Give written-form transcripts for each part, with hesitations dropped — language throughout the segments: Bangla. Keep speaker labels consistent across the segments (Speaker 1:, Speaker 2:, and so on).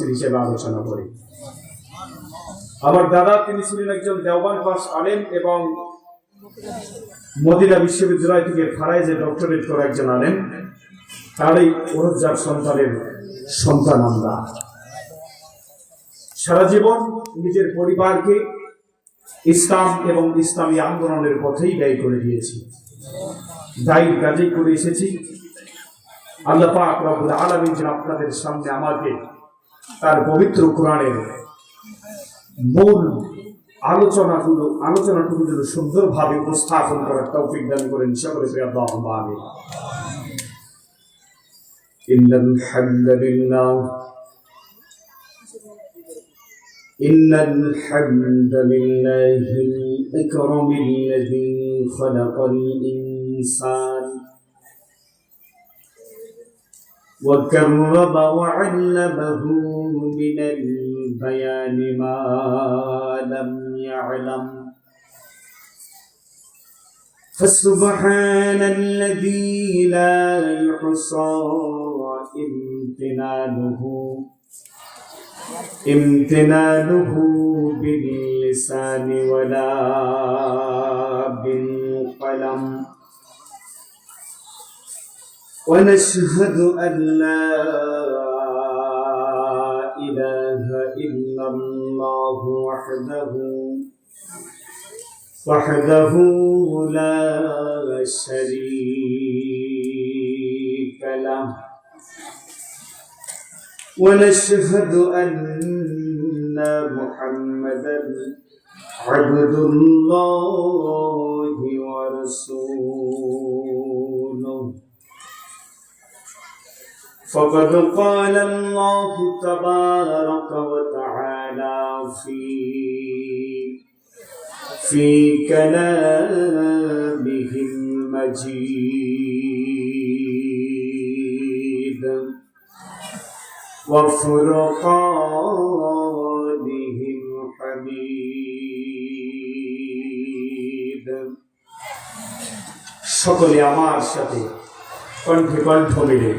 Speaker 1: তাফসীর হিসেবে আলোচনা করি। আমার দাদা তিনি ছিলেন একজন দেওবান পাস আলেম এবং মদিনা বিশ্ববিদ্যালয় থেকে ফারাইজে ডক্টরেট করা একজন আলেম। তারই ওরজার সন্তানের সন্তান আমরা। সারা জীবন নিজের পরিবারকে ইসলাম এবং ইসলামী আন্দোলনের পথেই ব্যয় করে দিয়েছি, দায়িত্ব কাজেই করে এসেছি। আল্লাহ পাক রব্বুল আলামিন যেন আপনাদের সামনে আমাকে তার পবিত্র কোরআনের মূল আলোচনাটুকু যেন সুন্দরভাবে উপস্থাপন করার তৌফিক দান করেন। সকলে আল্লাহুম্মা আমিন। ইন্নাল হামদুলিল্লাহ আকরামিল্লাযী খালাকাল ইনসান وكرم وعلمه من البيان ما لم يعلم فسبحان الذي لا يحصى امتنانه باللسان ولا بالقلم ونشهد أن لا إله إلا الله وحده لا شريك له ونشهد أن محمدا عبد الله ورسوله فقد قال الله تبارك وتعالى في كلامه المجيد وفرقانه الحميد সকলে আমার সাথে কণ্ঠে কণ্ঠ মিলে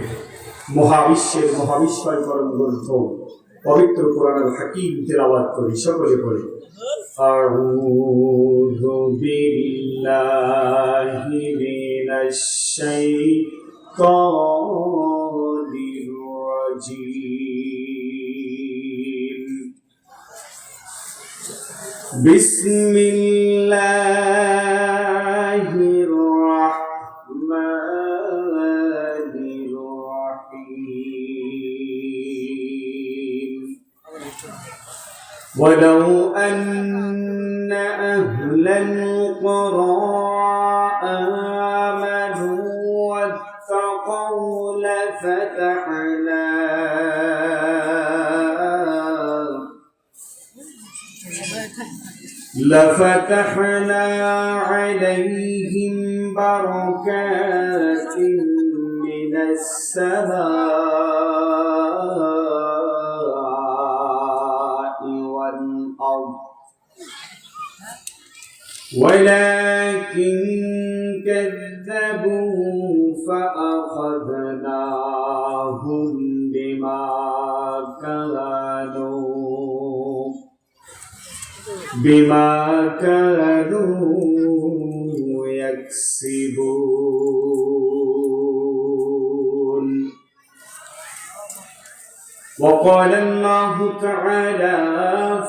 Speaker 1: মহাবিশ্বের মহাবিস্ময়করণ গ্রন্থ পবিত্র কোরআনুল হাকিম তিলাওয়াত করি। সকলে পড়ি আউযু বিল্লাহি মিনাশ শাইতানির রাজীম বিসমিল্লাহির রাহমানির রহিম ولو أن أهل القرى آمنوا واتقوا لفتحنا عليهم بركات من السماء والأرض ولكن كذبوا فأخذناهم بما كانوا يكسبون وقال الله تعالى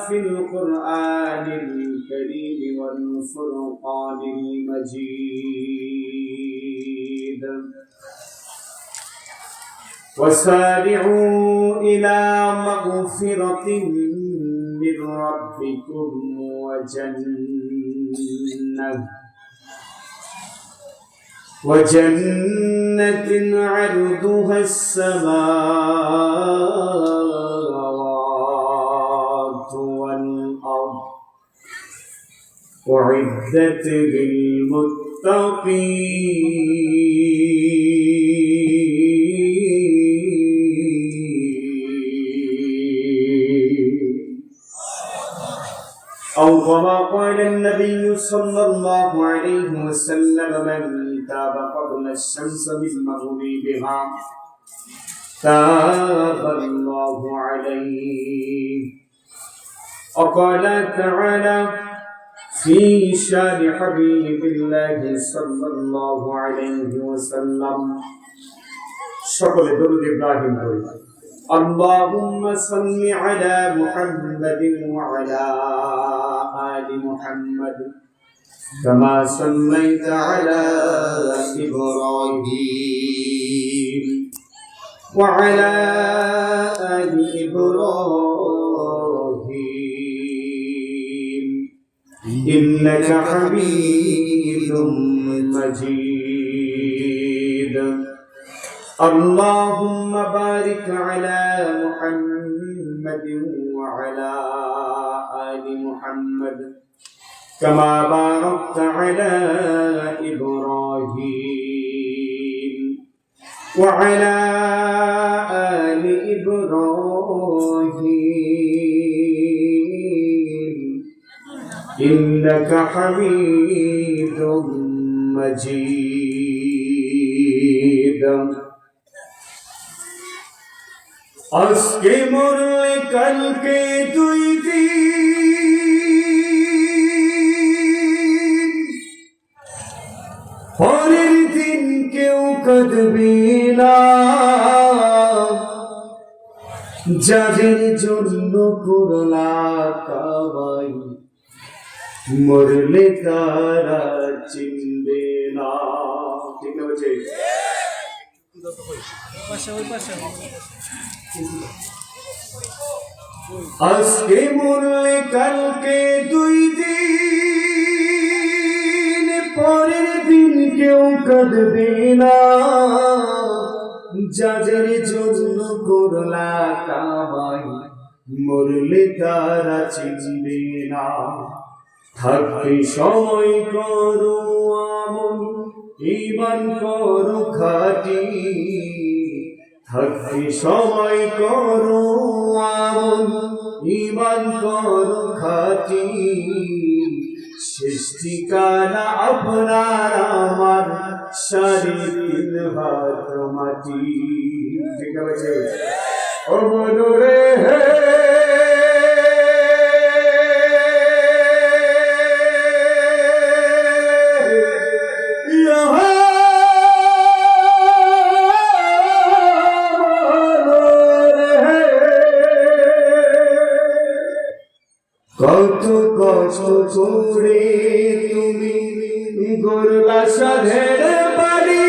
Speaker 1: في القرآن الكريم والفرقان المجيد وسارعوا إلى مغفرة من ربكم وجنة عرضها السماوات والأرض أعدت للمتقين أو كما قال النبي صلى الله عليه وسلم من تاب قبل الشمس من مغربها تاب الله عليه. وقال تعالى في شان حبيب الله صلى الله عليه وسلم সকলে দরুদ ইব্রাহিম পড়ি اللهم صل على محمد وعلى آل محمد كما صليت على إبراهيم وعلى آل إبراهيم إنك حميد مجيد. اللهم بارك على محمد وعلى آل محمد كما باركت على إبراهيم وعلى آل إبراهيم إنك حميد مجيد. আজকে মরলে কালকে দুই দিন, পরের দিন কেউ কাঁদবে না, যাদের জন্য করলা কামাই মরলে তারা চিনবে না। ঠিক না বলছে? আজকে মরলে কালকে দুই দিন, পরের দিন কেউ কাঁদবে না, যাদের জন্য করলা কামাই মরলে তারা চিনবে না। থাকতে সময় করো আমল, ঈমান করো খাঁটি, থাকতে সময় করো আমল, ঈমান করো খাঁটি, শেষ ঠিকানা আপনার আমার 3.5 হাত মাটি। ঠিক আছে ও মনোরে হে কত কষ্ট করে তুমি গড়লা সাধের বাড়ি,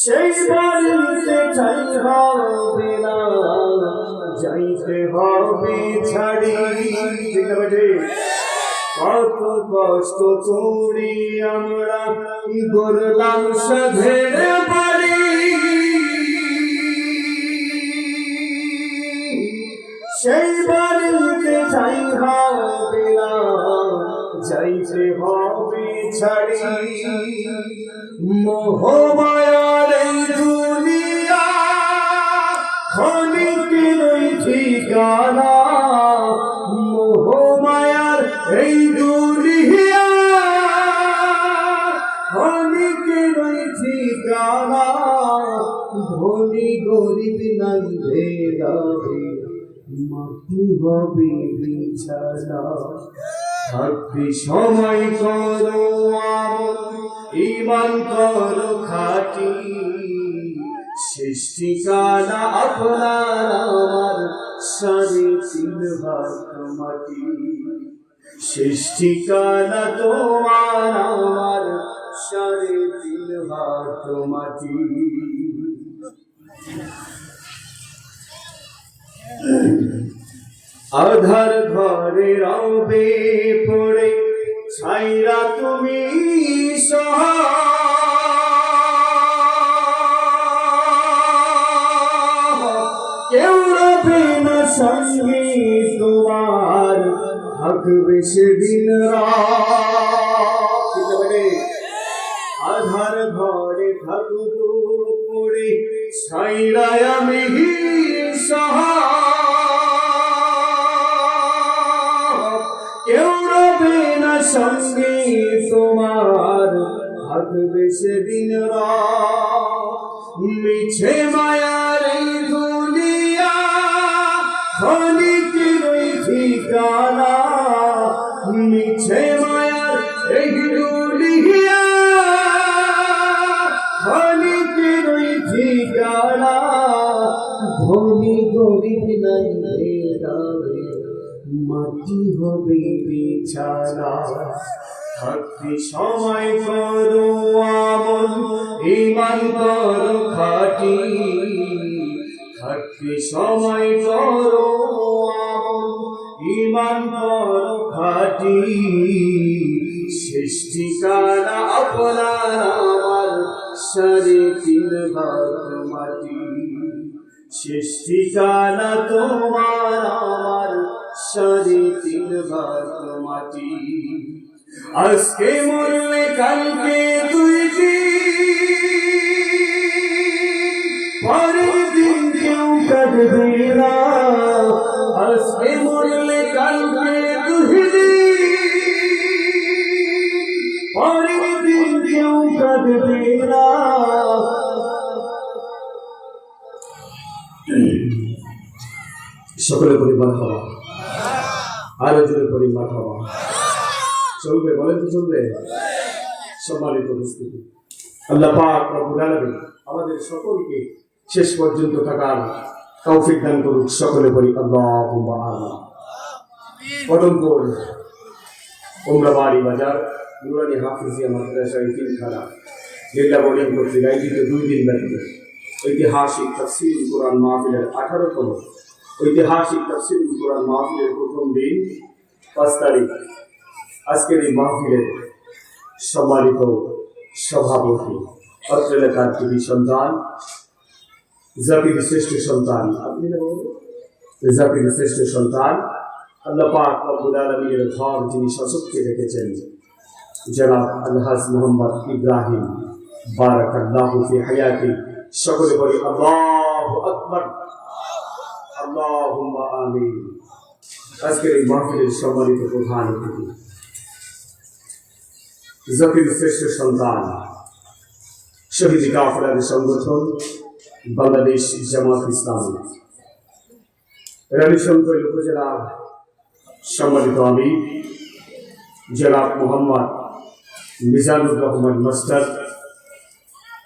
Speaker 1: সেই বাড়িতে ঠাই হবে না, যাইতে হবে ছাড়ি। ঠিক আছে কত কষ্ট করে আমরা গড়লাম সাধের বাড়ি, সেই বাড়িতে ঠাই হবে না, যাইতে হবে ছাড়ি। মোহমায়ার এই দুনিয়া ক্ষণিকের ঠিকানা, মোহমায়ার এই দুনিয়া ক্ষণিকের ঠিকানা, ধনী গরিব নাই ভেদাভেদ, মাটি হবে বিছানা। থাকতে সময় করো আমল, ঈমান করো খাঁটি, শেষ ঠিকানা আপনার আমার 3.5 হাত মাটি, শেষ ঠিকানা তোমার আমার 3.5 হাত মাটি। আধার ঘরে রবে পড়ে ছাইরা তুমি কেউ রবে না সঙ্গে তোমার, থাকবে সেদিন রাত। আধার ঘরে থাকবো পড়ে ছাইরা আমি কেউ রবে না সঙ্গে তোমার, থাকবে মিছে মায়ার এই দুনিয়া ক্ষণিকের ঠিকানা, মিছে মায়ার এই দুনিয়া ক্ষণিকের ঠিকানা, ধনী গরিব নাই ভেদাভেদ, মাটি হবে বিছানা। থাকতে সময় করো আমল, ঈমান করো খাঁটি, থাকতে সময় করো আমল, ঈমান করো খাঁটি। সৃষ্টিকারা আপনার আমার 3.5 ভাগ মাটি, সৃষ্টিকারা তোমার আমার 3.5 ভাগ মাটি। আজকে মরলে কালকে 2 দিন, পরের দিন কেউ কাঁদবে না। আজকে মরলে কালকে 2 দিন, পরের দিন কেউ কাঁদবে না। সকলে বলি মারহাবা, আরো জোরে বলি মারহাবা। চলবে, বলেন তো চলবে? সম্মানিত উপস্থিতি, আল্লাহ পাক রব্বুল আলামিন আমাদের সকলকে শেষ পর্যন্ত থাকার তৌফিক দান করুক। সকলে বলি আল্লাহুম্মা আমিন। কদমপুর উমরাবাড়ি বাজার নুরানি হাফিজিয়া মাদ্রাসা ইতিমখানা জেলা বোর্ডিং কর্তৃক আয়োজিত 2 দিন ব্যাপী ঐতিহাসিক তাফসীরুল কোরআন মাহফিলের 18তম ঐতিহাসিক তাফসীরুল কোরআন মাহফিলের প্রথম দিন 5 তারিখ। আজকের এই মাহফিলের সম্মানিত সভাপতি, অত্র এলাকার কৃতি সন্তান, জাতির শ্রেষ্ঠ সন্তান, আপনি জাতির শ্রেষ্ঠ সন্তান, আল্লাহ পাক রব্বুল আলামিনের ঘর যিনি সশক্তি রেখেছেন, জনাব আলহাজ মোহাম্মদ ইব্রাহিম বারাকাল্লাহু ফি হায়াতি। সকলে বলি আল্লাহু আকবার, আল্লাহুম্মা আমিন। আজকের এই মাহফিলের সম্মানিত প্রধান অতিথি, জাতির শ্রেষ্ঠ সন্তান, শহীদ কাফেলার সংগঠন বাংলাদেশ জামাত ইসলামী রানীশঙ্কর উপজেলা সম্মানিত আমির জনাব মোহাম্মদ মিজানুর রহমান মাস্টার,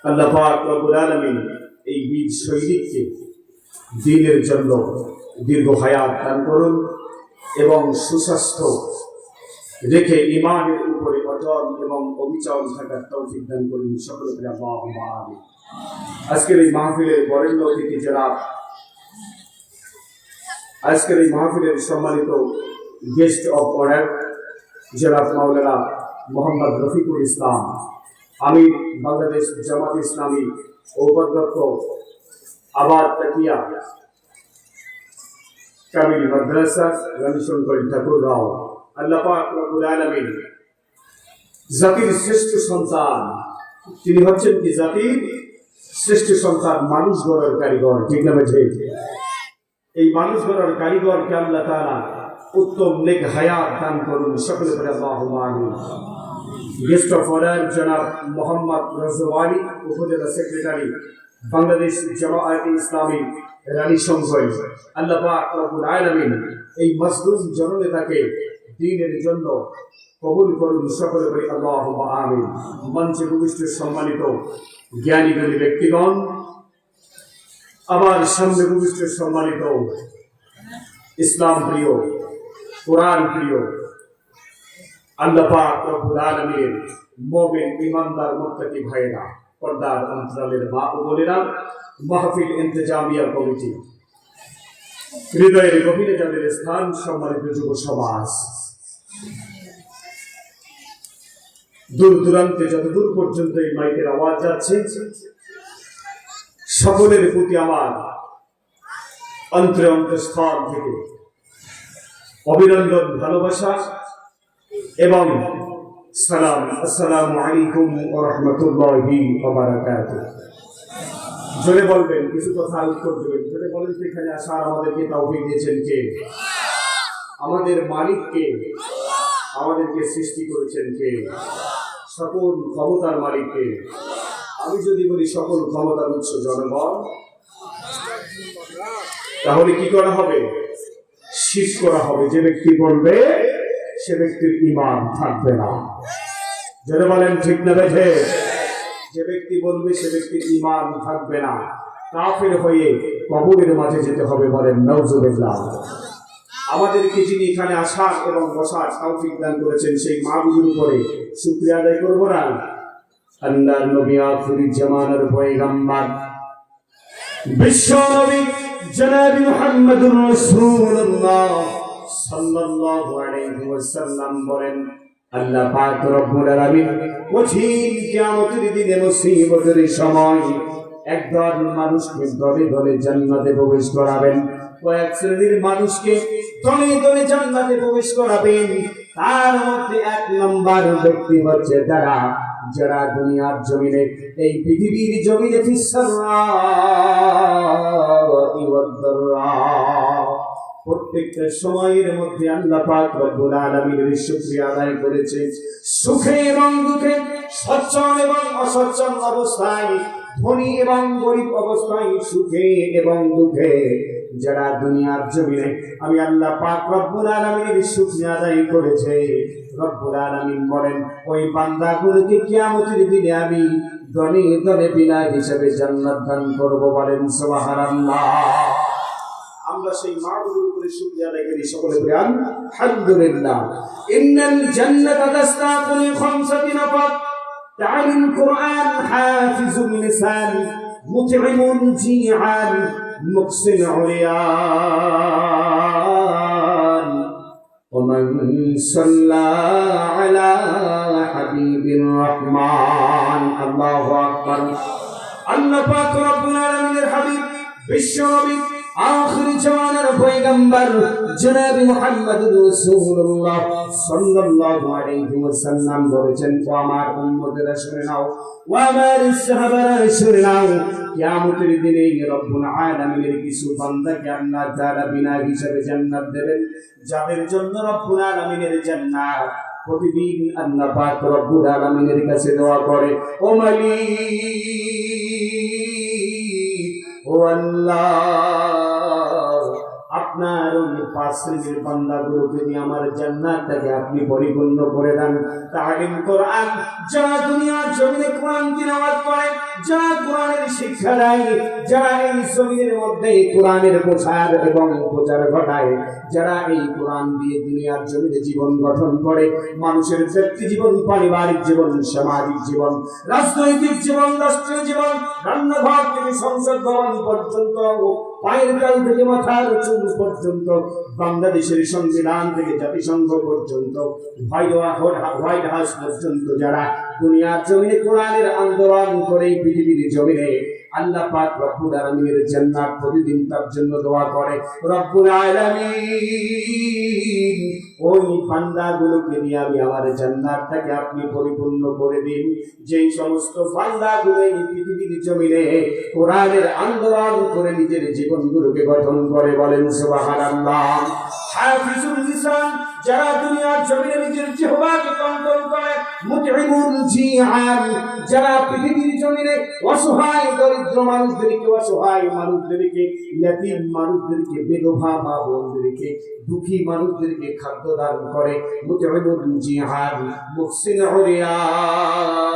Speaker 1: আল্লাহ পাক রব্বুল আলামিন এই বীর সৈনিককে দ্বীনের জন্য দীর্ঘ হায়াত দান করুন এবং সুস্বাস্থ্য রেখে ঈমানের উপরে অটল এবং অবিচল থাকার তৌফিক দান করুন। সকলে বলি আল্লাহুম্মা আমিন। আজকের এই মাহফিলের বরেণ্য অতিথি জনাব, আজকের এই মাহফিলের সম্মানিত গেস্ট অফ অনার জনাব মাওলানা মোহাম্মদ রফিকুল ইসলাম, আমির বাংলাদেশ জামাত ইসলামী ও উপাধ্যক্ষ আবাদ তাকিয়া কামিল মাদ্রাসা রানীশঙ্কর ঠাকুরগাঁও। আল্লাহ পাক রব্বুল আলামিন জাতির শ্রেষ্ঠ সন্তান, তিনি হচ্ছেন কি জাতির শ্রেষ্ঠ সন্তান, মানুষ গড়ার কারিগর, ঠিক না ঠিক? এই মানুষ গড়ার কারিগরকে আল্লাহ তাআলা উত্তম নেক হায়াত দান করুন। সকলে বলে আল্লাহুম্মা আমিন। গেস্ট অফ অনার জনাব মোহাম্মদ রাজওয়ানি, উপজেলা সেক্রেটারি বাংলাদেশ জামায়াত ইসলামী রানীশঙ্কর। আল্লাহ পাক রব্বুল আলামিন এই মজলুম জননেতাকে দ্বীনের জন্য কবুল করুন। সকলে বলি আল্লাহুম্মা আমিন। মঞ্চে উপবিষ্ট সম্মানিত জ্ঞানী গুণী ব্যক্তিগণ, আবার সামনে উপবিষ্ট সম্মানিত ইসলাম প্রিয়, কোরআন প্রিয়, আল্লাহ পাক রব্বুল আলামিনের মুমিন ঈমানদার মুত্তাকি ভাইয়েরা, পর্দার অন্তরালের মা ও বোনেরা, মাহফিল ইন্তেজামিয়া কমিটি, হৃদয়ের গভীরে যাদের স্থান, সম্মানিত যুব সমাজ, দূর দূরান্তে যতদূর পর্যন্ত এই মাইকের আওয়াজ যাচ্ছে, সকলের প্রতি আমার অন্তঃস্থল থেকে অভিনন্দন, ভালোবাসা এবং সালাম। আসসালামু আলাইকুম ওয়া রাহমাতুল্লাহি ওয়া বারাকাতুহু। জোরে বলবেন, কিছু কথা উত্তর দেবেন। জোরে বলেন, এখানে আসার আমাদেরকে তৌফিক দিয়েছেন কে? আমাদের মালিক কে? আমাদেরকে সৃষ্টি করেছেন কে? সকল ক্ষমতার মালিক কে? আমি যদি বলি সকল ক্ষমতার উৎস জনগণ, তাহলে কি করা হবে? শীষ করা হবে। যে ব্যক্তি বলবে সে ব্যক্তির ঈমান থাকবে না। যারা বলেন ঠিক না বেঠে? যে ব্যক্তি বলবে সে ব্যক্তির ঈমান থাকবে না, কাফের হয়ে কবরের মাঝে যেতে হবে। বলেন নাউজুবিল্লাহ। আমাদেরকে যিনি এখানে আসার এবং বসার তৌফিক দান করেছেন সেই মাহবুবের উপরে শুকরিয়া আদায় করব না? আল্লাহর নবী আখির জামানার পয়গম্বর বিশ্ব নবী জনাব মুহাম্মদুর রাসূলুল্লাহ সাল্লাল্লাহু আলাইহি ওয়াসাল্লাম বলেন, আল্লাহ পাক রব্বুল আলামিন কঠিন কিয়ামতের দিনে মুসিবতের সময় একদল মানুষকে দলে দলে জান্নাতে প্রবেশ করাবেন। কয়েক শ্রেণীর মানুষকে দলে দলে জান্নাতে প্রবেশ করাবেন। তার মধ্যে এক নম্বর ব্যক্তি হচ্ছে যারা দুনিয়ার জমিনে, এই পৃথিবীর জমিনে প্রত্যেকটা সময়ের মধ্যে আল্লাহ পাক রব্বুল আলামিনের শুকরিয়া আদায় করেছে। সুখে এবং দুঃখে, সচ্ছল এবং অসচ্ছল অবস্থায়, ধনী এবং গরিব অবস্থায়, সুখে এবং দুঃখে যারা দুনিয়ার জমিনে আমি আল্লাহ পাক রব্বুল আলামিনের শুকরিয়া আদায় করেছে, রব্বুল আলামিন বলেন ওই বান্দাগুলোকে কিয়ামতের দিনে আমি দলে দলে বিনায় হিসেবে জান্নাত দান করব। বলেন সুবহানাল্লাহ। আমরা সেই মাহবুবের উপরে শুকরিয়া আদায় করি। সকলে বলি আলহামদুলিল্লাহ। ইন্নাল জান্নাতা তাসতাকু লি খামসাতি নাফার তা'লিম কুরআন হাফিজুল লিসান মুতঈমুন জিআন মুকসিন উরিয়ান ومن صلى على حبيب الرحمن الله أكبر। আল্লাহ পাক রব্বুল আলামিনের হাবিব বিশ্ব নবী আখির জামানার পয়গম্বর জনাব মুহাম্মদুর রাসূলুল্লাহ সাল্লাল্লাহু আলাইহি ওয়াসাল্লাম বলেছেন, ও আমার উম্মতেরা শুনে নাও, ও আমার সাহাবারা শুনে নাও, কিয়ামতের দিনে রব্বুল আলামিনের কিছু বান্দাকে আল্লাহ তাআলা বিনা হিসাবে জান্নাত দেবেন, যাদের জন্য রব্বুল আলামিনের জান্নাত প্রতিদিন আল্লাহ পাক রব্বুল আলামিনের কাছে দোয়া করে, ও মালিক, ও আল্লাহ, আপনার ওই 5 শ্রেণীর বান্দাগুলোকে নিয়ে আমার জান্নাতটাকে আপনি পরিপূর্ণ করে দেন। তালিম কোরআন, যারা দুনিয়ার জমিনে কোরআন তিলাওয়াত করে, যারা কোরআনের শিক্ষা দেয়, যারা এই জমিনের মধ্যে কোরআনের প্রচার এবং প্রচার ঘটায়, যারা এই কোরআন দিয়ে দুনিয়ার জমিনে জীবন গঠন করে, মানুষের ব্যক্তি জীবন, পারিবারিক জীবন, সামাজিক জীবন, রাজনৈতিক জীবন, রাষ্ট্রীয় জীবন, রান্নাঘর থেকে সংসদ ভবন পর্যন্ত, পায়ের কাল থেকে মাথার চুল পর্যন্ত, বাংলাদেশের সংবিধান থেকে জাতিসংঘ পর্যন্ত, হোয়াইট হাউস পর্যন্ত যারা দুনিয়ার জমিনে কোরআনের আন্দোলন করে পৃথিবীর জমিনে আল্লাহ পাক রব্বুল আলামিনের জান্নাত প্রতিদিন তার জন্য দোয়া করে, রব্বুল আলামিন ওই বান্দাগুলোকে নিয়ে আমি আমার জান্নাতটাকে আপনি পরিপূর্ণ করে দিন। যেই সমস্ত বান্দাগুলো এই পৃথিবীর জমিনে কোরআনের আন্দোলন করে নিজের জীবনগুলোকে গঠন করে, বলেন সুবহানাল্লাহ। হাফিজুল লিসান, যারা দুনিয়ার জমিনে নিজের জিহ্বাকে কন্ট্রোল করে, মুতঈমুল জিআন, যারা পৃথিবীর জমিনে অসহায় দরিদ্র মানুষদেরকে, অসহায় মানুষদেরকে, ইয়াতীম মানুষদেরকে, বিধবা মা বোনদেরকে, দুঃখী মানুষদেরকে খাদ্য দান করে, মুতঈমুল জিআন মুহসিন উরিয়ান,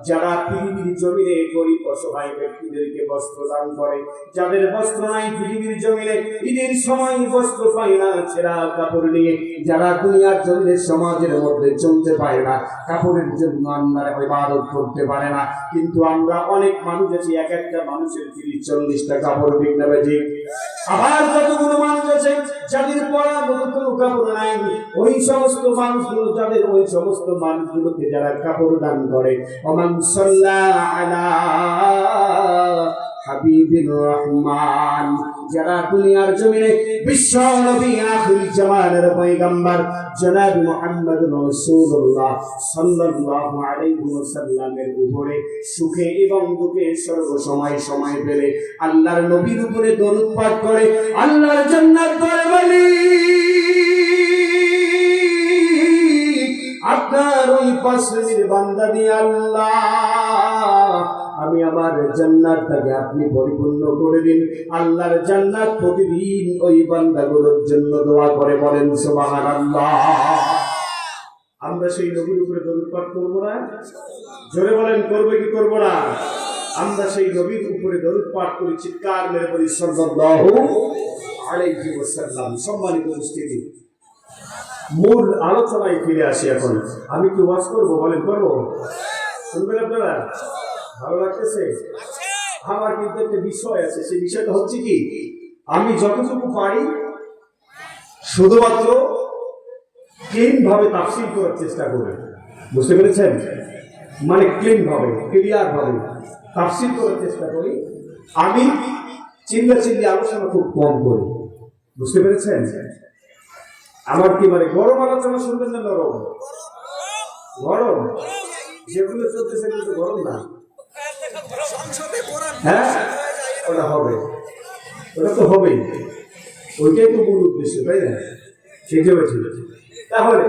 Speaker 1: যারা পৃথিবীর জমিনে গরিব অসহায় ব্যক্তিদেরকে বস্ত্র দান করে, যাদের বস্ত্র নাই পৃথিবীর জমিনে, ঈদের সময় বস্ত্র পায় না, ছেঁড়া কাপড় নিয়ে যারা দুনিয়ার জমিনে সমাজের মধ্যে চলতে পারে না, কাপড়ের জন্য আল্লাহর ইবাদত করতে পারে না। কিন্তু আমরা অনেক মানুষ আছি, এক একটা মানুষের 30-40টা কাপড় বিকতে পারে। আবার কতগুলো মানুষ আছে যাদের পরার মতো কোনো কাপড় নাই, ওই সমস্ত মানুষগুলো, যাদের ওই সমস্ত মানুষগুলোকে যারা কাপড় দান করে, ওমান সাল্লা আলা হাবিবির রহমান, যারা দুনিয়ার জমিনে বিশ্ব নবী আখির জামানার পয়গম্বর জনাব মুহাম্মদুর রাসূলুল্লাহ সাল্লাল্লাহু আলাইহি ওয়াসাল্লামের উপরে সুখে এবং দুঃখে সর্বসময় সময় পেলে আল্লাহর নবীর উপরে দরুদ পাঠ করে, আল্লাহর জান্নাত করে, বলি আপনার ওই 5 শ্রেণীর বান্দা দিয়ে আল্লাহ আমি আমার জান্নাতটাকে আপনি পরিপূর্ণ করে দিন। আল্লাহর জান্নাত প্রতিদিন ওই বান্দাগুলোর জন্য দোয়া করে, বলেন সুবহানাল্লাহ। আমরা সেই নবীর উপরে দরুদ পাঠ করবো না? জোরে বলেন, করবে কি করবো না? আমরা সেই নবীর উপরে দরুদ পাঠ করি, চিৎকার মেরে বলি সাল্লাল্লাহু আলাইহি ওয়াসাল্লাম। সম্মানিত উপস্থিতি, মূল আলোচনায় ফিরে আসি। এখন আমি কি ওয়াজ করবো? বলেন, করবো? শুনবেন আপনারা? ভালো লাগতেছে? আমার কিন্তু একটা বিষয় আছে, সেই বিষয়টা হচ্ছে কি, আমি যতটুকু পারি শুধুমাত্র ক্লিন ভাবে তাফসীর করার চেষ্টা করি। বুঝতে পেরেছেন? মানে ক্লিন ভাবে, ক্লিয়ার ভাবে তাফসীর করার চেষ্টা করি। আমি চিল্লাচিল্লি আলোচনা খুব কম করি। বুঝতে পেরেছেন? আমার কি মানে গরম আলোচনা শুনবেন না নরম? গরম যেগুলো চলছে সেগুলো তো গরম না। হ্যাঁ, ওটা হবে, ওটা তো হবেই, ওইটাই তো মূল উদ্দেশ্য, তাই না? ঠিক আছে। তাহলে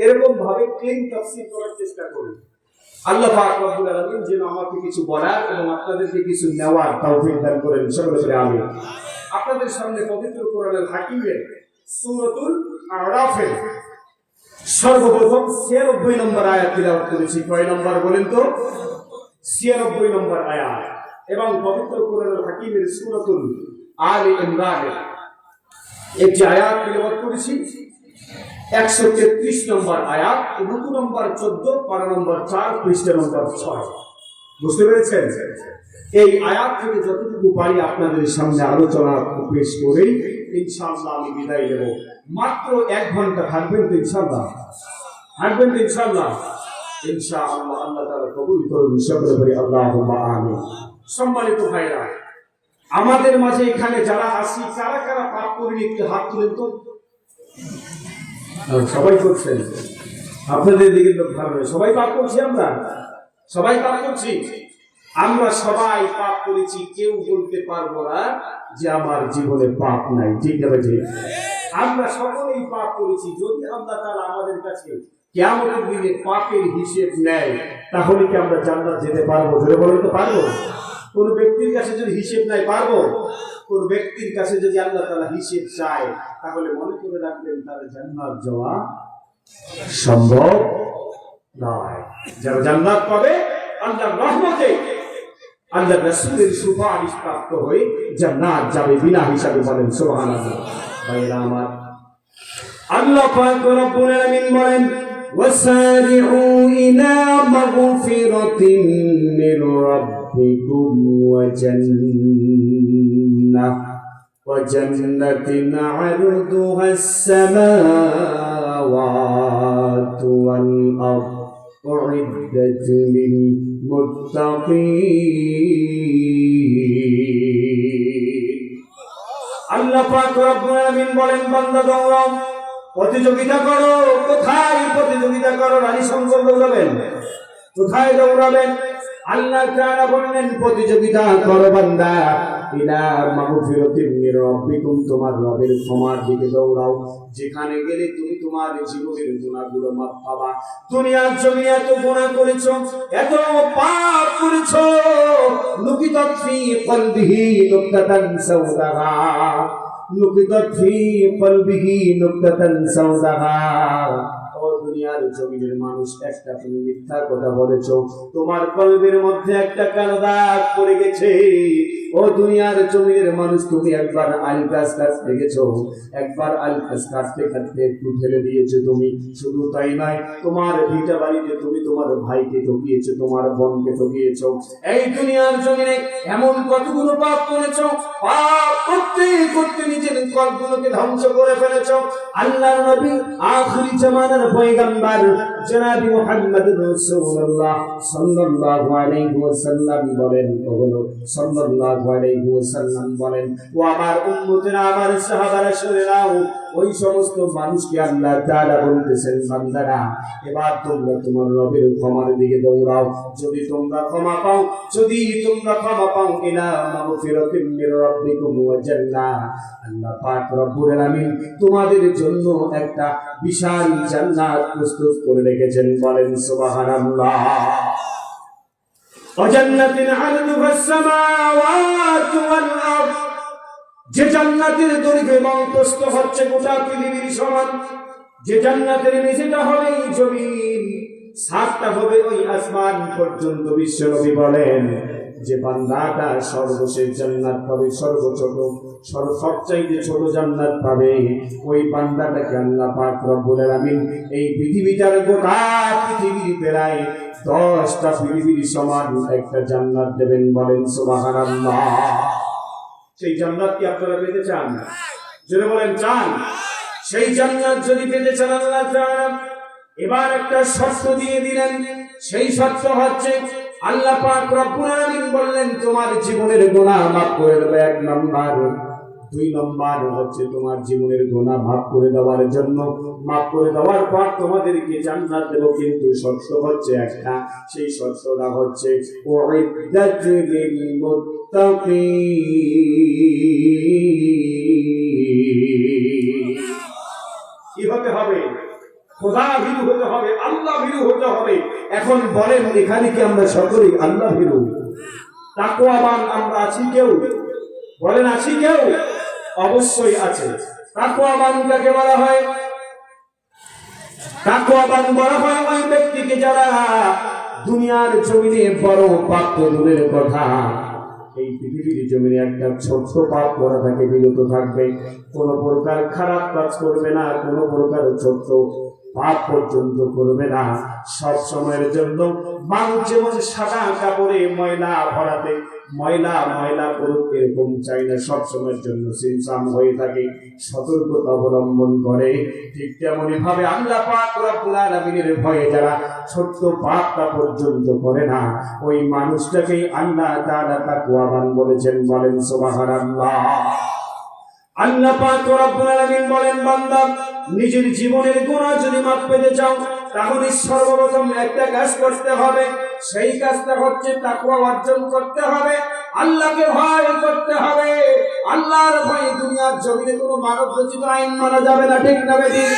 Speaker 1: এরকম ভাবে ক্লিন তাফসীর করার চেষ্টা করি। আল্লাহ পাক রব্বুল আলামিন যেন আমাকে কিছু বলার এবং আপনাদেরকে কিছু নেওয়ার তৌফিক দান করেন, সকলে বলে আমিন। আপনাদের সামনে পবিত্র কোরআনুল হাকিমের সূরাতুল আরাফের সর্বপ্রথম 96 নম্বর আয়াত তিলাওয়াত করেছি। কয় নম্বর বলেন তো? 96 নম্বর আয়াত। এবং পবিত্র কোরআনুল হাকিমের সূরাতুল আলে ইমরানের একটি আয়াত তিলাওয়াত করেছি, 133 নম্বর আয়াত, রুকু নম্বর 14, পারা নম্বর 4, পৃষ্ঠা নম্বর 6। বুঝতে পেরেছেন? এই আয়াত থেকে যতটুকু পারি আপনাদের সামনে আলোচনা পেশ করেই ইনশাআল্লাহ আমি বিদায় নেব। মাত্র 1 ঘন্টা থাকবেন তো ইনশাআল্লাহ? থাকবেন তো ইনশাআল্লাহ? ইনশাআল্লাহ আল্লাহ তাআলা কবুল করুন, সকলে বলি আল্লাহুম্মা আমিন। সম্মানিত ভাইরা, আমাদের মাঝে এখানে যারা আছি, কারা কারা পাপ করেনি একটু হাত তুলেন তো। সবাই করছেন, আপনাদের দিকে তো ভালো নয়, সবাই পাপ করছি, আমরা সবাই পাপ করছি। আমরা সবাই পাপ করেছি, কেউ বলতে পারবো না যে আমার জীবনে পাপ নাই, ঠিক না? ঠিক, আমরা সকলেই পাপ করেছি। যদি আল্লাহ তাআলা আমাদের কাছে কিয়ামতের দিনে পাপের হিসেব নেয়, তাহলে কি আমরা জান্নাত যেতে পারবো? জোরে বলেন তো, পারবো? কোন ব্যক্তির কাছে যদি হিসেব নাই, পারবো? কোন ব্যক্তির কাছে যদি আল্লাহ তাআলা হিসেব চায়, তাহলে মনে করে রাখবেন তার জান্নাত যাওয়া সম্ভব নয়। যারা জান্নাত পাবে আল্লাহর রহমতে, আল্লাহর রাসূলের সুপারিশ প্রাপ্ত হয়ে জান্নাত যাবে বিনা হিসাবে, বলেন সুবহানাল্লাহ। ভাইরা আমার, আল্লাহ পাক রব্বুল আলামিন বলেন, ওয়াসারিউ ইলা মাগফিরাতিন মির রাব্বিকুম ওয়া জান্নাতিন আরদুহাস সামাওয়াতু ওয়াল আরদ উইদ্দাত লিল মুত্তাকিন। আল্লাহ পাক রব্বুল আলামিন বলেন, বান্দা দৌড়াও, প্রতিযোগিতা করো। কোথায় প্রতিযোগিতা করো? রানী সংকল্প দৌড়াবেন, কোথায় দৌড়াবেন? আল্লাহ তাআলা বললেন, প্রতিযোগিতা করো বান্দা ইলা মাগফিরাতিন মির রাব্বিকুম, তোমার রবের ক্ষমার দিকে দৌড়াও। যেখানে গেলে তুমি তোমার জীবনের গুনাহগুলো মাফ পাবা। দুনিয়ার জমিনে এত গুনাহ করেছো, এত পাপ করেছো, নুকিতাত ফি কলবিহি নুকতাতান সাওদাহা, নুকিতাত ফি কলবিহি নুকতাতান সাওদাহা। ও দুনিয়ার জমিনের মানুষ, একটা তুমি মিথ্যা কথা বলেছো, তোমার কলবের মধ্যে একটা কালো দাগ পড়ে গেছে। ও দুনিয়ার জমিনের মানুষ, তুমি একবার আল গাছ কাটতে গেছো, একবার আল গাছ কাটতে কাটতে একটু ফেলে দিয়েছো তুমি। শুধু তাই নয়, তোমার ভিটা বাড়িতে তুমি তোমার ভাইকে ঠকিয়েছো, তোমার বোনকে ঠকিয়েছো। এই দুনিয়ার জমিনে এমন কতগুলো পাপ করেছো, পাপ করতে করতে নিজের কলবগুলোকে ধ্বংস করে ফেলেছো। আল্লাহর নবী আখিরি জামানার পয়গম্বর জনাব মুহাম্মদুর রাসূলুল্লাহ সাল্লাল্লাহু আলাইহি ওয়াসাল্লাম বলেন, ওগুলো সাল্লাল্লাহু আলাইহি ওয়াসাল্লাম বলেন, ও আমার উম্মতেরা, আমার সাহাবারা শুনে নাও, ওই সমস্ত মানুষকে আল্লাহ তাআলা বলতেছেন, বান্দারা এবার তোমরা তোমার রবের ক্ষমার দিকে দৌড়াও। যদি তোমরা ক্ষমা পাও, যদি তোমরা ক্ষমা পাও, ইলা মাগফিরাতিন মির রাব্বিকুম ওয়া জান্নাহ, আল্লাহ পাক রব্বুল আলামিন তোমাদের জন্য একটা বিশাল জান্নাত প্রস্তুত করে রেখেছেন, বলেন সুবহানাল্লাহ। ওয়াজান্নাতিন আরদুহা আস-সামাওয়াতু ওয়াল আরদ, যে জান্নাতের দৈর্ঘ্য এবং প্রস্থ হচ্ছে গোটা পৃথিবীর সমান, যে জান্নাতের নিচেটা হবে জমিন, ছাদটা হবে ওই আসমান পর্যন্ত। বিশ্বনবী বলেন যে বান্দাটা সর্বশেষ জান্নাত পাবে, সবচাইতে ছোট জান্নাত পাবে, ওই বান্দাটাকে আল্লাহ পাক রব্বুল আলামিন এই পৃথিবীটার গোটা পৃথিবীর প্রায় 10টা পৃথিবীর সমান একটা জান্নাত দেবেন। বলেন সুবহানাল্লাহ। সেই জান্নাত কি আপনারা পেতে চান? জোরে বলেন চান? সেই জান্নাত যদি পেতে চান আল্লাহ তাআলা এবার একটা শর্ত দিয়ে দিলেন। সেই শর্ত হচ্ছে আল্লাহ পাক রব্বুল আলামিন বললেন তোমার জীবনের গুনাহ মাফ করে দেবে, 1 নাম্বার। 2 নাম্বার হচ্ছে তোমার জীবনের গুনাহ মাফ করে দেওয়ার জন্য, মাফ করে দেওয়ার পর তোমাদেরকে জান্নাত দেব, কিন্তু শর্ত হচ্ছে একটা। সেই শর্তটা হচ্ছে উইদ্দাত লিল মুত্তাকিন। কি হতে হবে? খোদা ভীরু হতে হবে, আল্লাহ ভীরু হতে হবে। এখন বলেন এখানে কি আমরা সকলেই আল্লাহ ভীরু তাকওয়াবান আমরা আছি কেউ? বলেন আছি কেউ? অবশ্যই আছে। তাকওয়াবান কাকে বলা হয়? তাকওয়াবান বলা হয় ওই ব্যক্তিকে যারা দুনিয়ার জমিনে বড় পাপ তো দূরের কথা, এই পৃথিবীর জমিনে একটা ছোট্ট পাপ করা থেকে বিরত থাকবে, কোনো প্রকার খারাপ কাজ করবে না, কোনো প্রকার ছোট্ট পাপ পর্যন্ত করবে না। সব সময়ের জন্য মানুষ যেমন সাদা কাপড়ে ময়লা ভরাতে ময়লা করুক এরকম চাই না, সব সময়ের জন্য সিনসাম হয়ে থাকে, সতর্কতা অবলম্বন করে। ঠিক তেমনি ভাবে আল্লাহ পাক রব্বুল আলামিনের ভয়ে যারা ছোট্ট পাপটা পর্যন্ত করে না, ওই মানুষটাকেই আল্লাহ তাআলা তাকওয়াবান বলেছেন। বলেন সুবহানাল্লাহ। আল্লাহ পাক রব্বুল আলামিন বলেন বান্দা নিজের জীবনের গুনাহ যদি মাফ পেতে চাও তাহলে সর্বপ্রথম একটা কাজ করতে হবে। সেই কাজটা হচ্ছে তাকওয়া অর্জন করতে হবে, আল্লাহকে ভয় করতে হবে। আল্লাহর ভয়ে দুনিয়ার জমিনে কোনো মানব রচিত আইন মানা যাবে না, ঠিক না বেঠিক?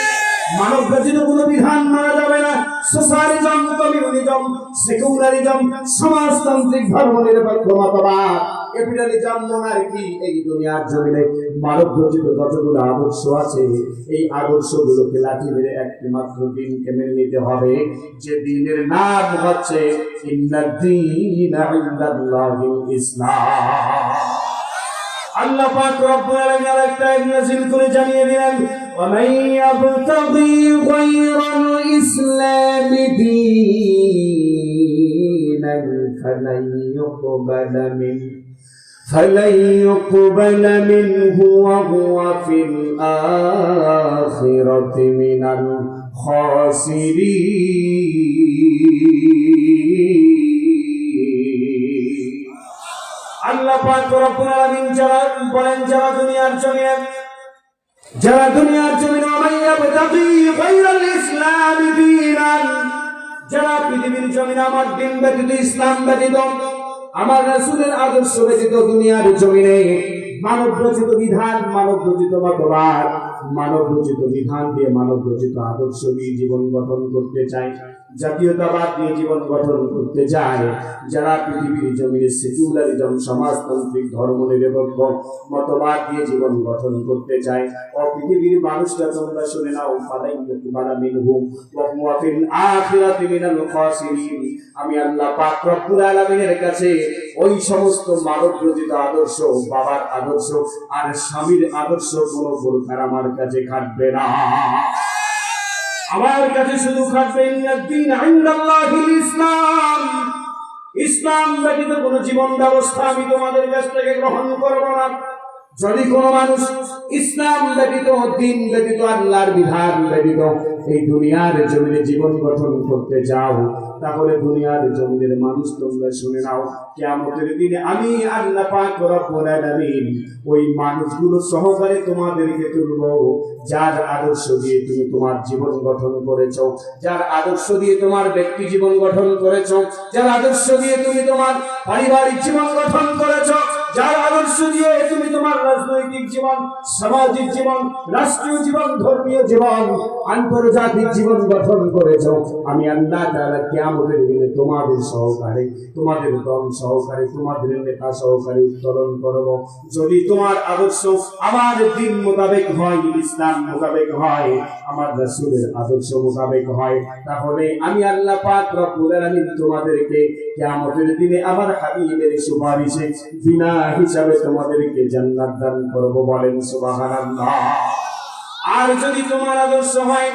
Speaker 1: মানব রচিত কোনো বিধান মানা যাবে না। সোশ্যালিজম, কমিউনিজম, সেকুলারিজম, সমাজতান্ত্রিক ধর্মনিরপেক্ষ মতবাদ, ক্যাপিটালিজম, মোনার্কি, এই দুনিয়ার জমিনে মানব রচিত যতগুলো আদর্শ আছে এই আদর্শগুলোকে লাঠি মেরে একটি মাত্র দিনকে মেনে নিতে হবে, যে দিনের নাম হচ্ছে ইন্নাদ-দীনা ইনদাল্লাহিল ইসলাম। আল্লাহ পাক রব্বুল আলামিন আরেকটা আয়াত নাযিল করে জানিয়ে দিলেন ওয়া মান ইয়াবতাগি গায়রাল ইসলামি দীনান فلن يقبل منه وهو في الآخرة من الخاسرين। আল্লাহ পাক রব্বুল আলামিন বলেন যারা দুনিয়ার জমিনে ওয়ামাইয়াবতাগি গায়রাল ইসলামি দীনান, যারা পৃথিবীর জমিনে আমার দিন ব্যতীত, ইসলাম ব্যতীত, আমার রাসূলের আদর্শ ব্যতীত দুনিয়ার জমিনে মানব রচিত বিধান, মানব রচিত মতবাদ, মানব রচিত বিধান দিয়ে, মানব রচিত আদর্শ দিয়ে জীবন গঠন করতে চায়, জাতীয়তাবাদ দিয়ে জীবন গঠন করতে চায়, যারা পৃথিবীর জমিনে সেকুলারিজম, সমাজতান্ত্রিক ধর্মনিরপেক্ষ মতবাদ দিয়ে জীবন গঠন করতে চায়, ও পৃথিবীর মানুষরা তোমরা শুনে নাও, ফালান ইউকবালা মিনহুম ওয়া হুয়া ফিল আখিরাতি মিনাল খাসিরিন। আমি আল্লাহ পাক রব্বুল আলামিনের কাছে ওই সমস্ত মানব রচিত আদর্শ, বাবার আদর্শ আর স্বামীর আদর্শ কোনো প্রকার আমার কাছে খাটবে না। আমার কাছে শুধু খাটবে ইন্নাদ-দীনা ইনদাল্লাহিল ইসলাম। ইসলাম ব্যতীত কোনো জীবন ব্যবস্থা আমি তোমাদের কাছ থেকে গ্রহণ করব না। যদি কোনো মানুষ ইসলাম ব্যতীত, দ্বীন ব্যতীত, আল্লাহর বিধান ব্যতীত এই দুনিয়ার জমিনে জীবন গঠন করতে চাও, তাহলে দুনিয়ার জমিনের মানুষ তোমরা শুনে নাও, কিয়ামতের দিনে আমি আল্লাহ পাক রব্বুল আলামিন ওই মানুষগুলো সহকারে তোমাদেরকে তুলব, যার আদর্শ দিয়ে তুমি তোমার জীবন গঠন করেছো, যার আদর্শ দিয়ে তোমার ব্যক্তি জীবন গঠন করেছো, যার আদর্শ দিয়ে তুমি তোমার পারিবারিক জীবন গঠন করেছো, যার আদর্শ দিয়ে তুমি তোমার রাজনৈতিক জীবন, সামাজিক জীবন, রাষ্ট্রীয় জীবন, ধর্মীয় জীবন, আন্তর্জাতিক জীবন গঠন করেছ। আমি আল্লাহ তাআলা কিয়ামতের দিনে তোমাদের সহকারে, তোমাদের দল সহকারে, তোমাদের নেতা সহকারে উত্তোলন করব। যদি তোমার আদর্শ আমার দিন মোতাবেক হয়, ইসলাম মোতাবেক হয়, আমার রাসূলের আদর্শ মোতাবেক হয়, তাহলে আমি আল্লাহ পাক রব্বুল আলামিন তোমাদেরকে কিয়ামতের দিনে আমার হাবিবের সুপারিশে বিনা হিসাবে তোমাদেরকে জান্নাত দান করব। বলেন সুবহানাল্লাহ। আর যদি তোমার আদর্শ হয়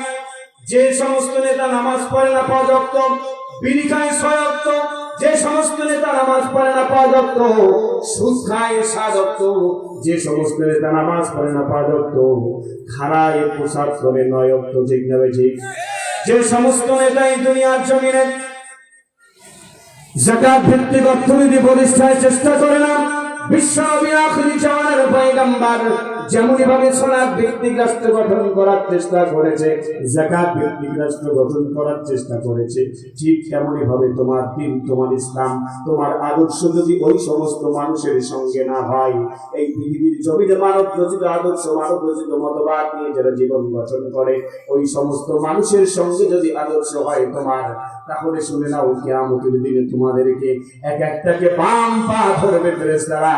Speaker 1: যে সমস্ত নেতা নামাজ পড়ে না 5 ওয়াক্ত, বিড়ি খায় 6 ওয়াক্ত, যে সমস্ত নেতা নামাজ পড়ে না 5 ওয়াক্ত, সুদ খায় 7 ওয়াক্ত, যে সমস্ত নেতা নামাজ পড়ে না 5 ওয়াক্ত, খারায় পোশাক করে 9 ওয়াক্ত, ঠিক না ঠিক? যে সমস্ত নেতা এই দুনিয়ার জমিনে যাকাত ভিত্তিক অর্থনীতি প্রতিষ্ঠার চেষ্টা করে না, বিশ্বনবী আখিরি জামানার পয়গম্বর যেমন ভাবে সালাত ভিত্তিক রাষ্ট্র গঠন করার চেষ্টা করেছে, যাকাত ভিত্তিক রাষ্ট্র গঠন করার চেষ্টা করেছে, ঠিক তেমনি ভাবে তোমার দিন, তোমার ইসলাম, তোমার আদর্শ যদি ওই সমস্ত মানুষের সঙ্গে না হয়, এই পৃথিবীর জমিনে মানব রচিত আদর্শ, মানব রচিত মতবাদ নিয়ে যারা জীবন গঠন করে, ওই সমস্ত মানুষের সঙ্গে যদি আদর্শ হয় তোমার, তাহলে শুনে নাও কিয়ামতের দিনে তোমাদেরকে এক একটাকে বাম পা ধরবে ফেরেশতারা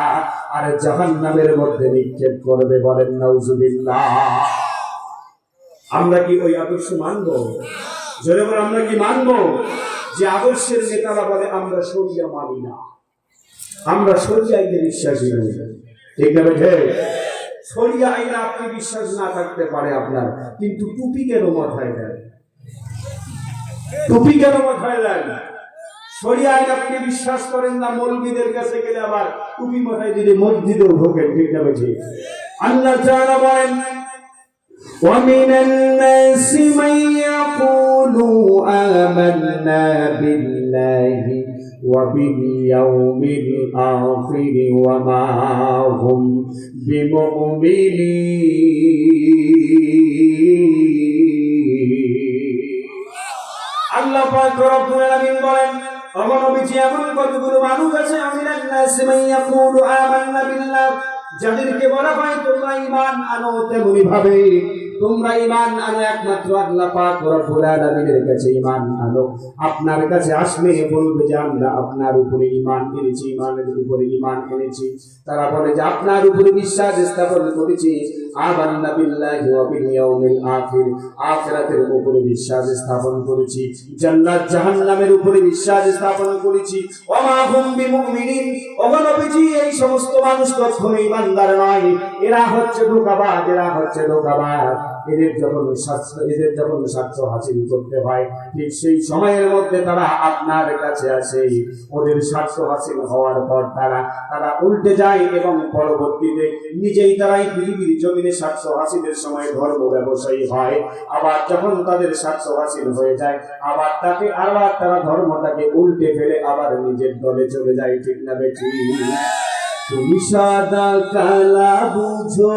Speaker 1: আর জাহান্নামের মধ্যে নিক্ষেপ করবে। বলেন নাউজুবিল্লাহ। আমরা কি ওই আদর্শ মানবো? জোরে বলে আমরা কি মানবো? যে আদর্শের নেতারা বলে আমরা শরিয়া মানি না, আমরা শরিয়া আইনে বিশ্বাসী নই, ঠিক না বেঠে? শরিয়া আইনে আপনি বিশ্বাস না থাকতে পারে আপনার, কিন্তু টুপি কেন মাথায় দেয়? টুপি কেন মাথায় দেয়? শরিয়া আইন আপনি বিশ্বাস করেন না, মৌলবীদের কাছে গেলে আবার টুপি মাথায় দিলে মসজিদেও ঢোকেন, ঠিক না বেঠে? আল্লাহ তাআলা বলেন وَمِنَ النَّاسِ مَن يَقُولُ آمَنَّا بِاللَّهِ وَبِالْيَوْمِ الْآخِرِ وَمَا هُمْ بِمُؤْمِنِينَ। আল্লাহ পাক রব্বুল আলামিন বলেন, আমার নবীজি এমন কতগুলো মানুষ আছে, আমিনান নাস মান ইয়াকুলু আমান্না বিল্লাহ, যাদেরকে বলা হয় তোমরা ঈমান আনো, তেমনি ভাবে তোমরা ঈমান আনো একমাত্র আল্লাহ পাক রব্বুল আলামিনের কাছে ঈমান আনো। আপনার কাছে আসলে বলবে যে আমরা আপনার উপরে ঈমান এনেছি, ঈমানের উপরে ঈমান এনেছি। তারা বলে যে আপনার উপরে বিশ্বাস স্থাপন করেছি, আমান্না বিল্লাহি ওয়া বিল ইয়াউমিল আখির, আখিরাতের উপরে বিশ্বাস স্থাপন করেছি, জান্নাত জাহান্নামের উপরে বিশ্বাস স্থাপন করেছি। ওয়া মা হুম বিমুমিনিন, ও নবীজি এই সমস্ত মানুষ কখনোই ইমানদার নয়, এরা হচ্ছে ধোঁকাবাজ, এরা হচ্ছে ধোঁকাবাজ। এদের যখন স্বার্থ হাসিল করতে হয়, ঠিক সেই সময়ের মধ্যে তারা আপনার কাছে আসে, ওদের স্বার্থ হাসিল হওয়ার পর তারা উল্টে যায় এবং পরবর্তীতে নিজেই তারাই পৃথিবীর জমিনে স্বার্থ হাসিলের সময় ধর্ম ব্যবসায়ী হয়। আবার যখন তাদের স্বার্থ হাসিল হয়ে যায়, আবার তারা ধর্মটাকে উল্টে ফেলে আবার নিজের দলে চলে যায়, ঠিক না বেঠি? তুমি সাদা কালা বুঝো,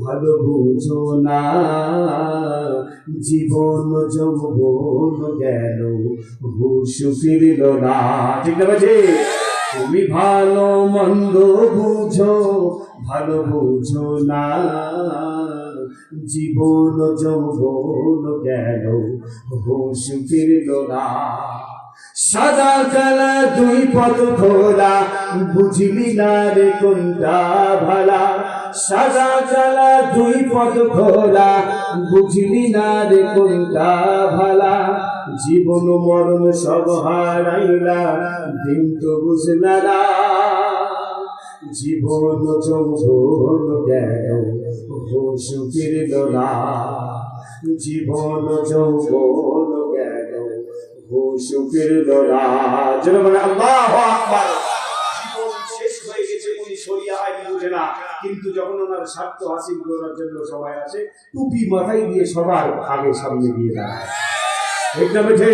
Speaker 1: ভালো বুঝো না, জীবন যৌবন গেল, হুঁশ ফিরল না, ঠিক না বেঠি? তুমি ভালো মন্দ বুঝো, ভালো বুঝো না, জীবন যৌবন গেল, হুঁশ ফিরল না। সাদা কালা দুই পথ খোলা, বুঝলি না রে কোনটা ভালা, সাদা কালা দুই পথ খোলা, বুঝলি না রে কোনটা ভালা, জীবন মরণ সব হারাইলা, দিন তো বুঝলা না, জীবন যৌবন গেল, হুঁশ ফিরল না, জীবন যৌবন গেল, হুঁশ ফিরল না। যেন বলে আল্লাহু আকবার। জীবন শেষ হয়ে গেছে, উনি শরিয়া আইন বুঝে না, কিন্তু যখন ওনার স্বার্থ হাসিল করার জন্য সবাই আসে, টুপি মাথায় দিয়ে সবার আগে সামনে গিয়ে দাঁড়ায়, ঠিক না বেঠে?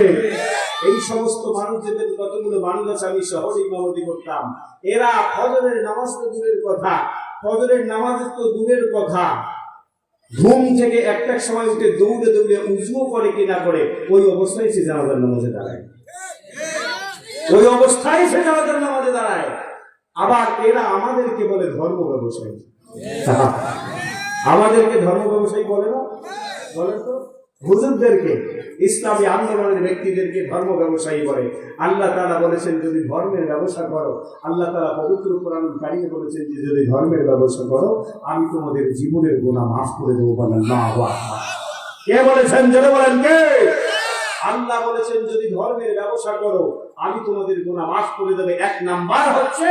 Speaker 1: এই সমস্ত মানুষদের কতগুলো মানুষ আছে, আমি শহরে ইমামতি করতাম, এরা ফজরের নামাজ তো দূরের কথা, ফজরের নামাজ তো দূরের কথা, ঘুম থেকে একটার সময় উঠে দৌড়ে দৌড়ে উজুও করে কি না করে ওই অবস্থায় সে জানাজার নামাজে দাঁড়ায়, ওই অবস্থায় সে জানাজার নামাজে দাঁড়ায়। আবার এরা আমাদেরকে বলে ধর্ম ব্যবসায়ী, আমাদেরকে ধর্ম ব্যবসায়ী বলে না, বলে তো? হুজুরদেরকে, ইসলামী আন্দোলনের ব্যক্তিদেরকে ধর্ম ব্যবসায়ী বলে। আল্লাহ তাআলা বলেছেন যদি ধর্মের ব্যবসা করো, আল্লাহ তাআলা পবিত্র কোরআন কারিমে বলেছেন যে যদি ধর্মের ব্যবসা করো আমি তোমাদের জীবনের গুনাহ মাফ করে দেবো। বলেন আল্লাহু আকবার। কে বলেছেন? জোরে বলেন কে? আল্লাহ বলেছেন যদি ধর্মের ব্যবসা করো আমি তোমাদের গুনাহ মাফ করে দেব। এক নাম্বার হচ্ছে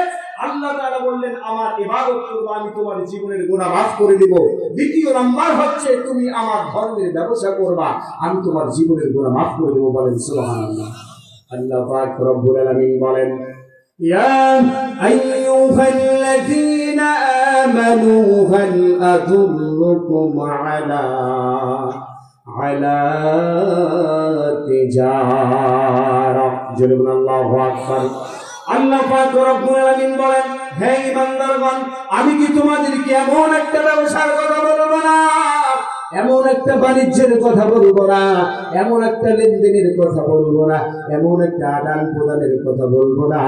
Speaker 1: আল্লাহ তাআলা বললেন আমার ইবাদত করবে আমি তোমার জীবনের গুনাহ মাফ করে দেব। দ্বিতীয় নাম্বার হচ্ছে তুমি আমার ধর্মের ব্যবসা করবা আমি তোমার জীবনের গুনাহ মাফ করে দেব। বলেন সুবহানাল্লাহ। আল্লাহ পাক রব্বুল আলামিন বলেন ইয়া আইয়ুহাল্লাযীনা আমানু হাল আদুল্লুকুম আলা তিজারা। জোরে আল্লাহু আকবার। আল্লাহ পাক রব্বুল আলামিন বলেন হে ইমানদারগণ আমি কি তোমাদেরকে এমন একটা ব্যবসার কথা বলবো না, এমন একটা বাণিজ্যের কথা বলবো না, এমন একটা লেনদেনের কথা বলবো না, এমন একটা আদান প্রদানের কথা বলবো না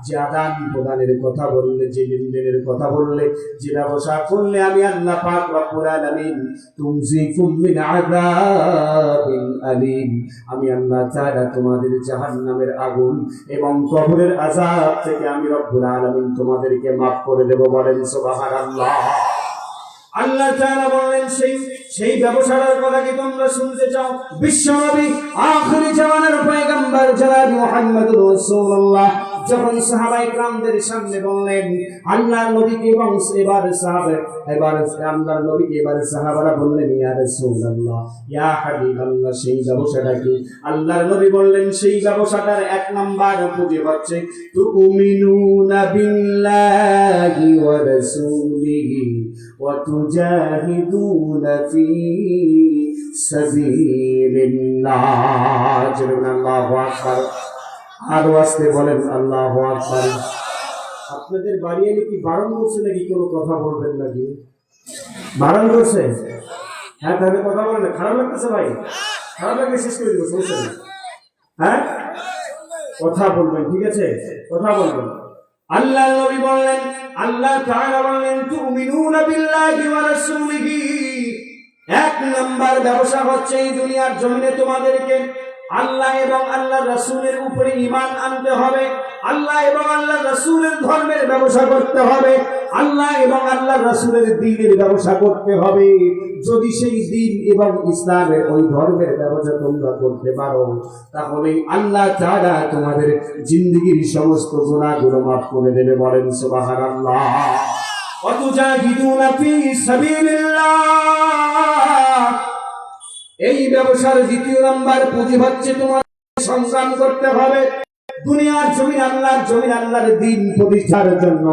Speaker 1: যে আদান প্রদানের কথা বললে, যে লেনদেনের কথা বললে, যে ব্যবসা করলে আমি আল্লাহ পাক রব্বুল আলামিন তুমজিকুম মিন আযাবিন আলীম, আমি আল্লাহ তাআলা তোমাদের জাহান্নামের আগুন এবং কবরের আযাব থেকে আমি রব্বুল আলামিন তোমাদেরকে মাফ করে দেব। বলেন সুবহানাল্লাহ। আল্লাহ তাআলা বললেন সেই ব্যবসার কথা কি তোমরা শুনতে চাও? বিশ্বনবী আখিরি জামানার পয়গম্বর জনাব মুহাম্মদুর রাসূলুল্লাহ যখন সাহাবায়ে কেরামদের সামনে বললেন আল্লাহর নবীকে এবং আল্লাহর নবীকে সাহাবারা বললেন ইয়া রাসূলুল্লাহ ইয়া হাবিবাল্লাহ সেই ব্যবসাটা কি? আল্লাহর নবী বললেন সেই ব্যবসাটার এক নাম্বার পুঁজি হচ্ছে তুমিনুনা বিল্লাহি ওয়া রাসূলিহি ওয়া তুজাহিদুনা ফি সাবিলিল্লাহ। আল্লাহু আকবার। আর ওয়াসতে বলেন আল্লাহু আকবার। আপনাদের বাড়ি এলে কি বারণ করছে নাকি কোনো কথা বলবেন নাকি? বারণ করছে? হ্যাঁ তাহলে কথা বলেন। খারাপ লাগতেছে ভাই? খারাপ লাগলে শেষ করে দিব, সমস্যা নেই। হ্যাঁ কথা বলবেন, ঠিক আছে কথা বলবেন। আল্লাহ নবী বললেন, আল্লাহ তাআলা বললেন তুমিনুনা বিল্লাহি ওয়া রাসূলিহি, এক নাম্বার ব্যবসা হচ্ছে এই দুনিয়ার জমিনে তোমাদেরকে আল্লাহ এবং আল্লাহর রাসূলের উপরে ঈমান আনতে হবে, আল্লাহ এবং আল্লাহর রাসূলের ধর্মের ব্যবসা করতে হবে, আল্লাহ এবং আল্লাহর রাসূলের দ্বীনের ব্যবসা করতে হবে। যদি সেই দ্বীন এবং ইসলামের ওই ধর্মের ব্যবসা তোমরা করতে পারো তাহলে আল্লাহ তাআলা তোমাদের জিন্দেগীর সমস্ত গুনাহগুলো মাফ করে দেবে। বলেন সুবহানাল্লাহ। ওয়া তুজাহিদুনা ফি সাবিলিল্লাহ, এই ব্যবসার দ্বিতীয় নাম্বার পুঁজি হচ্ছে তোমার সংগ্রাম করতে হবে দুনিয়ার জমিন আল্লাহর জমিন আল্লাহর দ্বীন প্রতিষ্ঠার জন্য,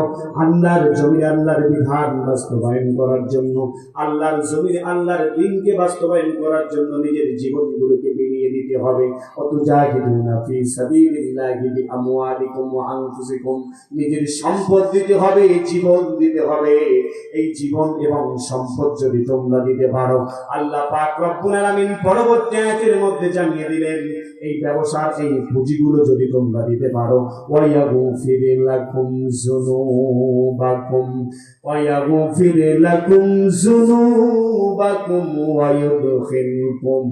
Speaker 1: আল্লাহর জমিন আল্লাহর বিধান বাস্তবায়ন করার জন্য, আল্লাহর জমিন আল্লাহর দ্বীনকে বাস্তবায়ন করার জন্য নিজের জীবনগুলোকে বিলিয়ে দিতে হবে। ওয়াতুজাহিদুনা ফি সাবিলিল্লাহি বিআমওয়ালিকুম ওয়া আনফুসিকুম, নিজের সম্পদ দিতে হবে, জীবন দিতে হবে। এই জীবন এবং সম্পদ যদি তোমরা দিতে পারো আল্লাহ পাক রব্বুল আলামিন পরবর্তী আয়াতের মধ্যে জানিয়ে দিলেন এই ব্যবসার এই পুঁজিগুলো যদি তোমরা দিতে পারো ওয়ায়াগফির লাকুম যুনুবাকুম ওয়ায়াগফির লাকুম যুনুবাকুম ওয়া ইউদখিলকুম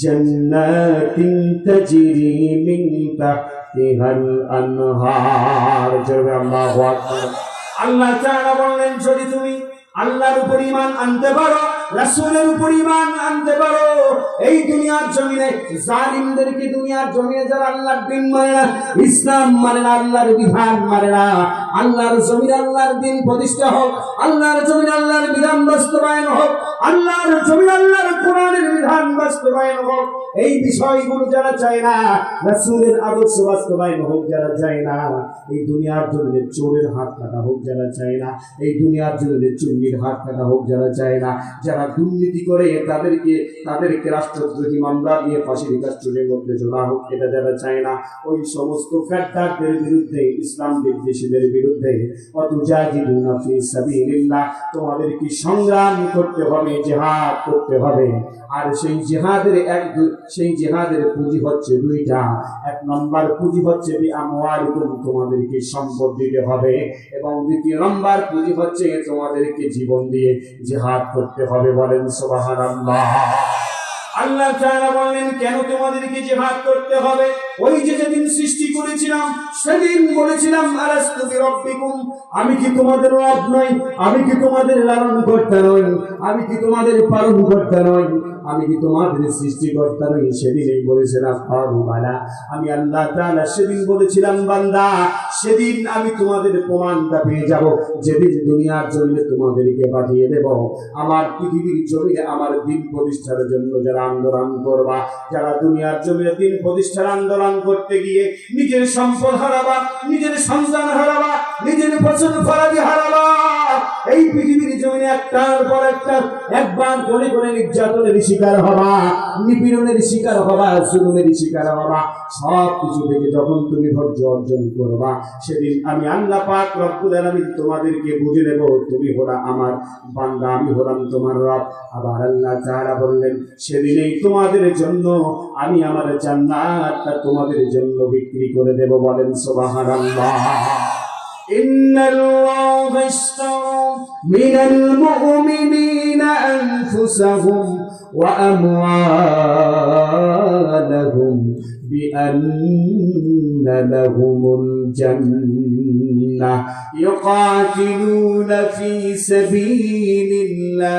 Speaker 1: জান্নাতিন তাজরি মিন তাহতিহাল আনহার। আল্লাহু আকবার। আল্লাহ তাআলা বললেন যদি তুমি আল্লাহর উপর ঈমান আনতে পারো, রাসূলের উপর ঈমান আনতে পারো, এই দুনিয়ার জমিনে জালিমদেরকে, দুনিয়ার জমিনে যারা আল্লাহর দ্বীন মানে না, ইসলাম মানে না, আল্লাহর বিধান মানে না, আল্লাহর জমিনে আল্লাহর দ্বীন প্রতিষ্ঠা হোক, আল্লাহর জমিনে আল্লাহর বিধান বাস্তবায়ন হোক, আল্লাহর জমিনে আল্লাহর কোরআনের বিধান বাস্তবায়ন হোক, এই বিষয়গুলো যারা চায় না, রাসূলের আদর্শ বাস্তবায়ন হোক যারা চায় না, এই দুনিয়ার জমিনে চোরের হাত কাটা হোক যারা চায় না, এই দুনিয়ার জমিনে চুন্নির হাত কাটা হোক যারা চায় না, যারা যারা দুর্নীতি করে তাদেরকে রাষ্ট্রদ্রোহী মামলা দিয়ে ফাঁসির কাস্টডির মধ্যে ঝোলা হোক, এটা যারা চায় না, ওই সমস্ত গাদ্দারদের বিরুদ্ধে, ইসলাম বিদ্বেষীদের বিরুদ্ধে ওয়াতুজাহিদুনা ফি সাবিলিল্লাহ, তোমাদেরকে সংগ্রাম করতে হবে, জিহাদ করতে হবে। আর সেই জিহাদের পুঁজি হচ্ছে দুইটা। এক নম্বর পুঁজি হচ্ছে বিআমওয়ালিকুম, তোমাদেরকে সম্পদ দিতে হবে, এবং দ্বিতীয় নম্বর পুঁজি হচ্ছে তোমাদেরকে জীবন দিয়ে জিহাদ করতে হবে। বলেন সুবহানাল্লাহ। আল্লাহ তাআলা বলেন কেন তোমাদেরকে জিহাদ করতে হবে? ওই যে যেদিন সৃষ্টি করেছিলাম সেদিন বলেছিলাম আলাস্তু বিরাব্বিকুম, আমি কি তোমাদের রব নই? আমি কি তোমাদের লালনকর্তা নই? আমি কি তোমাদের পালনকর্তা নই? আমি কি তোমাদের সৃষ্টিকর্তা নই? সেদিনই বলেছিলাম কালু বালা, আমি আল্লাহ তাআলা সেদিন বলেছিলাম বান্দা, সেদিন আমি তোমাদের প্রমাণটা পেয়ে যাব, যেদিন দুনিয়ার জমিনে তোমাদেরকে পাঠিয়ে দেব। আমার পৃথিবীর জমিনে আমার দিন প্রতিষ্ঠার জন্য যারা আন্দোলন করবা, যারা দুনিয়ার জমিনে দিন প্রতিষ্ঠার আন্দোলন করতে গিয়ে নিজের সম্পদ হারাবা, নিজের সন্তান হারাবা, নিজের পছন্দ ফরাজি হারাবা, এই পৃথিবীর জমিনে একটার পর একটা একবার করে করে নির্যাতনের শিকার হবা, নিপীড়নের শিকার হবা, জুলুমের শিকার হবা। সব কিছু থেকে যখন তুমি ধৈর্য অর্জন করবা, সেদিন আমি আল্লাহ পাক রব্বুল আলামিন তোমাদেরকে বুঝে নেব, তুমি হলা আমার বান্দা, আমি হলাম তোমার রব। আবার আল্লাহ তাআলা বললেন সেদিনেই তোমাদের জন্য আমি আমার জান্নাতটা তোমাদের জন্য বিক্রি করে দেব। বলেন সুবহানাল্লাহ। ইন্নাল্লাহা ইশতারা মিনাল মুমিনিনা আনফুসাহুম ওয়া আমওয়ালাহুম বিআন্না লাহুমুল জান্নাহ ইউকাতিলুনা ফি সাবিলিল্লাহ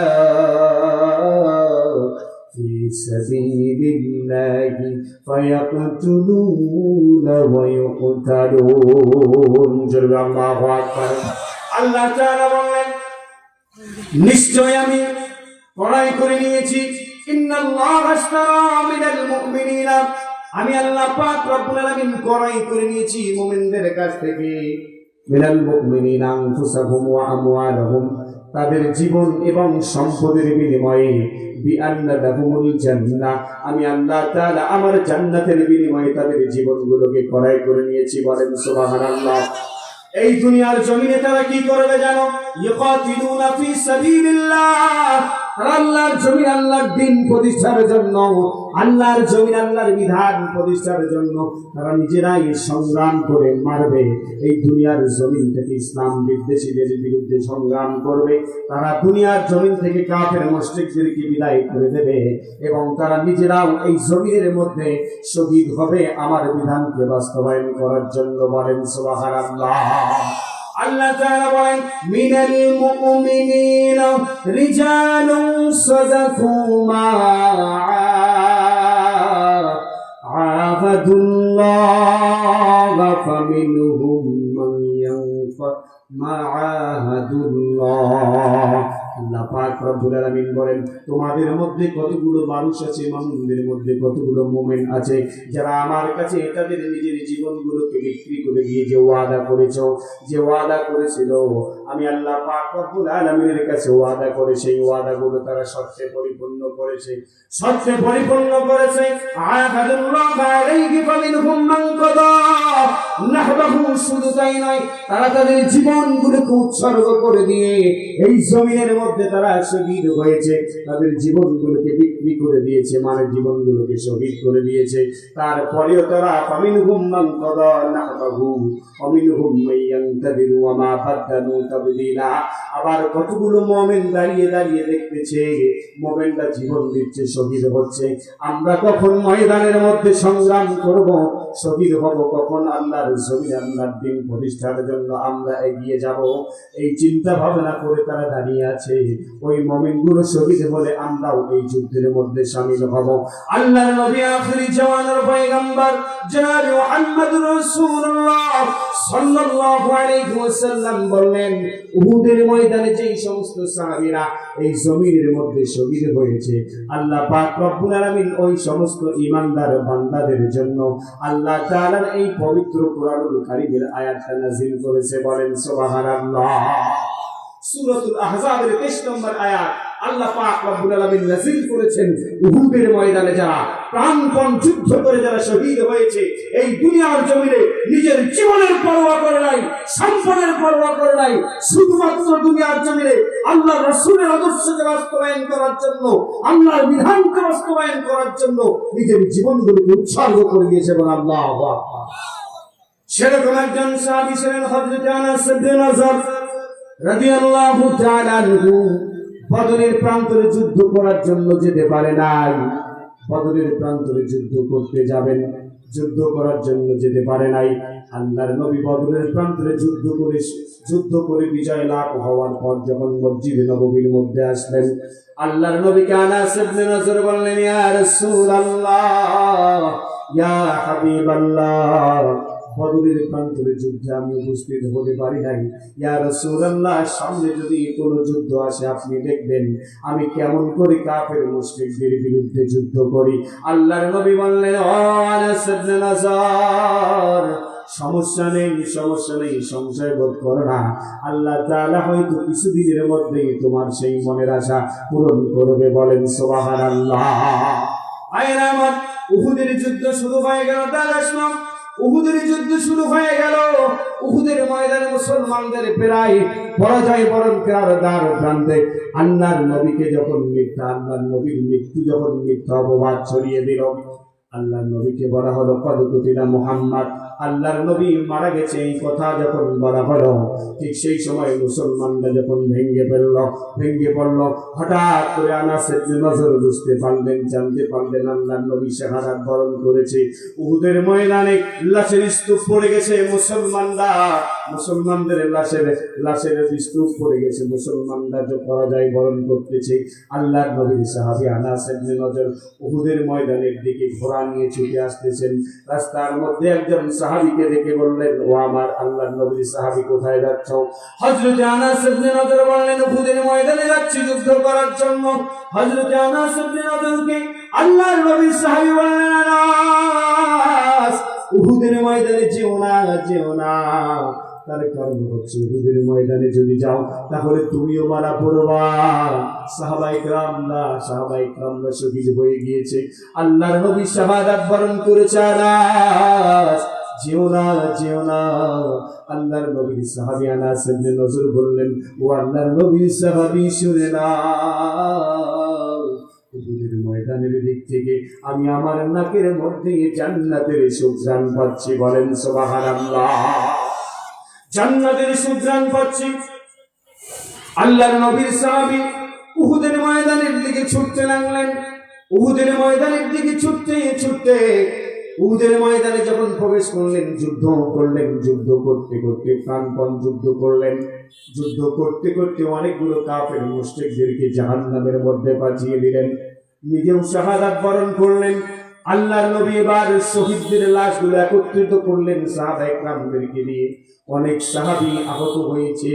Speaker 1: فيقتلون ويقتلون। আল্লাহু আকবার। আল্লাহ তাআলা বলেন নিশ্চয় আমি ক্রয় করে নিয়েছি, ইন্নাল্লাহা আশতারা মিনাল মুমিনিনা, আমি আল্লাহ পাক রব্বুল আলামিন ক্রয় করে নিয়েছি মুমিনদের কাছ থেকে, মিনাল মুমিনিনা আনফুসাহুম ওয়া আমওয়ালাহুম, তাদের জীবন এবং সম্পদের বিনিময়ে, বিআন্না লাহুমুল জান্নাহ, আমি আল্লাহ তাআলা আমার জান্নাতের বিনিময়ে তাদের জীবনগুলোকে ক্রয় করে নিয়েছি। বলেন সুবহানাল্লাহ। এই দুনিয়ার জমিনে তারা কি করবে জানো? ইউকাতিলুনা ফি সাবিলিল্লাহ, আল্লাহর জমিন আল্লাহর দ্বীন প্রতিষ্ঠার জন্য, আল্লাহর জমিন আল্লাহর বিধান প্রতিষ্ঠার জন্য তারা নিজেরাই সংগ্রাম করে মারবে। এই দুনিয়ার জমিন থেকে ইসলাম বিদ্বেষীদের বিরুদ্ধে সংগ্রাম করবে, তারা দুনিয়ার জমিন থেকে কাফের মুশরিকদেরকে বিদায় করে দেবে, এবং তারা নিজেরাও এই জমিনের মধ্যে শহীদ হবে আমার বিধানকে বাস্তবায়ন করার জন্য। বলেন সুবহানাল্লাহ। আল্লাহ তাআলা বলেন মিনাল মুমিনিনা রিজালুন সাদাকু মা আহাদুল্লাহ ফামিনহুম মান ইয়ানফা মা আহাদুল্লাহ। আল্লাহ পাক রব্বুল আলামিন বলেন তোমাদের মধ্যে কতগুলো মানুষ আছে, মুমিনদের মধ্যে কতগুলো মুমিন আছে যারা আমার কাছে তাদের নিজের জীবনগুলোকে বিক্রি করে দিয়ে যে ওয়াদা করেছো, যে ওয়াদা করেছিল আমি আল্লাহ পাক রব্বুল আলামিনের কাছে ওয়াদা করে, সেই ওয়াদাগুলো তারা সত্যে পরিপূর্ণ করেছে, সত্যে পরিপূর্ণ করেছে। আহাদুল্লাহ আলাইহি ফামিনহুম মান কাদা নাহবাহু, শুধু তাই নয়, তারা তাদের জীবনগুলোকে উৎসর্গ করে দিয়ে এই জমিনের মধ্যে তারা শহীদ হয়েছে, তাদের জীবনগুলোকে বিক্রি করে দিয়েছে, মানে জীবনগুলোকে শহীদ করে দিয়েছে। তারপরেও তারা ফামিনহুম মান কাদা নাহবাহু ওয়া মিনহুম মান ইয়ানতাদিরু ওয়া মা বাদদালু তাবদীলা। আবার কতগুলো মুমিন দাঁড়িয়ে দাঁড়িয়ে দেখতেছে, মুমিনরা জীবন দিচ্ছে, শহীদ হচ্ছে। আমরা কখন ময়দানের মধ্যে সংগ্রাম করব, শহীদ হব, কখন আল্লাহর জমিনে আল্লাহর দ্বীন প্রতিষ্ঠার জন্য আমরা এগিয়ে যাব, এই চিন্তা ভাবনা করে তারা দাঁড়িয়ে আছে। ওই মুমিনগুলো শহীদ হলে আমরাও এই যুদ্ধের মধ্যে শামিল হব। আল্লাহর নবী আখিরি জামানার পয়গম্বর জনাব মুহাম্মদুর রাসূলুল্লাহ সাল্লাল্লাহু আলাইহি ওয়াসাল্লাম বললেন উহুদের ময়দানে যেই সমস্ত সাহাবীরা এই জমিনের মধ্যে শহীদ হয়েছে, আল্লাহ পাক রব্বুল আলামিন ওই সমস্ত ঈমানদার বান্দাদের জন্য আল্লাহ তাআলার এই পবিত্র কোরআনুল কারীমের আয়াতটা নাযিল করেছে। বলেন সুবহানাল্লাহ। সূরাতুল আহজাবের 23 নম্বর আয়াত, আল্লাহ পাক রব্বুল আলামিন নাযিল করেছেন উহুদের ময়দানে যারা প্রাণপণ যুদ্ধ করে যারা শহীদ হয়েছে, এই দুনিয়ার জমিনে নিজের জীবনের পরোয়া করে নাই, সম্পদের পরোয়া করে নাই, শুধুমাত্র দুনিয়ার জমিনে আল্লাহর রাসূলের আদর্শকে বাস্তবায়ন করার জন্য, আল্লাহর বিধানকে বাস্তবায়ন করার জন্য নিজের জীবনগুলোকে উৎসর্গ করে দিয়েছে। এবং আল্লাহু আকবার। সেরকম একজন সাহাবী ছিলেন হযরত আনাস ইবনে নাযর রাদিয়াল্লাহু তাআলা আনহু। বদরের প্রান্তরে যুদ্ধ করার জন্য যেতে পারে নাই, বদরের প্রান্তরে যুদ্ধ করতে যাবেন, যুদ্ধ করার জন্য যেতে পারে নাই। আল্লাহর নবী বদরের প্রান্তরে যুদ্ধ করে বিজয় লাভ হওয়ার পর যখন মসজিদে নববীর মধ্যে আসলেন, আল্লাহর নবীকে আনাস ইবনে নাযর বললেন, ইয়া রাসূলুল্লাহ, ইয়া হাবিবাল্লাহ, বদরের প্রান্তরে যুদ্ধে আমি উপস্থিত হতে পারি নাই। ইয়া রাসূলুল্লাহ, সামনে যদি কোনো যুদ্ধ আসে আপনি দেখবেন আমি কেমন করে কাফের মুশরিকদের বিরুদ্ধে যুদ্ধ করি। আল্লাহর নবী বললেন, ও আনাস ইবনে নাযর, সমস্যা নেই, সমস্যা নেই, সংশয় বোধ করো না। আল্লাহ তাআলা হয়তো কিছুদিনের মধ্যেই তোমার সেই মনের আশা পূরণ করবে। বলেন সুবহানাল্লাহ। আয়ের আমার, উহুদের যুদ্ধ শুরু হয়ে গেল। তার উহুদের যুদ্ধ শুরু হয়ে গেল। উহুদের ময়দানে মুসলমানদের প্রায় পরাজয় বরণ করার দ্বার প্রান্তে আল্লাহর নবীকে যখন আল্লাহর নবীর মৃত্যু যখন মিথ্যা অপবাদ ছড়িয়ে দিল, আল্লাহর নবীকে বলা হলো কদ কুতিলা মুহাম্মদ, আল্লাহর নবী মারা গেছে এই কথা যখন বলা হলো, ঠিক সেই সময় মুসলমানরা যখন ভেঙে পড়ল, হঠাৎ করে আনাস ইবনে নাযর বুঝতে পারলেন, জানতে পারলেন আল্লাহর নবী শাহাদাত বরণ করেছে। উহুদের ময়দানে লাশের স্তূপ পড়ে গেছে, মুসলমানদের লাশের স্তূপ পড়ে গেছে, মুসলমানরা যে পরাজয় বরণ করতেছে। আল্লাহর নবীর সাহাবী আনাস ইবনে নাযর উহুদের ময়দানের দিকে ঘোড়া নিয়ে ছুটে আসতেছেন। রাস্তার মধ্যে একজন সাহাবীকে দেখে বললেন, ও আমার আল্লাহর নবীর সাহাবী, কোথায় যাচ্ছ? হযরত আনাস ইবনে নাযর বললেন, উহুদের ময়দানে যাচ্ছি যুদ্ধ করার জন্য। হযরত আনাস ইবনে নাযরকে আল্লাহর নবীর সাহাবী বললেন, আনাস, উহুদের ময়দানে যেও না। তার কারণ হচ্ছে উহুদের ময়দানে যদি যাও তাহলে তুমিও মারা পড়বা। সাহাবায়ে কেরামরা শহীদ হয়ে গিয়েছে, আল্লাহর নবী শাহাদাত বরণ করেছে। আনাস, যেও না। আল্লাহর নবীর সাহাবী আনাস ইবনে নাযর বললেন, ও আল্লাহর নবীর সাহাবী, শুনে নাও, উহুদের ময়দানের দিক থেকে আমি আমার নাকের মধ্যে জান্নাতের সুঘ্রাণ পাচ্ছি। বলেন সুবহানাল্লাহ। জান্নাতের সুঘ্রাণ পাচ্ছি। আল্লাহর নবীর সাহাবী উহুদের ময়দানের দিকে ছুটতে লাগলেন। উহুদের ময়দানের দিকে ছুটতে উহুদের ময়দানে যখন প্রবেশ করলেন, যুদ্ধ করতে প্রাণপণ যুদ্ধ করলেন। যুদ্ধ করতে অনেকগুলো কাফের মুশরিকদেরকে জাহান্নামের মধ্যে পাঠিয়ে দিলেন, নিজেও শাহাদাত বরণ করলেন। আল্লাহর নবী এবার শহীদদের লাশগুলো একত্রিত করলেন সাহাবায়ে কেরামদেরকে দিয়ে। অনেক সাহাবী আহত হয়েছে,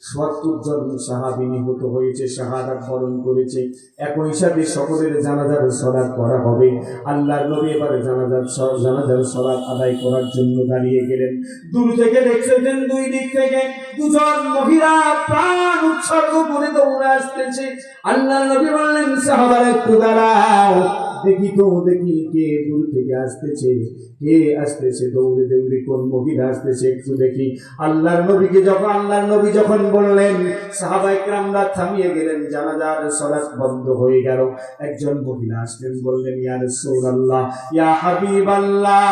Speaker 1: ৭০ জন সাহাবী নিহত হয়েছে, শাহাদাত বরণ করেছে। একই সাথে সকলের জানাজার সালাত করা হবে। আল্লাহর নবী এবার জানাজার সালাত আদায় করার জন্য দাঁড়িয়ে গেলেন। দূর থেকে দেখছেন দুই দিক থেকে দুজন মহিলা প্রাণ উৎসর্গ করে দৌড়ে আসতেছে। আল্লাহর নবী বললেন, সাহাবারা একটু দাঁড়াও, দেখি কে দূর থেকে আসতেছে, দৌড়ে কোন মহিলা আসতেছে, একটু দেখি। আল্লাহর নবী যখন বললেন, সাহাবায়ে কেরামরা থামিয়ে গেলেন, জানাজার সালাত বন্ধ হয়ে গেল। একজন মহিলা আসলেন, বললেন, ইয়া রাসূলুল্লাহ, ইয়া হাবিবাল্লাহ,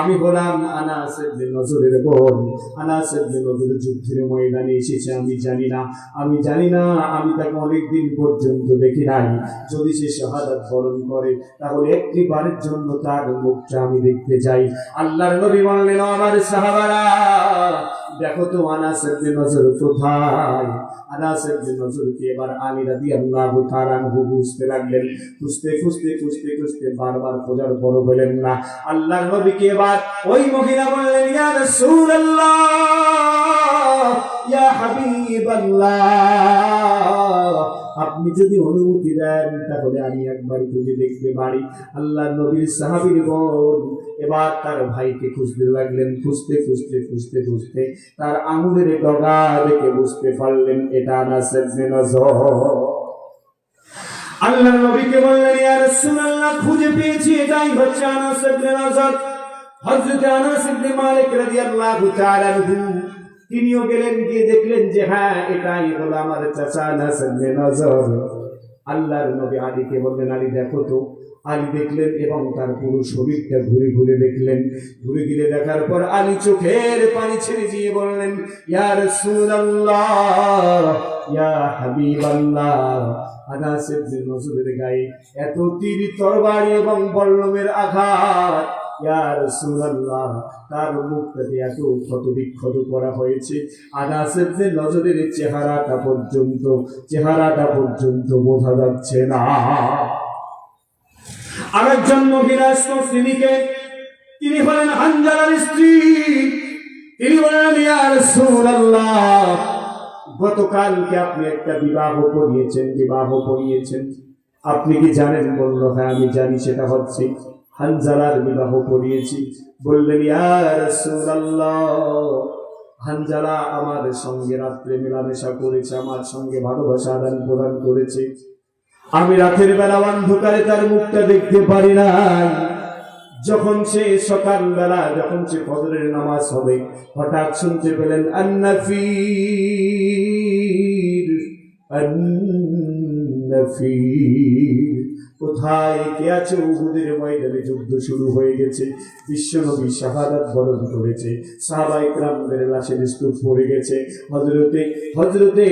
Speaker 1: আমি হলাম আনাস ইবনে নাযরের বোন। আনাস ইবনে নাযর যুদ্ধের ময়দানে এসেছে, আমি জানি না, আমি তাকে অনেকদিন পর্যন্ত দেখি নাই। যদি সে শাহাদাত বরণ করে তাহলে একটি বারের জন্য তার মুখটা আমি দেখতে চাই। আল্লাহর নবী বললেন, আমার সাহাবারা, দেখো তো আনাস ইবনে নাযর কোথায়। আনাস ইবনে নাযরকে এবার আলী রাদিয়াল্লাহু তাআলা আনহু বুঝতে লাগলেন। খুঁজতে বারবার খোঁজার পরও পেলেন না। আল্লাহর নবীকে এবার ওই মহিলা বললেন, ইয়া রাসূলুল্লাহ, ইয়া হাবিবাল্লাহ, আপনি যদি অনুমতি দেন তাহলে আমি একবার খুঁজে দেখতে পারি। আল্লাহর নবীর সাহাবীর বোন এবার তার ভাইকে খুঁজতে লাগলেন। খুঁজতে খুঁজতে খুঁজতে খুঁজতে তার আঙুলের ডগা দেখে বুঝতে পারলেন এটা আনাস ইবনে নজর। আল্লাহর নবীকে বললেন, ইয়া রাসূলুল্লাহ, খুঁজে পেয়েছি, এটাই হচ্ছে আনাস ইবনে নজর। হযরত আনাস ইবনে মালিক রাদিয়াল্লাহু তাআলা আনহু তিনিও গেলেন, গিয়ে দেখলেন যে হ্যাঁ, এটাই হলো আমার চাচা আনাস ইবনে নজর। আল্লাহর নবী আলীকে বললেন, আলী দেখো তো। আলী দেখলেন এবং তার পুরো শরীরটা ঘুরে ঘুরে দেখলেন। ঘুরে ঘুরে দেখার পর আলী চোখের পানি ছেড়ে দিয়ে বললেন, ইয়া রাসূলুল্লাহ, ইয়া হাবিবাল্লাহ, আনাস ইবনে নজরের গায়ে এত তীর, তরবারি এবং বল্লমের আঘাত, ইয়া রাসূলুল্লাহ, তার মুখটাতে এত ক্ষত বিক্ষত করা হয়েছে, আনাস ইবনে নজরের চেহারাটা পর্যন্ত বোঝা যাচ্ছে না। আরেকজন মহিলা মুসলিমকে, তিনি হলেন হানজালার স্ত্রী। তিনি বলেন, ইয়া রাসূলুল্লাহ, গতকালকে আপনি একটা বিবাহ পড়িয়েছেন, আপনি কি জানেন? বলল, হ্যাঁ আমি জানি, সেটা হচ্ছে হানজালার বিবাহ পড়িয়েছি। বললেন, ইয়া রাসূলুল্লাহ, হানজালা আমার সঙ্গে রাত্রে মেলামেশা করেছে, আমার সঙ্গে ভালোবাসা আদান প্রদান করেছে। আমি রাতের বেলা অন্ধকারে তার মুখটা দেখতে পারি না। যখন সে সকালবেলা, যখন সে ফজরের নামাজ হবে, হঠাৎ শুনতে পেলেন আন্নাফির, কোথায় কে আছে? উহুদের ময়দানে যুদ্ধ শুরু হয়ে গেছে, বিশ্বনবী শাহাদাত বরণ করেছে, সাহাবায়ে কেরামদের লাশের স্তূপ পড়ে গেছে। হযরতে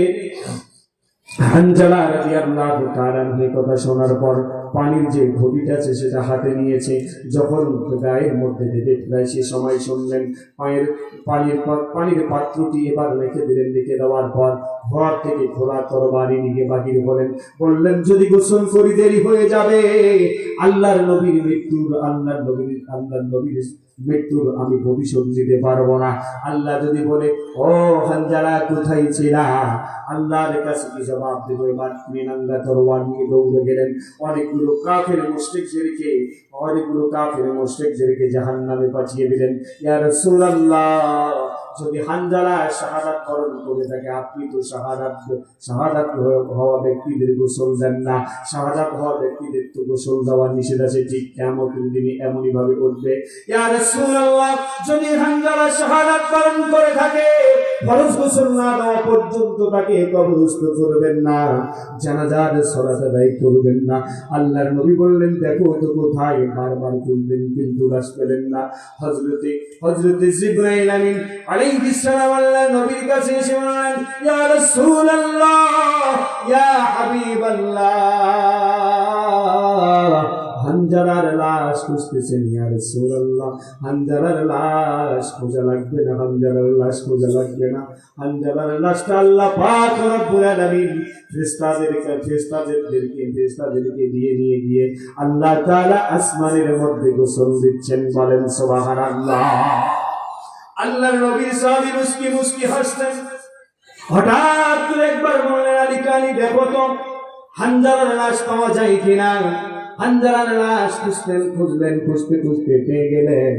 Speaker 1: হানজালা রাদিয়াল্লাহু তাআলা এই কথা শোনার পর পানির যে ঘটিটা আছে সেটা হাতে নিয়েছে। যখন গায়ের মধ্যে ঢেকে প্রায় সে সময় শুনলেন পানির পাত্রটি এবার রেখে দিলেন। রেখে দেওয়ার পর ঘর থেকে খোলা তরবারি নিয়ে বাহির হলেন। বললেন, যদি গোসল করি দেরি হয়ে যাবে, আল্লাহর নবীর মৃত্যুর আমি ভবিষ্যৎ দিতে পারবো না। আল্লাহ যদি বলে, ও হানজালা কোথায় ছিলা, আল্লাহর কাছে কি জবাব দেবো? এবার মেনাঙ্গা তরোয়ার নিয়ে দৌড়ে গেলেন। অনেকগুলো কাফের মুশরিকদেরকে জাহান্নামে পাঠিয়ে দিলেন। ইয়া রাসূলুল্লাহ, যদি হানজালা শাহাদাত বরণ করে থাকে, আপনি তো শাহাদাত হওয়া ব্যক্তিদের গোসল দেন না। শাহাদাত হওয়া ব্যক্তিদের তো গোসল দেওয়ার নিষেধ আছে। ঠিক কিয়ামতের দিনে এমনই ভাবে উঠবে। ইয়া রাসূলুল্লাহ, যদি হানজালা শাহাদাত বরণ করে থাকে, ফরজ গোসল না দেওয়া পর্যন্ত তাকে কবরস্থ করবেন না, জানাজার সালাত আদায় করবেন না। আল্লাহর নবী বললেন, দেখো তো কোথায়? বারবার খুঁজলেন কিন্তু লাশ পেলেন না। হযরতে জিবরাইল আমিন আলাইহিস সালাম আল্লাহর নবীর কাছে এসে বললেন, ইয়া রাসূলুল্লাহ, ইয়া হাবিবাল্লাহ, হানজালার লাশ খুঁজতেছেন। ইয়া রাসূলুল্লাহ, হানজালার লাশ খোঁজা লাগবে না, হানজালার লাশ খোঁজা লাগবে না। হানজালার লাশটা আল্লাহ পাক রব্বুল আলামিন ফেরেশতাদেরকে দিয়ে নিয়ে গিয়ে আল্লাহ তাআলা আসমানের মধ্যে গোসল দিচ্ছেন। বলেন সুবহানাল্লাহ। আল্লাহর নবী সাহাবী মুস্কি হাসতেন। হঠাৎ করে একবার বললেন, আলী কালী, দেখো তো হানজালার লাশ পাওয়া যায় কিনা। হানজালার লাশ খুঁজতে খুঁজতে পেয়ে গেলেন।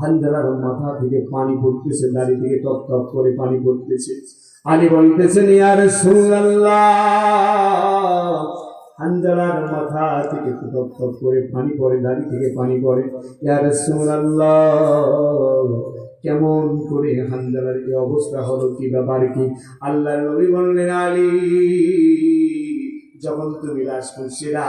Speaker 1: হানজালার মাথা থেকে পানি পড়তেছে, দাড়ি থেকে টপ টপ করে পানি পড়তেছে। আলী বলতেছেন, ইয়া রাসূলুল্লাহ, হানজালার মাথা থেকে টপ টপ করে পানি পড়ে, দাড়ি থেকে পানি পড়ে। ইয়া রাসূলুল্লাহ, কেমন করে হানজালার এই অবস্থা হলো, কি ব্যাপার কি? আল্লাহর নবী বললেন, আলী, যখন তুমি লাশ খুঁজছিলা,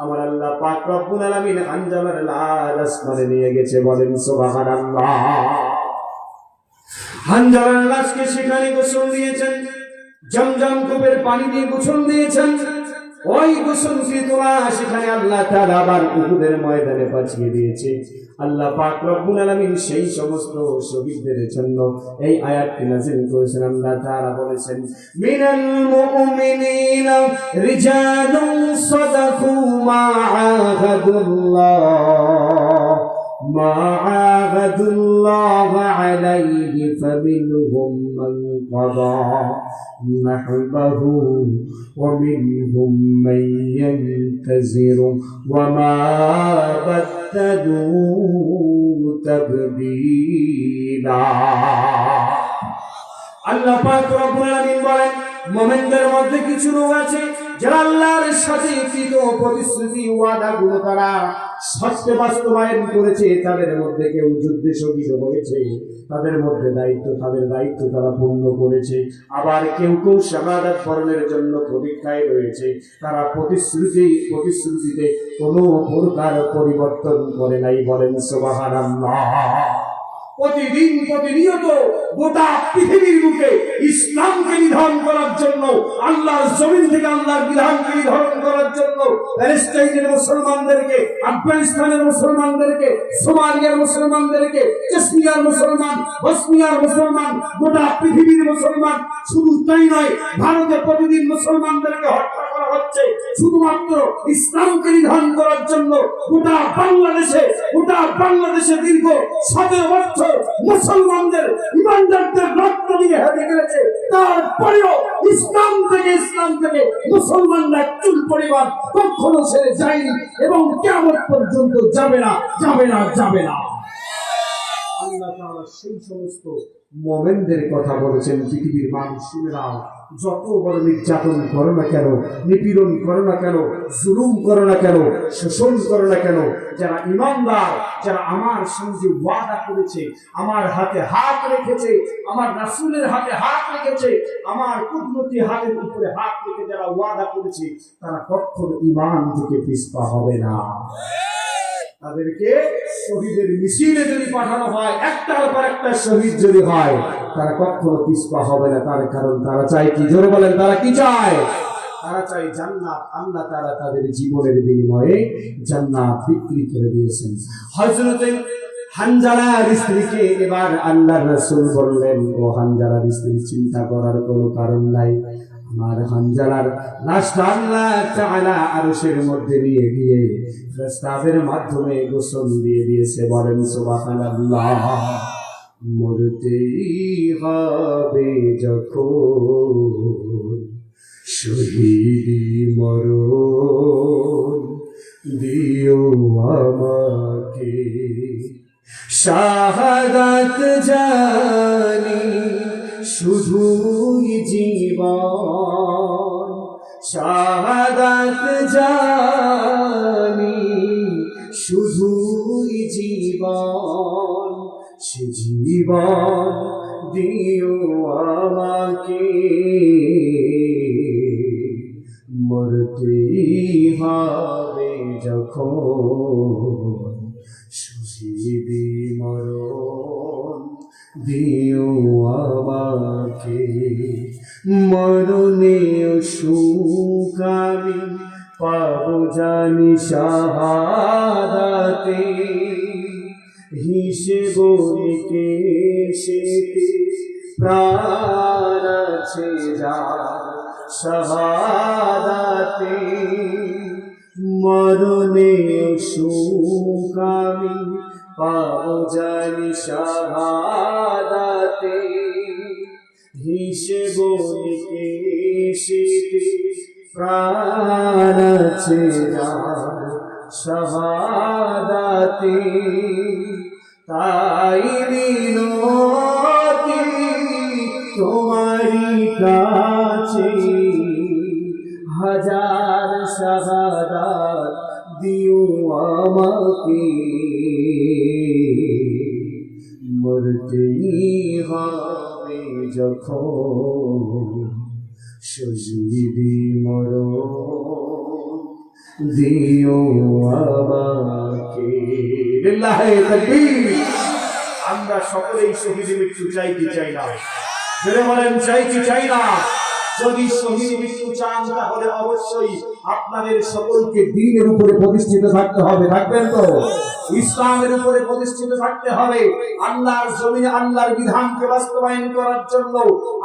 Speaker 1: আমার আল্লাহ পাক রব্বুল আলামিন হানজালার লাশ আসমানে নিয়ে গেছে। বলেন সুবহানাল্লাহ। হানজালার লাশকে সেখানে গোসল দিয়েছেন, জমজম কূপের পানি দিয়ে গোসল দিয়েছেন। ওই গোসলকৃত লাশ সেখানে আল্লাহ তাআলা আবার উহুদের ময়দানে পাঠিয়ে দিয়েছে। আল্লাহ পাক রব্বুল আলামিন সেই সমস্ত শহীদদের জন্য এই আয়াতটি নাযিল করেছেন। আল্লাহ তাআলা বলেছেন, মিনাল মুমিনিনা রিজালুন সাদাকু মা আহাদুল্লাহ আলাইহি ফামিনহুম মান কাদা নাহবাহু ওয়া মিনহুম মান ইয়ানতাজিরু ওয়া মা বাদদালু তাকবীরা। আল্লাহ পাক রব্বুল আলামিন বলেন, মুমিনদের মধ্যে কিছু লোক আছে যারা আল্লাহর সাথে কৃত প্রতিশ্রুতি ওয়াদাগুলো তারা সত্যে বাস্তবায়ন করেছে। তাদের মধ্যে কেউ যুদ্ধে শহীদ হয়েছে, তাদের মধ্যে তাদের দায়িত্ব তারা পূর্ণ করেছে। আবার কেউ কেউ শাহাদাত বরণের জন্য প্রতীক্ষায় রয়েছে। তারা প্রতিশ্রুতিতে কোনো প্রকার পরিবর্তন করে নাই। বলেন সুবহানাল্লাহ। প্রতিদিন প্রতিনিয়ত গোটা পৃথিবীর বুকে ইসলামকে নিধন করার জন্য, আল্লাহর জমিন থেকে আল্লাহর বিধানকে নিধন করার জন্য প্যালেস্টাইনের মুসলমানদেরকে, আফগানিস্তানের মুসলমানদেরকে, সোমালিয়ার মুসলমানদেরকে, চেচনিয়ার মুসলমান, বসনিয়ার মুসলমান, গোটা পৃথিবীর মুসলমান, শুধু তাই নয়, ভারতে প্রতিদিন মুসলমানদেরকে হত্যা করা হচ্ছে শুধুমাত্র ইসলামকে নিধন করার জন্য। গোটা বাংলাদেশে দীর্ঘ 17 বছর মুসলমানদের ইমানদারদের রক্ত দিয়ে হেরে গেছে। তারপরেও ইসলাম থেকে মুসলমানরা চুল পরিমাণ কখনো ছেড়ে যায়নি এবং কিয়ামত পর্যন্ত যাবে না। আল্লাহ তাআলা সেই সমস্ত মুমিনদের কথা বলেছেন, পৃথিবীর মানুষ শুনে নাও, যত বড় নির্যাতন করো না কেন, নিপীড়ন করো না কেন, জুলুম করো না কেন, শোষণ করো না কেন, যারা ঈমানদার, যারা আমার সঙ্গে ওয়াদা করেছে, আমার হাতে হাত রেখেছে, আমার রাসূলের হাতে হাত রেখেছে, আমার কুদরতি হাতের উপরে হাত রেখে যারা ওয়াদা করেছে, তারা কখনো ঈমান থেকে পিছপা হবে না। তাদেরকে শহীদের মিছিলে যদি পাঠানো হয়, একটার পর একটা শহীদ যদি হয়, তারা কখনো পিছপা হবে না। তার কারণ তারা চায় কি? জোরে বলেন, তারা কি চায়? তারা চায় জান্নাত। আল্লাহ তাআলা তাদের জীবনের বিনিময়ে জান্নাত বিক্রি করে দিয়েছেন। হযরত হানজালার স্ত্রীকে এবার আল্লাহর রাসূল বললেন, ও হানজালার স্ত্রী, চিন্তা করার কোনো কারণ নাই। আমার হানজালার লাশটা আল্লাহ তাআলা আরশের মধ্যে নিয়ে গিয়ে ফেরেশতাদের মাধ্যমে গোসল দিয়ে দিয়েছে। বলেন সুবহানাল্লাহ। মরতেই হবে যখন শহীদি মরণ, দিও আমাকে শাহাদাত জানি শুধুই জীবন, শাহাদাত জানি শুধুই জীবন, সে জীবন দিও আমাকে। মরতেই হবে যখন শহীদি মরণ, দিও আমাকে। মরণে সুখ আমি পাবো জানি শাহাদাতে, হিসেব নিকেশেতে প্রাণ আছে যার শাহাদাতে। মরণে সুখ আমি পাবো জানি শাহাদাতে, হিসেব নিকেশেতে প্রাণ আছে যার শাহাদাতে। তাই মিনতি তোমারি কাছে, হাজার শাহাদাত দিও আমাকে। মরতেই হবে যখন শহীদি মরণ, দিও আমাকে। লিল্লাহি তাকবীর। আমরা সকলেই শহীদ মৃত্যু চাই কি চাই না? যারা বলেন চাই কি চাই না? যদি শহীদ মৃত্যু চান তাহলে অবশ্যই আপনাদের সকলকে দ্বীনের উপরে প্রতিষ্ঠিত থাকতে হবে। থাকবেন তো? ইসলামের উপরে প্রতিষ্ঠিত থাকতে হবে। আল্লাহর জমিনে আল্লাহর বিধানকে বাস্তবায়ন করার জন্য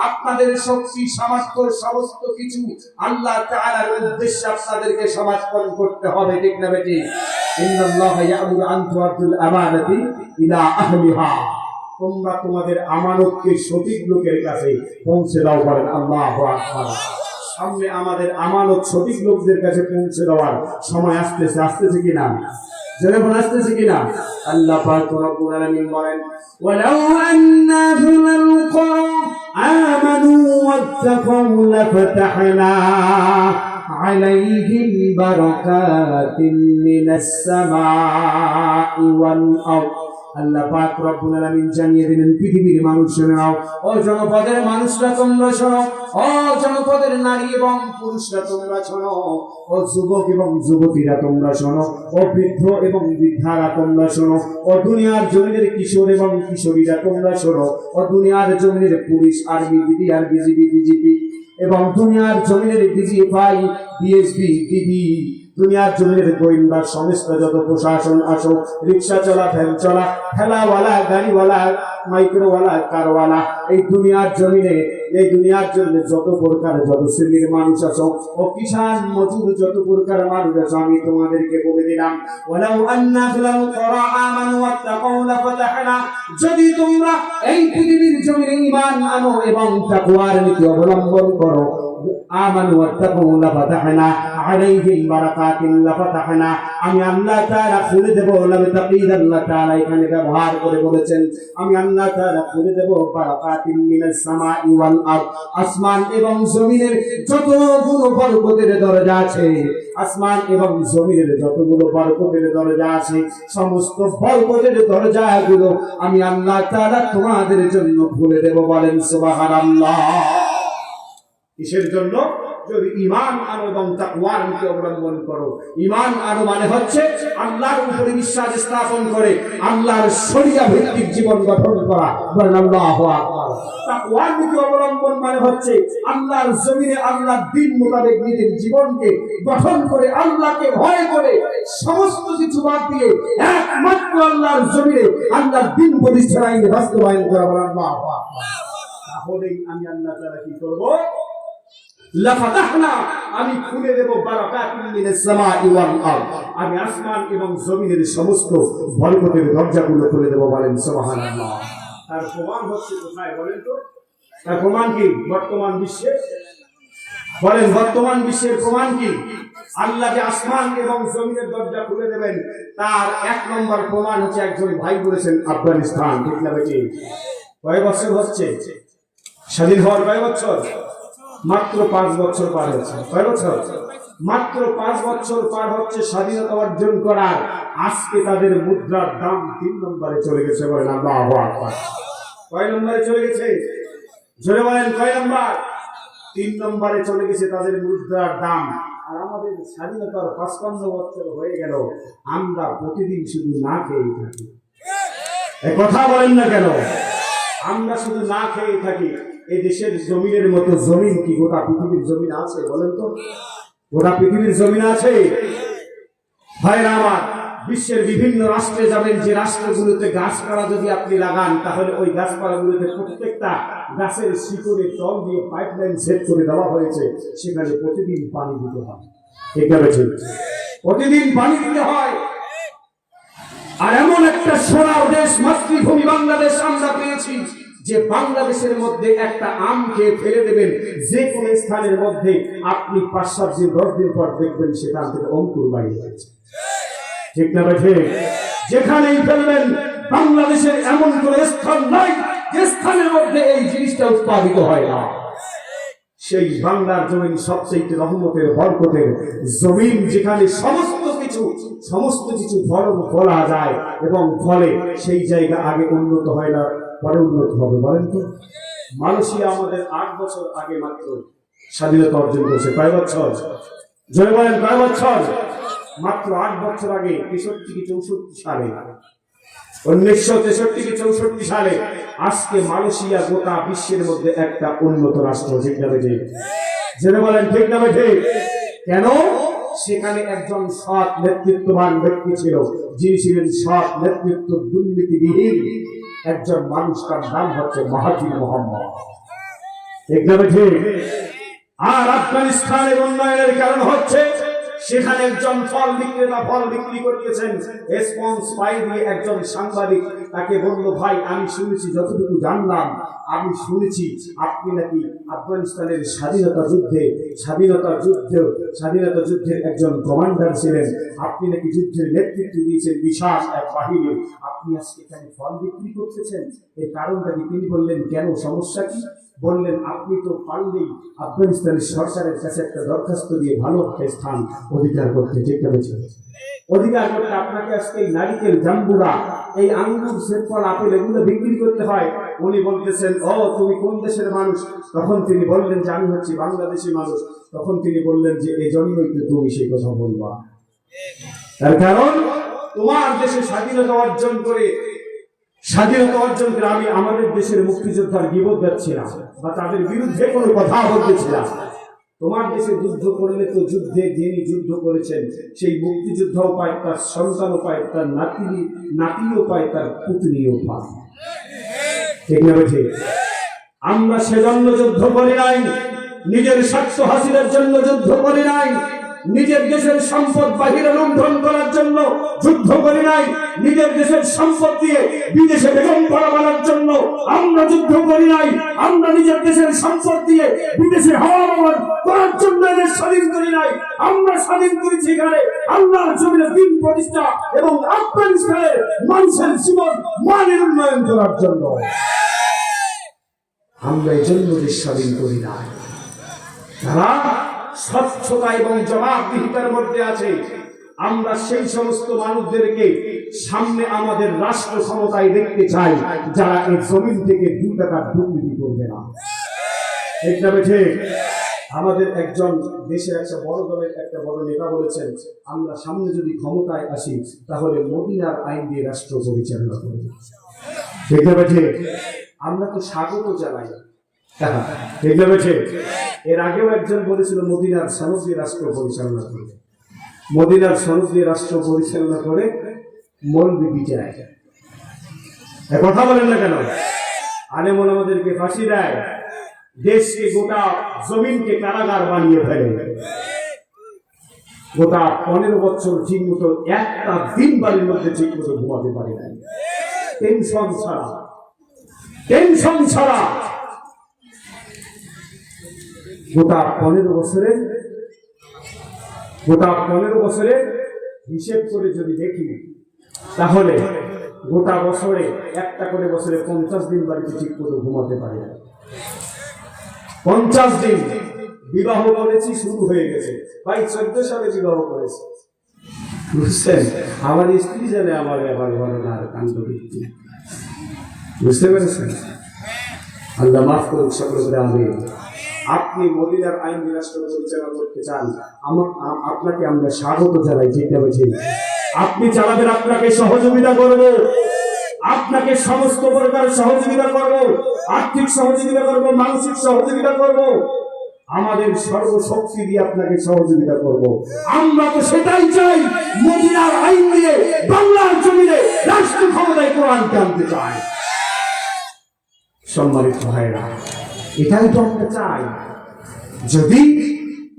Speaker 1: আপনাদের শক্তি সামর্থ্য সমস্ত কিছু আল্লাহ তাআলার উদ্দেশ্যে আপনাদেরকে সমর্পণ করতে হবে। ঠিক না বেটি? ইন্নাল্লাহা ইয়া'মুরু আন তু'আদ্দুল আমানাতি ইলা আহলিহা। তোমরা তোমাদের আমানতকে সঠিক লোকের কাছে পৌঁছে দাও। বলেন আল্লাহু আকবার। সামনে আমাদের আমানত সঠিক লোকদের কাছে পৌঁছে দেওয়ার সময় আসতেছে কিনা? জোরে বলে আসতেছে কিনা? আল্লাহ পাক রব্বুল আলামিন বলেন, ওয়ালাউ আন্না আহলাল কুরা আমানু ওয়াত্তাকাউ লাফতাহনা আলাইহিম বারাকাতিন মিনাস সামাই ওয়াল আরদ। আল্লাহ পাক রব্বুল আলামিন জানিয়ে দিলেন, পৃথিবীর মানুষ শুনে নাও, ও জনপদের মানুষরা তোমরা শোনো, ও জনপদের নারী এবং পুরুষরা তোমরা শোনো, ও যুবক এবং যুবতীরা তোমরা শোনো, ও বৃদ্ধ এবং বৃদ্ধারা তোমরা শোনো, ও দুনিয়ার জমিনের কিশোর এবং কিশোরীরা তোমরা শোনো, ও দুনিয়ার জমিনের police, army, BDR, BGB, BJP এবং দুনিয়ার জমিনের ডিজিএফআই, বিএসপি, ডিবি, দুনিয়ার জমিনের গোয়েন্দা সমস্ত যত প্রশাসন আসো, রিক্সা চলা, ভ্যান চলা, ঠেলাওয়ালা, গাড়িওয়ালা, মাইক্রোওয়ালা, কারওয়ালা, এই দুনিয়ার জমিনে, এই দুনিয়ার জন্য যত প্রকার যত শ্রেণীর মানুষ আছো, ও কিষান মজুর যত প্রকার মানুষ আছো, আমি তোমাদেরকে বলে দিলাম, ওয়ালাউ আন্না ফিল কুরা আমানু ওয়াত্তাকাউ লাফতাহনা, যদি তোমরা এই পৃথিবীর জমিনে ঈমান আনো এবং তাকওয়ার নীতি অবলম্বন করো, আমানু ওয়াত্তাকাউ লাফতাহনা আলাইহিম বারাকাতিন লাফতাহনা, আমি আল্লাহ তাআলা খুলে দেব, লাফতাকিদ আল্লাহ তাআলা এখানে ব্যবহার করে বলেছেন, আমি আল্লাহ তাআলা খুলে দেব বারাকাতিন মিনাস সামাই ওয়াল আরদ, আসমান এবং জমিনের যতগুলো বরকতের দরজা আছে, আসমান এবং জমিনের যতগুলো বরকতের দরজা আছে, সমস্ত বরকতের দরজাগুলো আমি আল্লাহ তাআলা তোমাদের জন্য খুলে দেব। বলেন সুবহানাল্লাহ। কিসের জন্য? যদি ঈমান আনো এবং তাকওয়ার নীতি অবলম্বন করো। ঈমান আনো মানে হচ্ছে আল্লাহর উপরে বিশ্বাস স্থাপন করে আল্লাহর শরিয়া ভিত্তিক জীবন গঠন করা। বলেন আল্লাহু আকবার। তাকওয়ার নীতি অবলম্বন মানে হচ্ছে আল্লাহর জমিনে আল্লাহর দ্বীন মোতাবেক নিজের জীবনকে গঠন করে আল্লাহকে ভয় করে সমস্ত কিছু বাদ দিয়ে একমাত্র আল্লাহর জমিনে আল্লাহর দ্বীন প্রতিষ্ঠার আইন বাস্তবায়ন করা। বলেন আল্লাহু আকবার। তাহলেই আমি আল্লাহ তাআলা কি করব? লাফাতাহনা, আমি খুলে দেব বারাকাতিন মিনাস সামাই ওয়াল আরদ, আমি আসমান এবং জমিনের সমস্ত বরকতের দরজাগুলো খুলে দেব। বলেন সুবহানাল্লাহ। তার প্রমাণ হচ্ছে কোথায় বলেন তো? তার প্রমাণ কি? বর্তমান বিশ্বে বলেন, বর্তমান বিশ্বের প্রমাণ কি? আল্লাহ যে আসমান এবং জমিনের দরজা খুলে দেবেন, তার এক নম্বর প্রমাণ হচ্ছে একজন ভাই বলেছেন আফগানিস্তান। ঠিক না বেটি? কয় বছর হচ্ছে স্বাধীন হওয়ার? কয় বছর? মাত্র 5 বছর পার হচ্ছে। কয় বছর? মাত্র 5 বছর পার হচ্ছে স্বাধীনতা অর্জন করার। আজকে তাদের মুদ্রার দাম 3 নম্বরে চলে গেছে। বলেন আল্লাহু আকবার। কয় নম্বরে চলে গেছে? জোরে বলেন, কয় নম্বর? 3 নম্বরে চলে গেছে তাদের মুদ্রার দাম। আর আমাদের স্বাধীনতার 55 বছর হয়ে গেল, আমরা প্রতিদিন শুধু না খেয়ে থাকি। এই কথা বলেন না কেন? আমরা শুধু না খেয়ে থাকি। এই দেশের জমিনের মতো জমিন কি গোটা পৃথিবীর জমিন আছে? বলেন তো, গোটা পৃথিবীর জমিন আছে? ভাইরা আমার, বিশ্বের বিভিন্ন রাষ্ট্রে যাবেন, যে রাষ্ট্রগুলোতে গাছপালা যদি আপনি লাগান, তাহলে ওই গাছপালাগুলোতে প্রত্যেকটা গাছের শিকড়ে তল দিয়ে পাইপলাইন সেট করে দেওয়া হয়েছে, সেখানে প্রতিদিন পানি দিতে হয়। ঠিক আছে? প্রতিদিন পানি দিতে হয়। আর এমন একটা সোনার দেশ, মাতৃভূমি বাংলাদেশ আমরা পেয়েছি, যে বাংলাদেশের মধ্যে একটা আম খেয়ে ফেলে দেবেন, যে কোনো স্থানের মধ্যে আপনি 5-7 দিন 10 দিন পর দেখবেন সেখান থেকে অঙ্কুর বাইরে যাচ্ছে। ঠিক না বেঠে? যেখানেই ফেলবেন, বাংলাদেশের এমন কোন স্থান নাই যে স্থানের মধ্যে এই জিনিসটা উৎপাদিত হয় না। সেই বাংলার জমিন সবচেয়ে রহমতের বরকতের জমিন, যেখানে সমস্ত কিছু ফলা যায় এবং ফলে সেই জায়গা আগে উন্নত হয় না, পরে উন্নত হবে। বলেন তো, মালয়েশিয়া আমাদের 8 বছর আগে মাত্র স্বাধীনতা অর্জন করেছে। কয় বছর? জোরে বলেন, কয় বছর? মাত্র 8 বছর আগে, 63-64 সালে, 1963-64 সালে। আজকে মালয়েশিয়া গোটা বিশ্বের মধ্যে একটা উন্নত রাষ্ট্র। ঠিক না বেঠে? জোরে বলেন, ঠিক না বেঠে? কেন? সেখানে একজন সৎ নেতৃত্ববান ব্যক্তি ছিল, যিনি ছিলেন সৎ নেতৃত্ব, দুর্নীতিবিহীন একজন মানুষ। তার নাম হচ্ছে মাহাথির মোহাম্মদ। ঠিক না বেঠে? আর আফগানিস্তানের উন্নয়নের কারণ হচ্ছে সেখানে একজন ফল বিক্রেতা ফল বিক্রি করতেছেন, রেসপন্স পাই দিয়ে একজন সাংবাদিক তাকে বলল, ভাই আমি শুনেছি, যতটুকু জানলাম আমি শুনেছি আপনি নাকি আফগানিস্তানের স্বাধীনতা যুদ্ধের একজন কমান্ডার ছিলেন, আপনি নাকি যুদ্ধের নেতৃত্ব দিয়েছেন বিশাল এক বাহিনী, আপনি আজকে এখানে ফল বিক্রি করতেছেন, এর কারণটা কি? তিনি বললেন, কেন, সমস্যা কি? বললেন, আপনি তো পারলেই আফগানিস্তানের সরকারের কাছে একটা দরখাস্ত দিয়ে ভালো একটা স্থান অধিকার করতে, ঠিক বলেছেন, অধিকার করতে আপনাকে আজকে এই নারিকেল, জাম্বুরা, এই আঙ্গুর, সেফল, আপেল এগুলো বিক্রি করতে হয়। উনি বলতেছেন, ও তুমি কোন দেশের মানুষ? তখন তিনি বললেন যে আমি হচ্ছি বাংলাদেশি মানুষ। তখন তিনি বললেন যে এই জন্যই তো তুমি সেই কথা বলবা, তার কারণ তোমার দেশে স্বাধীনতা অর্জন করে আমি আমাদের দেশের মুক্তিযোদ্ধার গীবত গাচ্ছিলাম বা তাদের বিরুদ্ধে কোনো কথা বলতেছিলাম। তোমার দেশে যুদ্ধ করলে তো যুদ্ধে যিনি যুদ্ধ করেছেন সেই মুক্তিযোদ্ধাও পায়, তার সন্তানও পায়, তার নাতিও পায়, তার পুত্রীও পায়, ঠিক না? ঠিক। আমরা সেজন্য যুদ্ধ করি নাই, নিজের স্বার্থ হাসিলের জন্য যুদ্ধ করি নাই, নিজের দেশের সম্পদ বাহিরে লুণ্ঠন করার জন্য যুদ্ধ করি নাই, নিজের দেশের সম্পদ দিয়ে বিদেশে বেগম করাবার জন্য আমরা যুদ্ধ করি নাই, আমরা নিজের দেশের সম্পদ দিয়ে বিদেশে হাওয়া ব্যবহার করার জন্য এদের স্বাধীন করি নাই। আমরা স্বাধীন করেছি এখানে আল্লাহর জমিনে দিন প্রতিষ্ঠা এবং আফগানিস্তানের মানুষের জীবন মানের উন্নয়ন করার জন্য। আমরা এই জন্য দেশ স্বাধীন করি নাই। তারা স্বচ্ছতা এবং জবাবদিহিতার মধ্যে আছে। আমরা সেই সমস্ত মানুষদেরকে সামনে আমাদের রাষ্ট্র ক্ষমতায় দেখতে চাই যারা এই জমিন থেকে 2 টাকার দুর্নীতি করবে না, ঠিক না? ঠিক। আমাদের একজন দেশের একটা বড় দলের একটা বড় নেতা বলেছেন, আমরা সামনে যদি ক্ষমতায় আসি তাহলে মদিনার আইন দিয়ে রাষ্ট্র পরিচালনা করব, ঠিক না? ঠিক। আমরা তো স্বাগত জানাই, ঠিক না? ঠিক। এর আগেও একজন বলেছিল মদিনার সনদ দিয়ে রাষ্ট্র পরিচালনা করবে, মদিনার সনদ দিয়ে রাষ্ট্র পরিচালনা করে মৌলবি বিচার, কথা বলেন না কেন? আলেম ওলামাদেরকে ফাঁসি দেয়, দেশকে গোটা জমিনকে কারাগার বানিয়ে ফেলে, গোটা 15 বছর ঠিক মতো একটা দিন বাড়ির মধ্যে ঠিক মতো ঘুমাতে পারে নাই, টেনশন ছাড়া। গোটা 15 বছরে হিসেব করে যদি দেখি তাহলে গোটা বছরে একটা করে বছরে 50 দিন বাড়িতে ঠিক করে ঘুমাতে পারে না। 50 দিন বিবাহ করেছি, শুরু হয়ে গেছে, ভাই 14 সালে বিবাহ করেছে, বুঝছেন? আমার স্ত্রী জানে আমার ব্যাপার ঘটনার কাণ্ডবৃত্তি, বুঝতে পেরেছেন? আল্লাহ মাফ করুক সকলকে। আমি আপনি মদিনার আইন রাষ্ট্র পরিচালনা করতে চান, আপনাকে আমরা স্বাগত জানাই, ঠিক না? ঠিক। আপনি চালাবেন, আপনাকে সহযোগিতা করব, আপনাকে সমস্ত প্রকার সহযোগিতা করব, আর্থিক সহযোগিতা করব, মানসিক সহযোগিতা করব, আমাদের সর্বশক্তি দিয়ে আপনাকে সহযোগিতা করব। আমরা তো সেটাই চাই, মদিনার আইন দিয়ে বাংলার জমিনে রাষ্ট্র ক্ষমতায় কোরআনকে আনতে চাই। সম্মানিত ভাইরা, এটাই তো আমরা চাই। যদি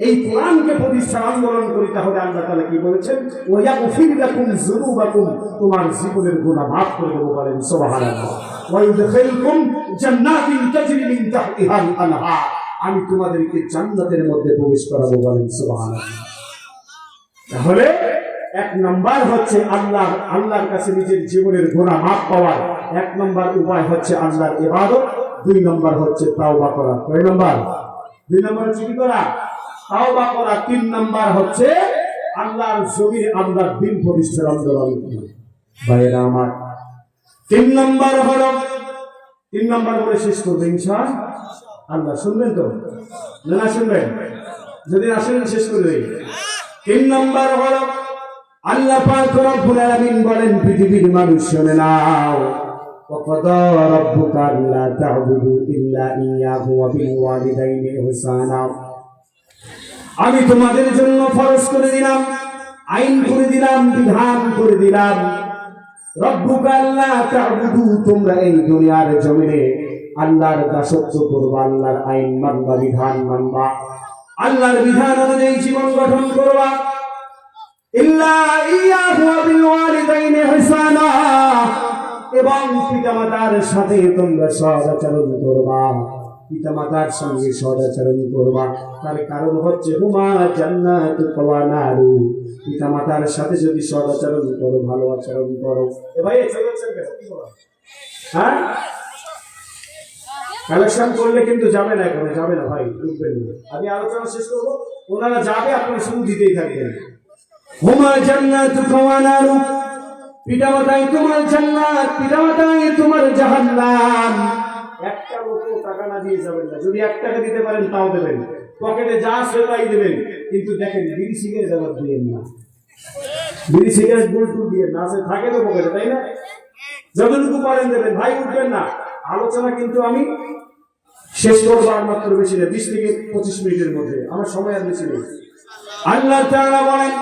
Speaker 1: এই কোরআনকে প্রতিষ্ঠার আন্দোলন করি তাহলে আল্লাহ তাআলা কি বলেছেন? ওয়ায়াগফির লাকুম যুনুবাকুম, তোমার জীবনের গুনাহ মাফ করে দেব, বলেন সুবহানাল্লাহ। ওয়া ইউদখিলকুম জান্নাতিন তাজরি মিন তাহতিহাল আনহার, আমি তোমাদেরকে জান্নাতের মধ্যে প্রবেশ করাবো, বলেন সুবহানাল্লাহ। তাহলে 1 নম্বর হচ্ছে আল্লাহর কাছে নিজের জীবনের গুনাহ মাফ পাওয়ার 1 নম্বর উপায় হচ্ছে আল্লাহর ইবাদত, 2 নম্বর হচ্ছে তাওবা করা। কয় নম্বর? 2 নম্বর হচ্ছে কি করা? তাওবা করা। 3 নম্বর হচ্ছে আল্লাহর জমিনে আল্লাহর দ্বীন প্রতিষ্ঠার আন্দোলন করা। ভাইরা আমার, 3 নম্বর হলো, 3 নম্বর বলে শেষ করবে ইনশাআল্লাহ। শুনবেন তো না? শুনবেন? যদি আসেন শেষ করে দেই। 3 নম্বর হলো আল্লাহ পাক রব্বুল আলামিন বলেন, পৃথিবীর মানুষ শুনে নাও, ওয়াকাদা রাব্বুকা আল্লা তা'বুদু ইল্লা ইয়্যাহু ওয়া বিল ওয়ালিদাইনি ইহসানা, আমি তোমাদের জন্য ফরজ করে দিলাম, আইন করে দিলাম, বিধান করে দিলাম, রব্বুকা আল্লা তা'বুদু, তোমরা এই দুনিয়ার জমিনে আল্লাহর দাসত্ব করবা, আল্লাহর আইন মানবা, বিধান মানবা, আল্লাহর বিধান অনুযায়ী জীবন গঠন করবা, ইল্লা ইয়াহু ওয়া বিল ওয়ালিদাইনি ইহসানা, এবং পিতামাতার সাথে তোমরা সদাচরণ করবা, পিতামাতার সঙ্গে সদাচরণ করবা। তার কারণ হচ্ছে হুমা জান্নাতু ওয়া নারু, পিতামাতার সাথে যদি সদাচরণ করো, ভালো আচরণ করো। এ ভাই চলেছেন কেন, কি বলা? হ্যাঁ, কালেকশন করলে কিন্তু যাবে না, এখন যাবে না ভাই, বুঝবেন না। আমি আলোচনা শেষ করবো, ওনারা যাবে, আপনি শুরু দিতেই থাকবেন। হুমা জান্নাতু ওয়া নারু, পিতামাতাই তোমার জান্নাত, পিতামাতাই তোমার জাহান্নাম। একটা লোকও টাকা না দিয়ে যাবেন না, যদি 1 টাকা দিতে পারেন তাও দেবেন, পকেটে যা আছে তাই দেবেন, কিন্তু দেখেন বিড়ি সিগারেট আবার দিয়েন না, বিড়ি সিগারেট গুলটু দিয়ে না, আছে থাকে তো পকেটে, তাই না? যতটুকু পারেন দেবেন ভাই, উঠবেন না। আলোচনা কিন্তু আমি শেষ করবো আর মাত্র বেশি না, 20 থেকে 25 মিনিটের মধ্যে, আমার সময় আর বেশি নেই। আল্লাহ তাআলা বলেন,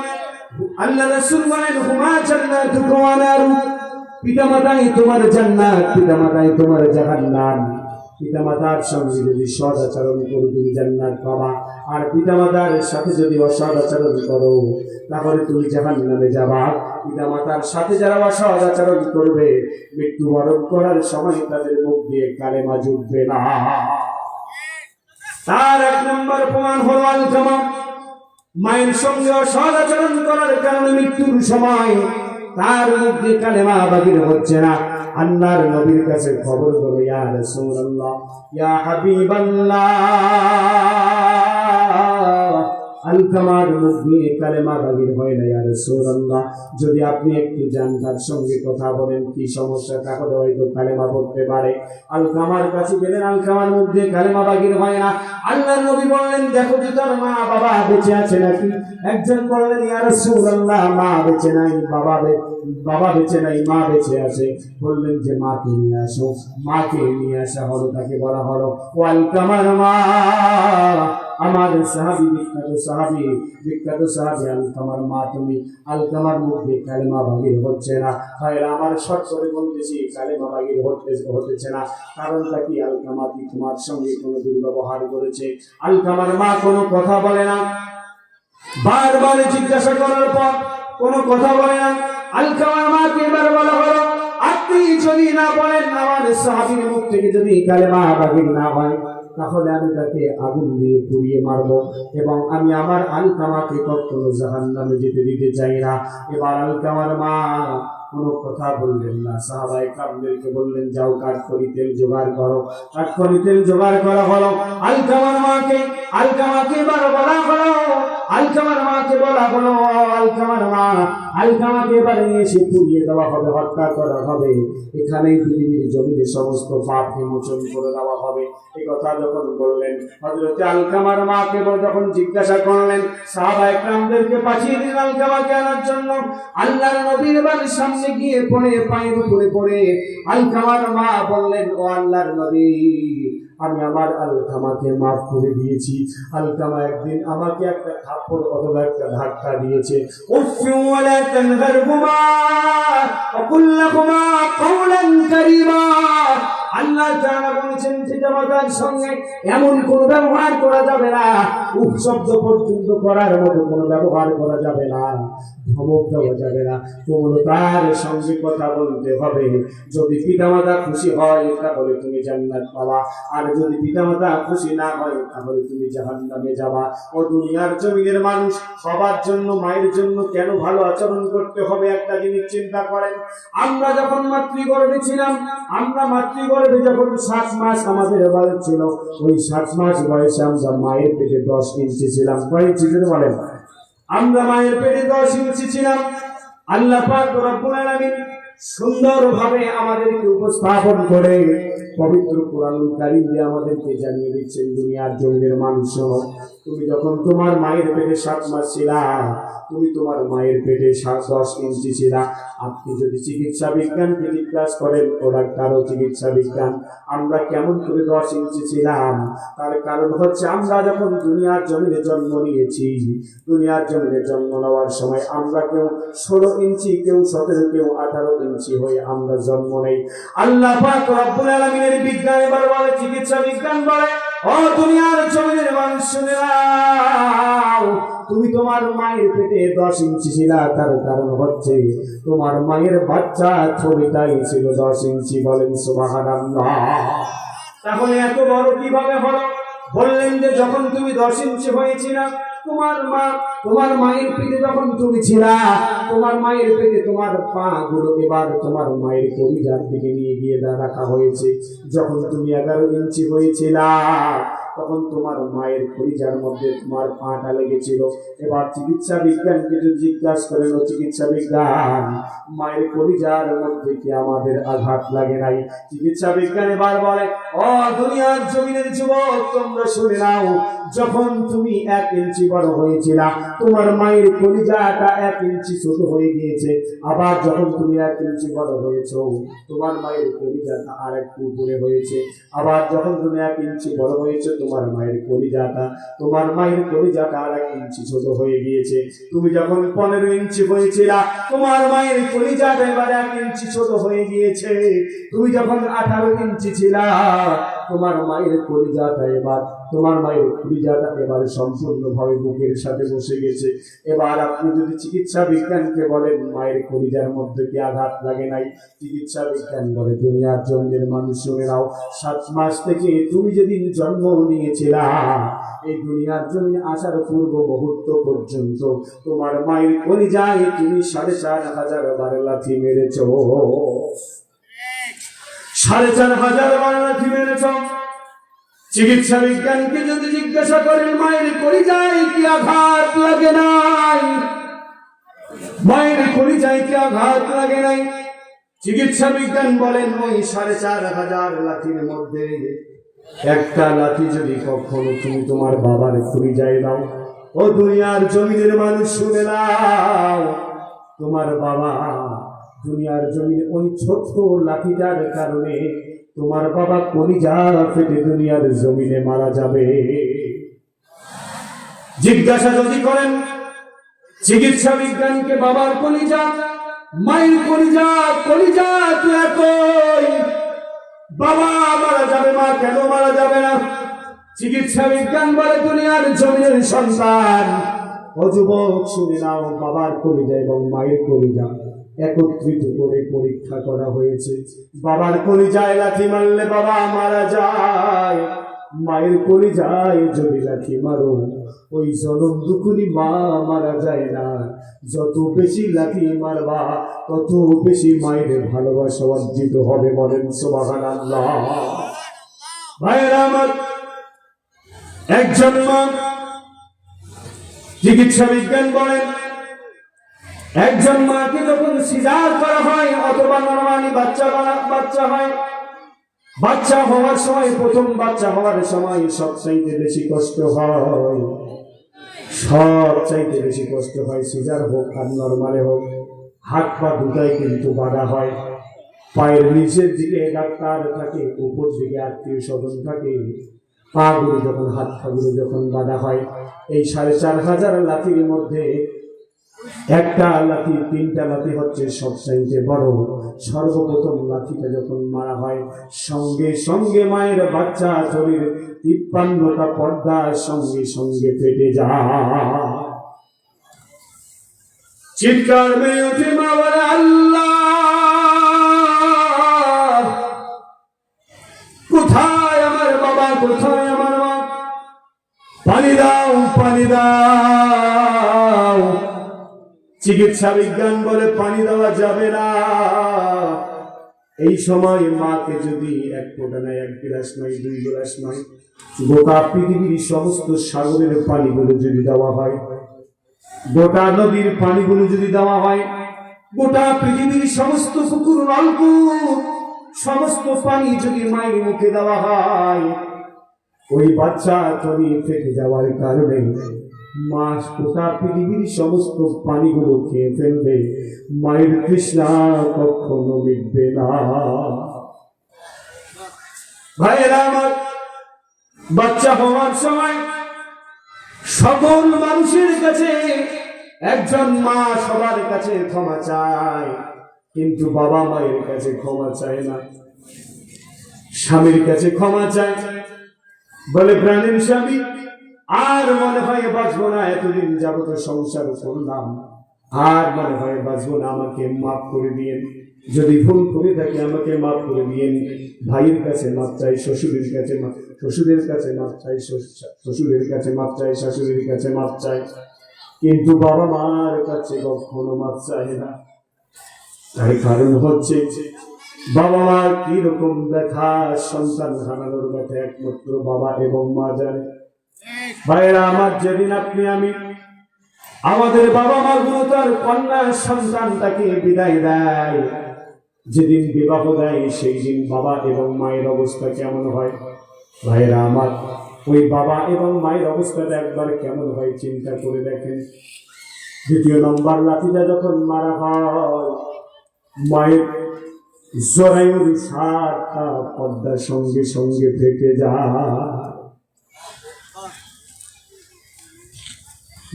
Speaker 1: আল্লাহ রাসূল বলেন, হুমা জান্নাতু ওয়া নারু, পিতামাতাই তোমার জান্নাত, পিতামাতাই তোমার জাহান্নাম। পিতামাতার সঙ্গে যদি সদাচরণ করো তুমি জান্নাত পাবা, আর পিতামাতার সাথে যদি অসদাচরণ করো তাহলে তুমি জাহান্নামে যাবা। পিতামাতার সাথে যারা অসদাচরণ করবে, মৃত্যুবরণ করার সময় তাদের মুখ দিয়ে কালেমা জুটবে না। তার 1 নম্বর প্রমাণ হলো আল-কামা, মায়ের সঙ্গে অসদাচরণ করার কারণে মৃত্যুর সময় তার মুখ দিয়ে কালেমা বাহির হচ্ছে না। আল্লাহর নবীর কাছে খবর হলো, ইয়া রাসূলুল্লাহ, ইয়া হাবিবাল্লাহ, আল-কামার মুখ দিয়ে কালেমা বাহির হয় না, ইয়া রাসূলুল্লাহ, যদি আপনি একটু জানতার সঙ্গে কথা বলেন কি সমস্যা, তাহলে হয়তো কালেমা পড়তে পারে। আল-কামার কাছে গেলেন, আল-কামার মুখ দিয়ে কালেমা বাহির হয় না। আল্লাহর নবী বললেন, দেখো তো তার মা বাবা বেঁচে আছে নাকি? একজন বললেন, ইয়া রাসূলুল্লাহ, মা বেঁচে নাই, বাবা বেঁচে নাই, মা বেঁচে আছে। বললেন যে মাকে নিয়ে আসো। মাকে নিয়ে আসা হলো, তাকে বলা হলো, ও আল-কামার মা, আমার সাহাবী, বিখ্যাত সাহাবী আল-কামার মা তুমি। আল-কামার মুখে কালেমা বাহির হচ্ছে না। ভাইরা আমার, শর্ট করে বলতেছি, কালেমা বাহির হতেছে না। কারণটা কি? আল-কামা কি তোমার সঙ্গে কোনো দুর্ব্যবহার করেছে? আল-কামার মা কোনো কথা বলে না, বারবার জিজ্ঞাসা করার পর কোনো কথা বলে না। আল-কামার মাকে এবার বলা হলো, আপনি যদি না বলেন, আমার সাহাবীর মুখ থেকে যদি কালেমা বাহির না হয়, তাহলে আমি তাকে আগুন দিয়ে পুড়িয়ে মারবো, এবং আমি আমার আল-কামাকে কখনো জাহান্নামে যেতে দিতে চাই না। এবার আল-কামার মা কোনো কথা বললেন না। সাহাবায়ে কেরামদেরকে বললেন, যাও কাঠখড়ি তেল জোগাড় করো। কাঠখড়ি তেল জোগাড় করা হলো। আল-কামার মাকে এবার বলা হলো, আল-কামার মাকে বলা হলো, আল-কামার মা, আল-কামাকে এবার এসে পুড়িয়ে দেওয়া হবে, হত্যা করা হবে। এখানেই পৃথিবীর জমিনে সমস্ত পাপ বিমোচন করে দেওয়া হবে। এই কথা যখন বললেন, হযরত আল-কামার মাকে যখন জিজ্ঞাসা করলেন, সাহাবায়ে কেরামদেরকে পাঠিয়ে দিলেন আল-কামাকে আনার জন্য। আল্লাহর নবীর বাড়ির সামনে গিয়ে পড়ে, পায়ের উপরে পড়ে আল-কামার মা বললেন, ও আল্লাহর নবী, আমি আমার আল-কামাকে মাফ করে দিয়েছি। আল-কামা একদিন আমাকে একটা থাপ্পড় অথবা একটা ধাক্কা দিয়েছে। উফু ওয়ালা তানহারহুমা ওয়া কুল লাহুমা কাওলান কারীমা। আল্লাহ তাআলা বলেছেন, পিতামাতার সঙ্গে এমন কোনো ব্যবহার করা যাবে না, উফ শব্দ পর্যন্ত করার মতো কোনো ব্যবহার করা যাবে না, ধমক দেওয়া যাবে না, কোমলতার সঙ্গে কথা বলতে হবে। যদি পিতামাতা খুশি হয় তাহলে তুমি জান্নাত পাবা, আর যদি পিতামাতা খুশি না হয় তাহলে তুমি জাহান্নামে যাবা। ও দুনিয়ার জমিনের মানুষ, সবার জন্য, মায়ের জন্য কেন ভালো আচরণ করতে হবে একটা জিনিস চিন্তা করেন। আমরা যখন মাতৃগর্ভে ছিলাম, আমরা মাতৃগর্ভে যখন 7 মাস আমাদের বয়স ছিল, ওই 7 মাস বয়সে আমরা মায়ের পেটে 10 ইঞ্চি ছিলাম। কয় ইঞ্চি বলেন? আমরা মায়ের পেটে 10 ইঞ্চি ছিলাম। আল্লাহ পাক রব্বুল আলামিন সুন্দরভাবে আমাদেরকে উপস্থাপন করে পবিত্র কোরআনুল কারীম দিয়ে আমাদেরকে জানিয়ে দিচ্ছেন, দুনিয়ার জমিনের মানুষ, তুমি যখন তোমার মায়ের পেটে 7 মাস ছিলা, তুমি তোমার মায়ের পেটে 10 ইঞ্চি ছিলা। আপনি যদি চিকিৎসা বিজ্ঞানকে জিজ্ঞাসা করেন, ও ডাক্তার চিকিৎসা বিজ্ঞান, আমরা কেমন করে 10 ইঞ্চি ছিলাম? তার কারণ হচ্ছে, আমরা যখন দুনিয়ার জমিনে জন্ম নিয়েছি, দুনিয়ার জমিনে জন্ম নেওয়ার সময় আমরা কেউ 16 ইঞ্চি, কেউ 17, কেউ 18 ইঞ্চি হয়ে আমরা জন্ম নেই। আল্লাহ পাক রব্বুল আলামিনের বিজ্ঞান এবার বলে, চিকিৎসা বিজ্ঞান বলে, ও দুনিয়ার জমিনের মানুষ শুনে নাও, তুমি তোমার মায়ের পেটে 10 ইঞ্চি ছিলা, তার কারণ হচ্ছে তোমার মায়ের বাচ্চা ছবিটাই ছিল 10 ইঞ্চি। বলেন সুবহানাল্লাহ। তাহলে এত বড় কিভাবে হলো? বললেন যে যখন তুমি 10 ইঞ্চি হয়েছিলা, তোমার মায়ের পেটে যখন তুমি ছিলা, তোমার মায়ের পেটে তোমার পা গুলো এবার তোমার মায়ের কলিজার দিকে নিয়ে গিয়ে রাখা হয়েছে। যখন তুমি 11 ইঞ্চি হয়েছিলা, তখন তোমার মায়ের কলিজার মধ্যে তোমার পাটা লেগেছিল। এবার চিকিৎসা বিজ্ঞানকে যদি জিজ্ঞাসা করেন, চিকিৎসা বিজ্ঞান, মায়ের কলিজার মধ্যে কি আমাদের আঘাত লাগে নাই? চিকিৎসা বিজ্ঞান এবার বলে, ও দুনিয়ার জমিনের যুবক, তোমরা শুনে নাও, যখন তুমি 1 ইঞ্চি বড় হয়েছিলা, তোমার মায়ের কলিজাটা 1 ইঞ্চি ছোট হয়ে গিয়েছে। আবার যখন তুমি 1 ইঞ্চি বড় হয়েছো, তোমার মায়ের কলিজাটা আর একটু উপরে হয়েছে। আবার যখন তুমি 1 ইঞ্চি বড় হয়েছো, তোমার মায়ের কলিজাটা আর 1 ইঞ্চি ছোট হয়ে গিয়েছে। তুমি যখন 15 ইঞ্চি হয়েছিলা, তোমার মায়ের কলিজাটা এবার 1 ইঞ্চি ছোট হয়ে গিয়েছে। তুমি যখন 18 ইঞ্চি ছিলা, তোমার মায়ের কলিজাটা এবার সম্পূর্ণভাবে বুকের সাথে বসে গেছে। এবার আপনি যদি চিকিৎসা বিজ্ঞানকে বলেন মায়ের কলিজার মধ্যে কি আঘাত লাগে নাই, চিকিৎসা বিজ্ঞান বলে, দুনিয়ার জন্মের মানুষ শুনে নাও, 7 মাস থেকে তুমি যেদিন জন্ম নিয়েছিলা, এই দুনিয়ার জমিনে আসার পূর্ব মুহূর্ত পর্যন্ত তোমার মায়ের কলিজায় তুমি 4,500 বার লাথি মেরেছ। 4,500 বার লাথি মেরেছ। চিকিৎসা বিজ্ঞানকে যদি জিজ্ঞাসা করেন মায়ের কলিজায় কি আঘাত লাগে নাই, মায়ের কলিজায় কি আঘাত লাগে নাই, চিকিৎসা বিজ্ঞান বলেন ওই 4,500 লাঠির মধ্যে একটা লাঠি যদি কখনো তুমি তোমার বাবার কলিজায় দাও, ও দুনিয়ার জমিনের মানুষ শুনে নাও, তোমার বাবা দুনিয়ার জমিনে ওই ছোট্ট লাঠিটার কারণে তোমার বাবা কলিজা ফেটে দুনিয়ার জমিনে মারা যাবে। জিজ্ঞাসা যদি করেন চিকিৎসা বিজ্ঞানকে, বাবার কলিজা মায়ের কলিজা তো একই, বাবা মারা যাবে, মা কেন মারা যাবে না? চিকিৎসা বিজ্ঞান বলে দুনিয়ার জমিনের সন্তান, ও যুবক শুনে নাও, বাবার কলিজা এবং মায়ের কলিজা একত্রিত করে পরীক্ষা করা হয়েছে। বাবার কলিজায় লাথি মারলে বাবা মারা যায়, মায়ের কলিজায় যদি লাথি মারো ওই জনম দুকুনি মা মারা যায় না। যত বেশি লাথি মারবা তত বেশি মায়ের ভালোবাসা অর্জিত হবে। বলেন সুবহানাল্লাহ। ভাইরা আমার, একজন মা, চিকিৎসা বিজ্ঞান বলেন, একজন মাকে যখন সিজার করা হয় অথবা নরমালি বাচ্চা হয়, বাচ্চা হওয়ার সময়, প্রথম বাচ্চা হওয়ার সময় সবচাইতে বেশি কষ্ট হয়, সিজার হোক আর নরমালে হোক। হাত পা দুটাই কিন্তু বাঁধা হয়। পায়ের নিচের দিকে ডাক্তার থাকে, উপর দিকে আত্মীয় স্বজন থাকে। পা গুলো যখন, হাত পা গুলো যখন বাঁধা হয়, এই 4,500 লাঠির মধ্যে একটা লাঠি, 3টা লাঠি হচ্ছে সবচাইতে বড়। সর্বপ্রথম লাঠিটা যখন মারা হয়, সঙ্গে সঙ্গে মায়ের বাচ্চা শরীর 53টা পর্দা সঙ্গে সঙ্গে ফেটে যায়। চিৎকার মেরে উঠে মা বলে, আল্লাহ, কোথায় আমার বাবা, কোথায় আমার মা? পানি দাও, পানি দাও। চিকিৎসা বিজ্ঞান বলে পানি দেওয়া যাবে না। এই সময় মাকে যদি 1 ফোঁটা নয়, 1 গ্লাস নয়, 2 গ্লাস নয়, গোটা পৃথিবীর সমস্ত সাগরের পানিগুলো যদি দেওয়া হয়, গোটা নদীর পানিগুলো যদি দেওয়া হয়, গোটা পৃথিবীর সমস্ত পুকুর নলকূপ সমস্ত পানি যদি মায়ের মুখে দেওয়া হয়, ওই বাচ্চা যদি ফেটে যাওয়ার কারণে মা গোটা পৃথিবীর সমস্ত পানিগুলো খেয়ে ফেলবে, মায়ের তৃষ্ণা কখনো মিটবে না। ভাইয়েরা আমার, বাচ্চা হওয়ার সময় সকল মানুষের কাছে একজন মা সবার কাছে ক্ষমা চায়, কিন্তু বাবা মায়ের কাছে ক্ষমা চায় না। স্বামীর কাছে ক্ষমা চায়, বলে প্রাণের স্বামী, আর মনে হয় বাঁচবো না, এতদিন যাবত সংসার করলাম, আর মনে হয় বাঁচবো না, আমাকে মাফ করে দিয়েন, যদি ভুল করে থাকি আমাকে মাফ করে দিয়েন। ভাইয়ের কাছে মাপ চাই, শ্বশুরের কাছে মাপ চাই, শ্বশুরের কাছে মাপ চাই, শাশুড়ির কাছে মাপ চাই, কিন্তু বাবা মার কাছে কখনো মাপ চাই না। তাই কারণ হচ্ছে বাবা মার কিরকম ব্যথা, সন্তান হারানোর ব্যথা একমাত্র বাবা এবং মা জানে। ভাইয়েরা আমার, যেদিন আপনি আমি আমাদের বাবা মা গুলো তার কন্যা সন্তানটাকে বিদায় দেয়, যেদিন বিবাহ দেয়, সেই দিন বাবা এবং মায়ের অবস্থা কেমন হয়? ভাইয়েরা আমার, ওই বাবা এবং মায়ের অবস্থাটা একবার কেমন হয় চিন্তা করে দেখেন। দ্বিতীয় নম্বর লাঠিটা যখন মারা হয়, মায়ের জরায়ুর সাতটা পর্দার সঙ্গে সঙ্গে ফেটে যায়।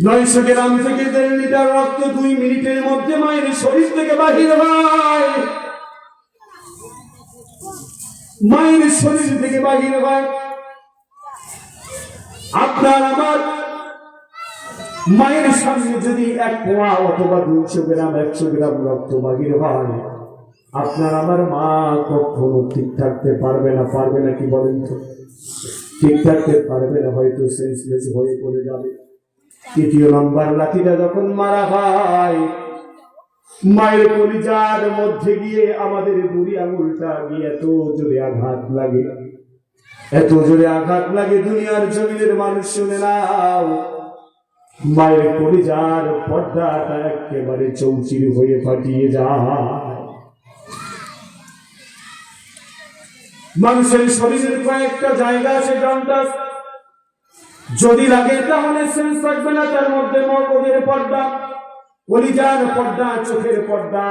Speaker 1: 900 গ্রাম থেকে 1.5 লিটার রক্ত 2 মিনিটের মধ্যে মায়ের শরীর থেকে বাহির হয়, মায়ের শরীর থেকে বাহির হয়। আপনার আমার মায়ের সামনে যদি 1 পোয়া অথবা 200 গ্রাম 100 গ্রাম রক্ত বাহির হয়, আপনার আমার মা কখনো ঠিক থাকতে পারবে না। পারবে না কি বলেন তো? ঠিক থাকতে পারবে না, হয়তো সেন্সলেস হয়ে পড়ে যাবে। তৃতীয় নম্বর লাঠিটা যখন মারা হয়, মায়ের কলিজার মধ্যে গিয়ে আমাদের বুড়ি আঙুলটা গিয়ে এত জোরে আঘাত লাগে, এত জোরে আঘাত লাগে, দুনিয়ার জমিনের মানুষ শুনে নাও, মায়ের কলিজার পর্দাটা একেবারে চৌচির হয়ে ফাটিয়ে যায়। মানুষের শরীরের কয়েকটা জায়গা আছে জন্টাস, যদি লাগে তাহলে সেন্স থাকবে না, তার মধ্যে মগজের পর্দা, কলিজার পর্দা, চোখের পর্দা,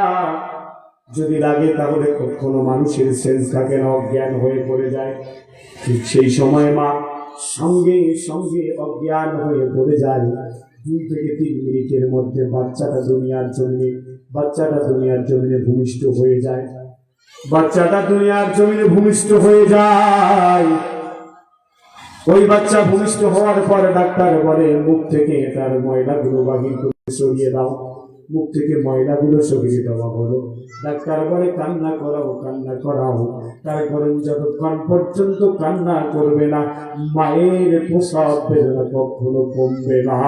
Speaker 1: যদি লাগে তাহলে কখনো মানুষের সেন্স থাকে না, অজ্ঞান হয়ে পড়ে যায়। ঠিক সেই সময় মা সঙ্গে সঙ্গে অজ্ঞান হয়ে পড়ে যায়। 2 থেকে 3 মিনিটের মধ্যে বাচ্চাটা দুনিয়ার জমিনে ভূমিষ্ঠ হয়ে যায়। বাচ্চাটা দুনিয়ার জমিনে ভূমিষ্ঠ হয়ে যায়। ওই বাচ্চা ভূমিষ্ঠ হওয়ার পর ডাক্তার বলে, মুখ থেকে তার ময়লাগুলো বাহির করে সরিয়ে দাও, মুখ থেকে ময়লাগুলো সরিয়ে দেওয়া বলো। ডাক্তার বলে, কান্না করাও। তার কারণ যতক্ষণ পর্যন্ত কান্না করবে না, মায়ের প্রসব বেদনা কখনো কমবে না।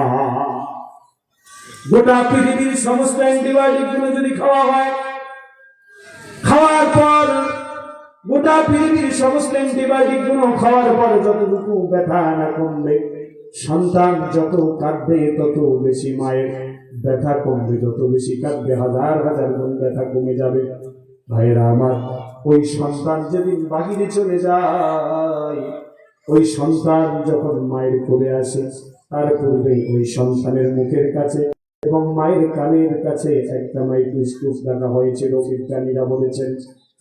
Speaker 1: গোটা পৃথিবীর সমস্ত অ্যান্টিবায়োটিক গুলো যদি খাওয়া হয়, খাওয়ার পর গোটা পৃথিবীর সমস্ত অ্যান্টিবায়োটিক গুলো খাওয়ার পর যতটুকু ব্যথা না কমবে, সন্তান যত কাঁদবে তত বেশি মায়ের ব্যথা কমবে, যত বেশি কাঁদবে হাজার হাজার গুণ ব্যথা কমে যাবে। ভাইরা আমার, ওই সন্তান যেদিন বাহিরে চলে যায়, ওই সন্তান যখন মায়ের কোলে আসে, তার পূর্বে ওই সন্তানের মুখের কাছে এবং মায়ের কানের কাছে একটা মাইক্রোস্কোপ রাখা হয়েছিল। বিজ্ঞানীরা বলেছেন,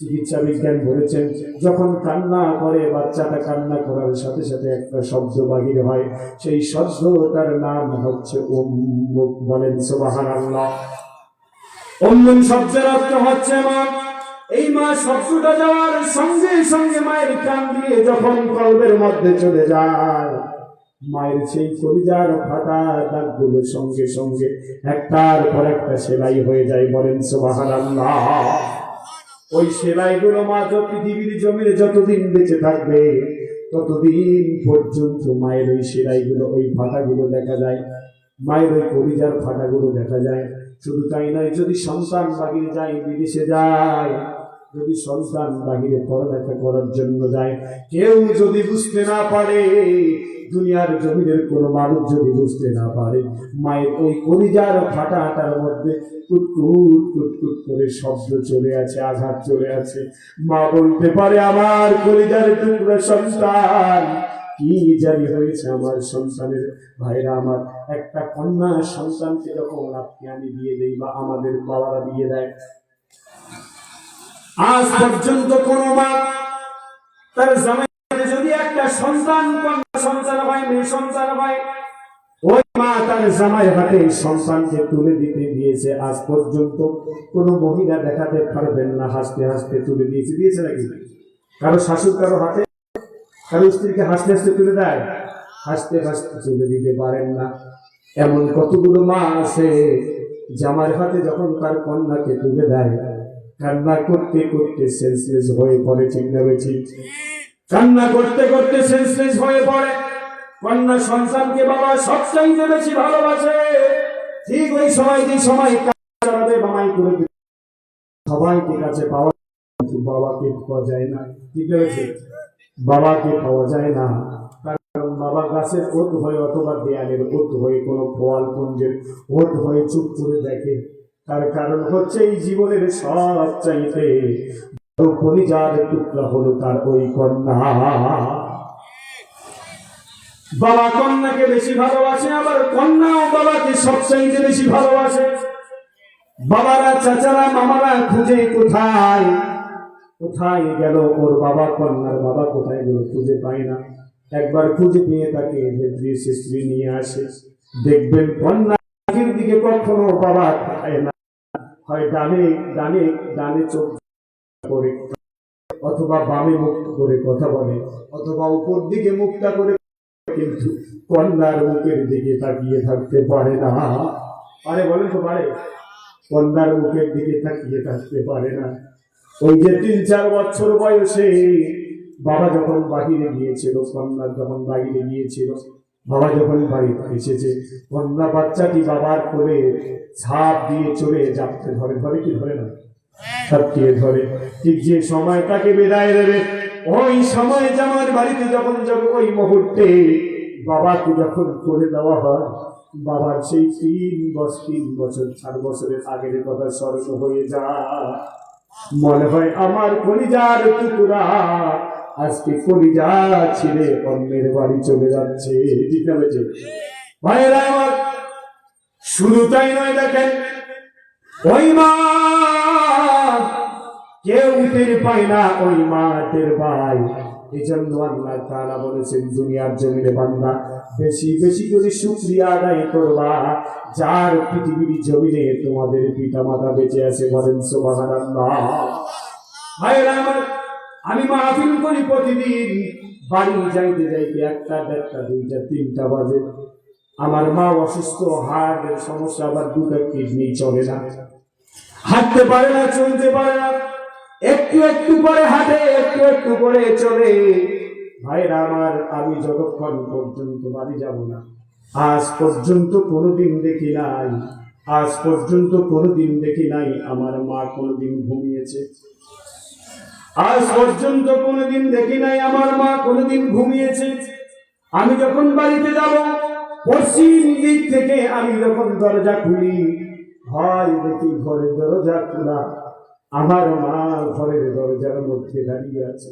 Speaker 1: চিকিৎসা বিজ্ঞান বলেছেন, যখন কান্না করে বাচ্চাটা, কান্না করার সাথে সাথে একটা শব্দ বাহির হয়, সেই শব্দটার নাম হচ্ছে উম্মুক। বলেন সুবহানাল্লাহ। উম্মুন শব্দের অর্থ হচ্ছে মা। এই মা শব্দটা যাওয়ার সঙ্গে সঙ্গে মায়ের কান দিয়ে যখন কলবের মধ্যে চলে যায়, মায়ের সেই কলিজার ফাটা দাগগুলো সঙ্গে সঙ্গে একটার পর একটা সেলাই হয়ে যায়। বলেন সুবহানাল্লাহ। ওই সেলাইগুলো মা পৃথিবীর জমিনে যতদিন বেঁচে থাকবে, ততদিন পর্যন্ত মায়ের ওই সেলাইগুলো, ওই ফাটাগুলো দেখা যায়, মায়ের ওই কলিজার ফাটাগুলো দেখা যায়। শুধু তাই নয়, যদি সন্তান বাহিরে যায়, বিদেশে যায়, যদি সন্তান বাহিরে পড়ালেখা করার জন্য যায়, কেউ যদি বুঝতে না পারে, দুনিয়ার জমিনের কোন মানুষ যদি বুঝতে না পারে, মায়ের ওই কলিজার ফাটাটার মধ্যে কুটকুট কুটকুট করে শব্দ চলে আছে, আঘাত চলে আছে। মা বলতে পারে, আমার কলিজার টুকরা সন্তান, কি জানি হয়েছে আমার সন্তানের। ভাইরা আমার, একটা কন্যা সন্তানকে যখন আপনি আমি দিয়ে দেই বা আমাদের বাবারা দিয়ে দেয়, আজ পর্যন্ত কোন মা তার জামাইকে যদি একটা সন্তান, কন্যা সন্তান হয়, মেয়ে সন্তান হয়, ওই মা তার জামাই হাতে সন্তানকে তুলে দিতে দিয়েছে, আজ পর্যন্ত কোন মহিলা দেখাতে পারবেন না হাসতে হাসতে তুলে দিয়েছে নাকি? কারো শাশুড় কারো হাতে, কারো স্ত্রীকে হাসতে হাসতে তুলে দেয়? হাসতে হাসতে তুলে দিতে পারেন না। এমন কতগুলো মা আছে জামার হাতে যখন তার কন্যাকে তুলে দেয় কান্না করতে করতে সেন্সলেস হয়ে পড়ে, ঠিক না বেঠিক? কান্না করতে করতে সেন্সলেস হয়ে পড়ে। কন্যা সন্তানকে বাবা সবচাইতে বেশি ভালোবাসে। ঠিক ওই সময় যে সময় কাঁদে বামাই করে সবাইকে কাছে পাওয়া, কিন্তু বাবাকে পাওয়া যায় না। ঠিক আছে, বাবাকে পাওয়া যায় না, কারণ বাবা গাছের ওট হয়ে অথবা দেয়ালের ওট হয়ে কোনো ফল পুঞ্জের ওট হয়ে চুপ করে দেখে। তার কারণ হচ্ছে এই জীবনের সব চাইতে কলিজার টুকরা হলো তার ওই কন্যা। বাবা কন্যাকে বেশি ভালোবাসে, আবার কন্যাও বাবাকে সবচাইতে বেশি ভালোবাসে। বাবারা, চাচারা, মামারা খুঁজে কোথায় কোথায় গেল ওর বাবা, কন্যার বাবা কোথায় গেল খুঁজে পায় না। একবার খুঁজে পেয়ে তাকে স্ত্রী নিয়ে আসে। দেখবেন কন্যার দিকে কখনো বাবা তাকায় না, হয় ডানে ডানে ডানে চোখ করে, অথবা বামে মুখ করে কথা বলে, অথবা উপর দিকে মুখটা করে, কিন্তু কন্যার মুখের দিকে তাকিয়ে থাকতে পারে না। আরে বলেন তো পারে? কন্যার মুখের দিকে তাকিয়ে থাকতে পারে না। ওই যে 3-4 বছর বয়সে বাবা যখন বাহিরে গিয়েছিল, কন্যা যখন বাহিরে গিয়েছিল, বাবা যখন বাড়িতে এসেছে, কন্যা বাচ্চাটি বাবার কোলে ঝাঁপ দিয়ে চলে যাচ্ছে, ধরে ধরে কি ধরে না, ছাপিয়ে ধরে। ঠিক যে সময় তাকে বিদায় দেবে, ওই সময় জামার বাড়িতে যখন যাবে, ওই মুহূর্তে বাবাকে যখন করে দেওয়া হয়, বাবার সেই 3 বছর 4 বছরের আগের কথা স্মরণ হয়ে যায়। মনে হয় আমার কলিজার টুকরা আজকে কলিজা ছিঁড়ে অন্যের বাড়ি চলে যাচ্ছে। ঠিক আছে ভাইয়েরা আমার, শুধু তাই নয়, দেখেন ওই মা কেউ টের পায় না, ওই মা টের পায়। এই জন্য আল্লাহ তাআলা বলেছেন, দুনিয়ার জমিনে বান্দা বেশি বেশি করে শুকরিয়া আদায় করবা যার পৃথিবীর জমিনে তোমাদের পিতা মাতা বেঁচে আছে। বলেন সুবহানাল্লাহ। ভাইরা আমার, আমি মাহফিল করি প্রতিদিন, বাড়ি যাইতে যাইতে 1টা 1:30 2টা 3টা বাজে। আমার মা অসুস্থ, হার্টের সমস্যা, আবার 2টা কিডনি চলে না, হাঁটতে পারে না, চলতে পারে না, একটু একটু করে হাঁটে, একটু একটু করে চলে। ভাইরা আমার, আমি যতক্ষণ পর্যন্ত বাড়ি যাব না, আজ পর্যন্ত কোনোদিন দেখি নাই, আজ পর্যন্ত কোনোদিন দেখি নাই আমার মা কোনোদিন ঘুমিয়েছে। আজ পর্যন্ত কোনোদিন দেখি নাই আমার মা কোনোদিন ঘুমিয়েছে। আমি যখন বাড়িতে যাব, পশ্চিম দিক থেকে আমি যখন দরজা খুলি, হয় দেখি ঘরের দরজা খোলা, আমার মা ঘরের দরজার মধ্যে দাঁড়িয়ে আছে,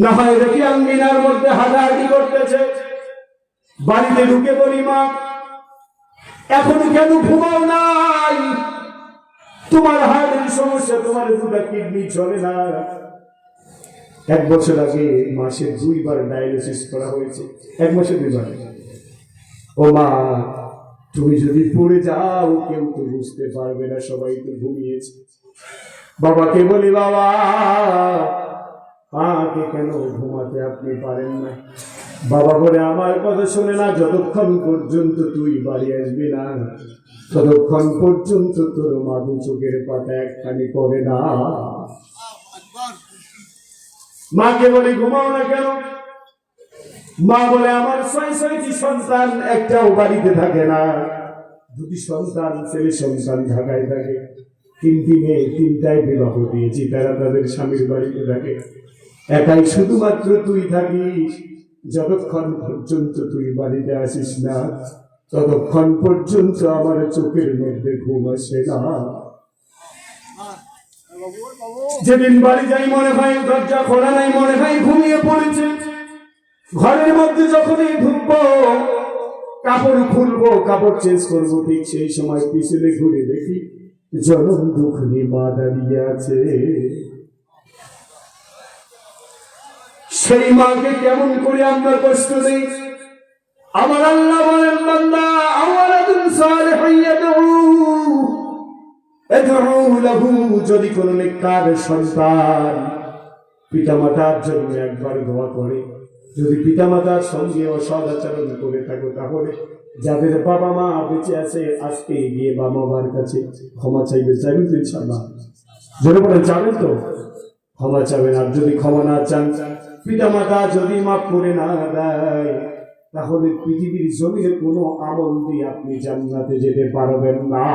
Speaker 1: না হয় দেখি আঙ্গিনার মধ্যে হাঁটাহাঁটি করতেছে। বাড়িতে ঢুকে বলি, মা এখন কেন ঘুমাও নাই? তোমার হার্টের সমস্যা, তোমার 2টা কিডনি চলে না। 1 বছর আগে মাসে 2 বার ডায়ালিসিস করা হয়েছে, 1 মাসে 2 বার। ও মা, তুমি যদি পড়ে যাও কেউ তো বুঝতে পারবে না, সবাই তো ঘুমিয়েছে। বাবাকে বলি, বাবা মাকে কেন ঘুমাতে আপনি পারেন না? বাবা বলে, আমার কথা শুনে না, যতক্ষণ পর্যন্ত তুই বাড়ি আসবি না, ততক্ষণ পর্যন্ত তোর মা 2 চোখের পাতা একখানি করে না। মাকে বলি, ঘুমাও না কেন? মা বলে, আমার 6টি সন্তান, একটাও বাড়িতে থাকে না। 2টি সন্তান, ছেলে সন্তান ঢাকায় থাকে, 3টি মেয়ে, 3টায় বিবাহ দিয়েছি, তারা তাদের স্বামীর বাড়িতে থাকে। একাই শুধুমাত্র তুই থাকিস। যতক্ষণ পর্যন্ত তুই বাড়িতে আসিস না, ততক্ষণ পর্যন্ত আমার চোখের মধ্যে ঘুম আসে না। যেদিন বাড়ি যাই মনে হয় দরজা খোলা নাই, মনে হয় ঘুমিয়ে পড়েছে। ঘরের মধ্যে যখনই ঢুকবো, কাপড় খুলবো, কাপড় চেঞ্জ করবো, ঠিক সেই সময় পিছনে ঘুরে দেখি জনম দুঃখী মা দাঁড়িয়ে আছে। সেই মাকে কেমন করে আমরা কষ্ট দেই? আমার আল্লাহ বলেন, বান্দা আওয়ালাদুন সালিহুন ইয়াদউ লাহু, যদি কোনো নেককার সন্তান পিতামাতার জন্য একবার দোয়া করে, যদি পিতামাতার সঙ্গে অসদাচরণ করে থাকো তাহলে যাদের বাবা মা বেঁচে আছে আজকে গিয়ে বাবা মার কাছে ক্ষমা চাইবে, চাইবেন তো ইনশাআল্লাহ? জোরে বলেন চাবেন তো? ক্ষমা চাবেন। আর যদি ক্ষমা না চান, পিতামাতা যদি মাফ করে না দেয়, তাহলে পৃথিবীর জমিনে কোনো আমল দিয়ে আপনি জান্নাতে যেতে পারবেন না।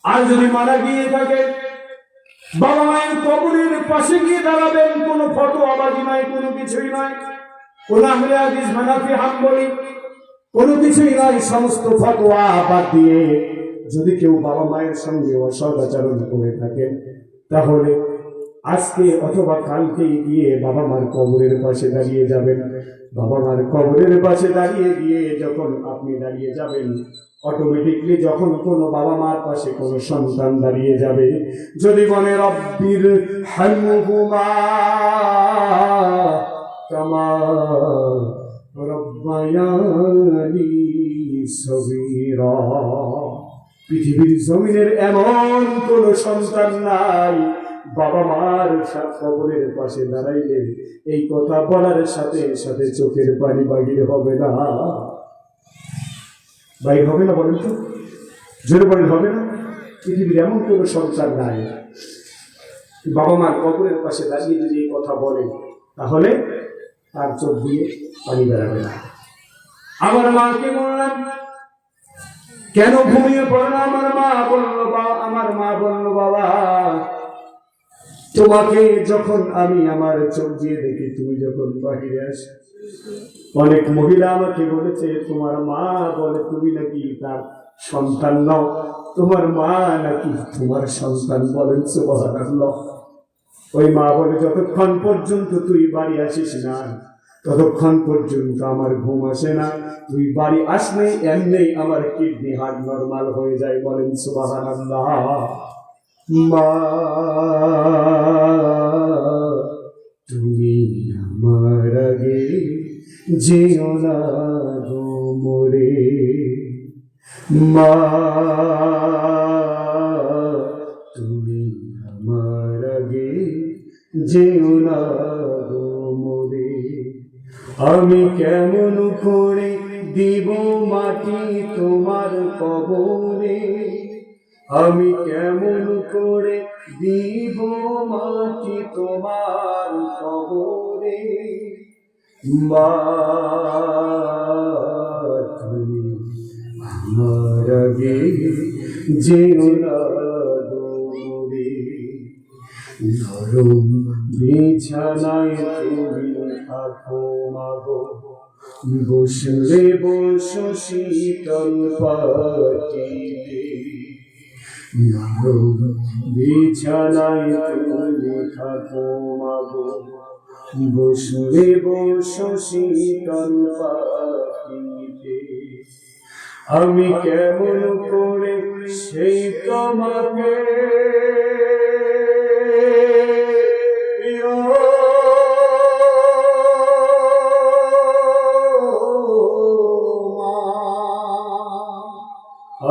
Speaker 1: আর যদি মারা গিয়ে থাকে, বাবা মায়ের কবরের পাশে গিয়ে দাঁড়াবেন, কোনো ফতোয়াবাজি নয়, কোনো কিছুই নয়, কোন আহলে হাদিস হানাফি হাম্বলি কোনো কিছুই নয়, সমস্ত ফতোয়া বাদ দিয়ে যদি কেউ বাবা মায়ের সঙ্গে অসদাচরণ করে থাকেন, তাহলে আজকে অথবা কালকে গিয়ে বাবা মার কবরের পাশে দাঁড়িয়ে যাবেন। বাবা মার কবরের পাশে দাঁড়িয়ে গিয়ে যখন আপনি দাঁড়িয়ে যাবেন, অটোমেটিকলি যখন কোনো বাবা মার পাশে কোনো সন্তান দাঁড়িয়ে যাবে, যদি বলে রব্বির হামহুমা কামা রব্বায়ানি সগীরা, পৃথিবীর জমিনের এমন কোন সন্তান নাই বাবা মার কবরের পাশে দাঁড়াইলে এই কথা বলার সাথে সাথে চোখের পানি বাহির হবে না। বাইর হবে না? বলেন তো, জোরে বলেন, হবে না? পৃথিবীর এমন কোন সন্তান নাই বাবা মার কবরের পাশে দাঁড়িয়ে যদি এই কথা বলে, তাহলে তার চোখ দিয়ে পানি বেরাবে না। আমার মাকে বললাম, কেন ঘুমিয়ে পড়ল? আমার মা বলল, বাবা তোমাকে যখন আমি আমার চোখ দিয়ে দেখি, তুমি যখন বাহিরে আসো, অনেক মহিলা আমাকে বলেছে তোমার মা বলে তুমি নাকি তার সন্তান নও, তোমার মা নাকি তোমার সন্তান। বলেন সুবহানাল্লাহ। ওই মা বলে যতক্ষণ পর্যন্ত তুই বাড়ি আসিস না, ততক্ষণ পর্যন্ত আমার ঘুম আসে না, তুই বাড়ি আসলে এমনি আমার কিডনি হার্ট নরমাল হয়ে যায়। বলেন সুবহানাল্লাহ। মা তুমি আমার আগে যেও না গো মোরে, মা তুমি আমার আগে যেও না গো মোরে, আমি কেমন করে দিব মাটি তোমার কবরে, আমি কেমন করে দিব মাটি তোমার কবরে, মা তুমি আমার আগে যেও না গো মোরে, নরম বিছানায় তুমি থাকো মাগো, বসলে বসো শীতল পাটিতে, নরম বিছানায় তুমি থাকো মাগো, বসলে বসো শীতল পাটিতে, আমি কেমন করে সেই তোমাকে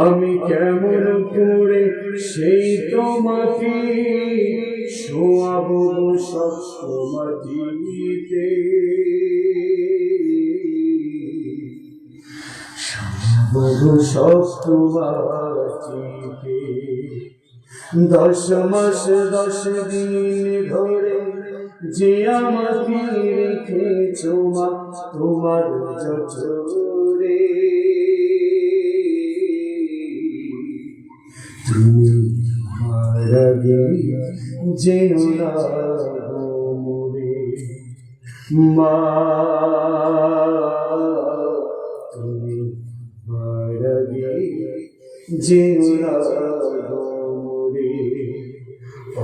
Speaker 1: আমি কেমন করে সেই তোমাকে শোয়াবো সমাধিতে, শোয়াবো সমাধিতে, 10 মাস 10 দিন ধরে যে আমাকে রেখেছো মা তোমার জঠরে, তুমি আমার আগে যেও না গো মোরে, মা তুমি আমার আগে যেও না গো মোরে,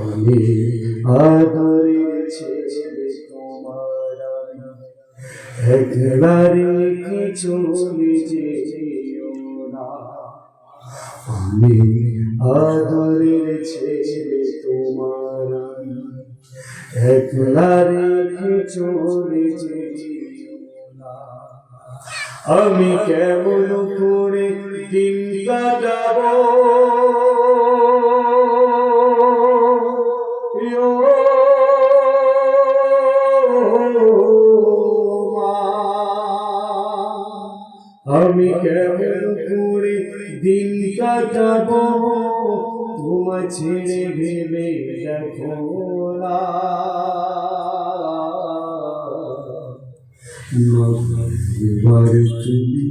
Speaker 1: অনেক আদরের ছেলে তোমার একলা রেখে চলে যেও না, অনেক আদরের ছেলে তোমার একলা রেখে চলে যেও না, আমি কেমন করে দিন কাটাবো
Speaker 2: আমি কেমন করে দিন কাটাবো তোমায় ছেড়ে ভেবে দেখো না এবার তুমি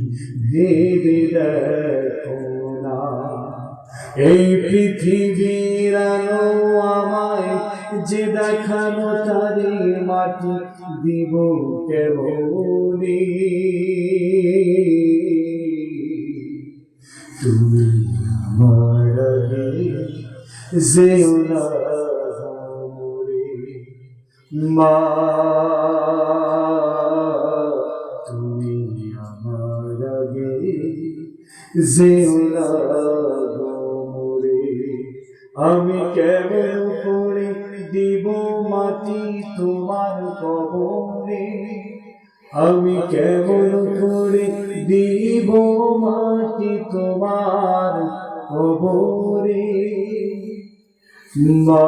Speaker 2: ভেবে দেখো না এই পৃথিবীর আলো আমায় যে দেখানো তারে মাটি দিব কেমনি তুমি আমার আগে যেও না মরে মা তুমি আমার আগে যেও না মরে আমি কেমন করে দিব মাটি তোমার কবরে আমি কেমন করে দিব মাটি তোমার কবরে মা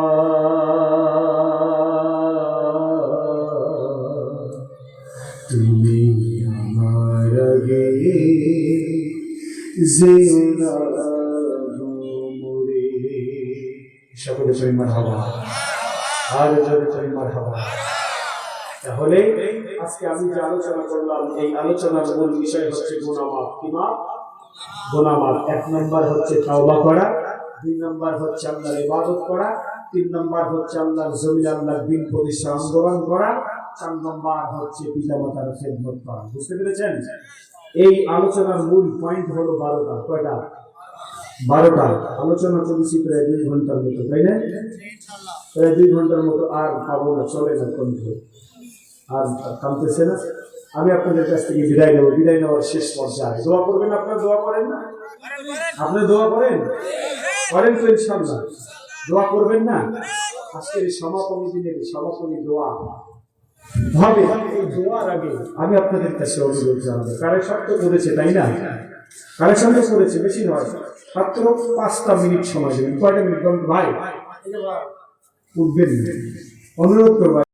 Speaker 2: তুমি আমার আগে যেও না মরে
Speaker 1: সকলে জয় মারহাবা, আর জোরে জয় মারহাবা। তাহলে আজকে আমি যে আলোচনা করলাম, এই আলোচনার মূল বিষয় হচ্ছে গুনাহমাফ। কি মাপ? গুনাহমাফ। 1 নম্বর হচ্ছে তাওবা করা, 2 নম্বর হচ্ছে আল্লাহর ইবাদত করা, 3 নম্বর হচ্ছে আল্লাহর জমিন আল্লাহর দিন প্রতিষ্ঠা আন্দোলন করা, 4 নম্বর হচ্ছে পিতামাতার খেদমত করা। বুঝতে পেরেছেন? এই আলোচনার মূল পয়েন্ট হলো 12টা। কয়টা? 12টা। আলোচনা করেছি প্রায় 2 ঘন্টার মতো, তাই না? প্রায় 2 ঘন্টার মতো আর পাবো না, চলে না, কণ্ঠ আর কামতেছে না। আমি আপনাদের কাছ থেকে বিদায় নেব। বিদায় নেওয়ার শেষ পর্যায়ে দোয়া করবেন। আপনারা দোয়া করেন না? আপনারা দোয়া করেন? করেন তো ইনশাআল্লাহ। দোয়া করবেন না? আজকের এই সমাপনী দিনের সমাপনী দোয়া হবে। এই দোয়ার আগে আমি আপনাদের কাছে অনুরোধ জানাবো, কারেকশন তো করেছে তাই না? কারেকশন তো করেছে, বেশি নয়, মাত্র 5টা মিনিট সময় দেবেন। কয়টা মিনিট ভাই? উঠবেন, অনুরোধ করবো।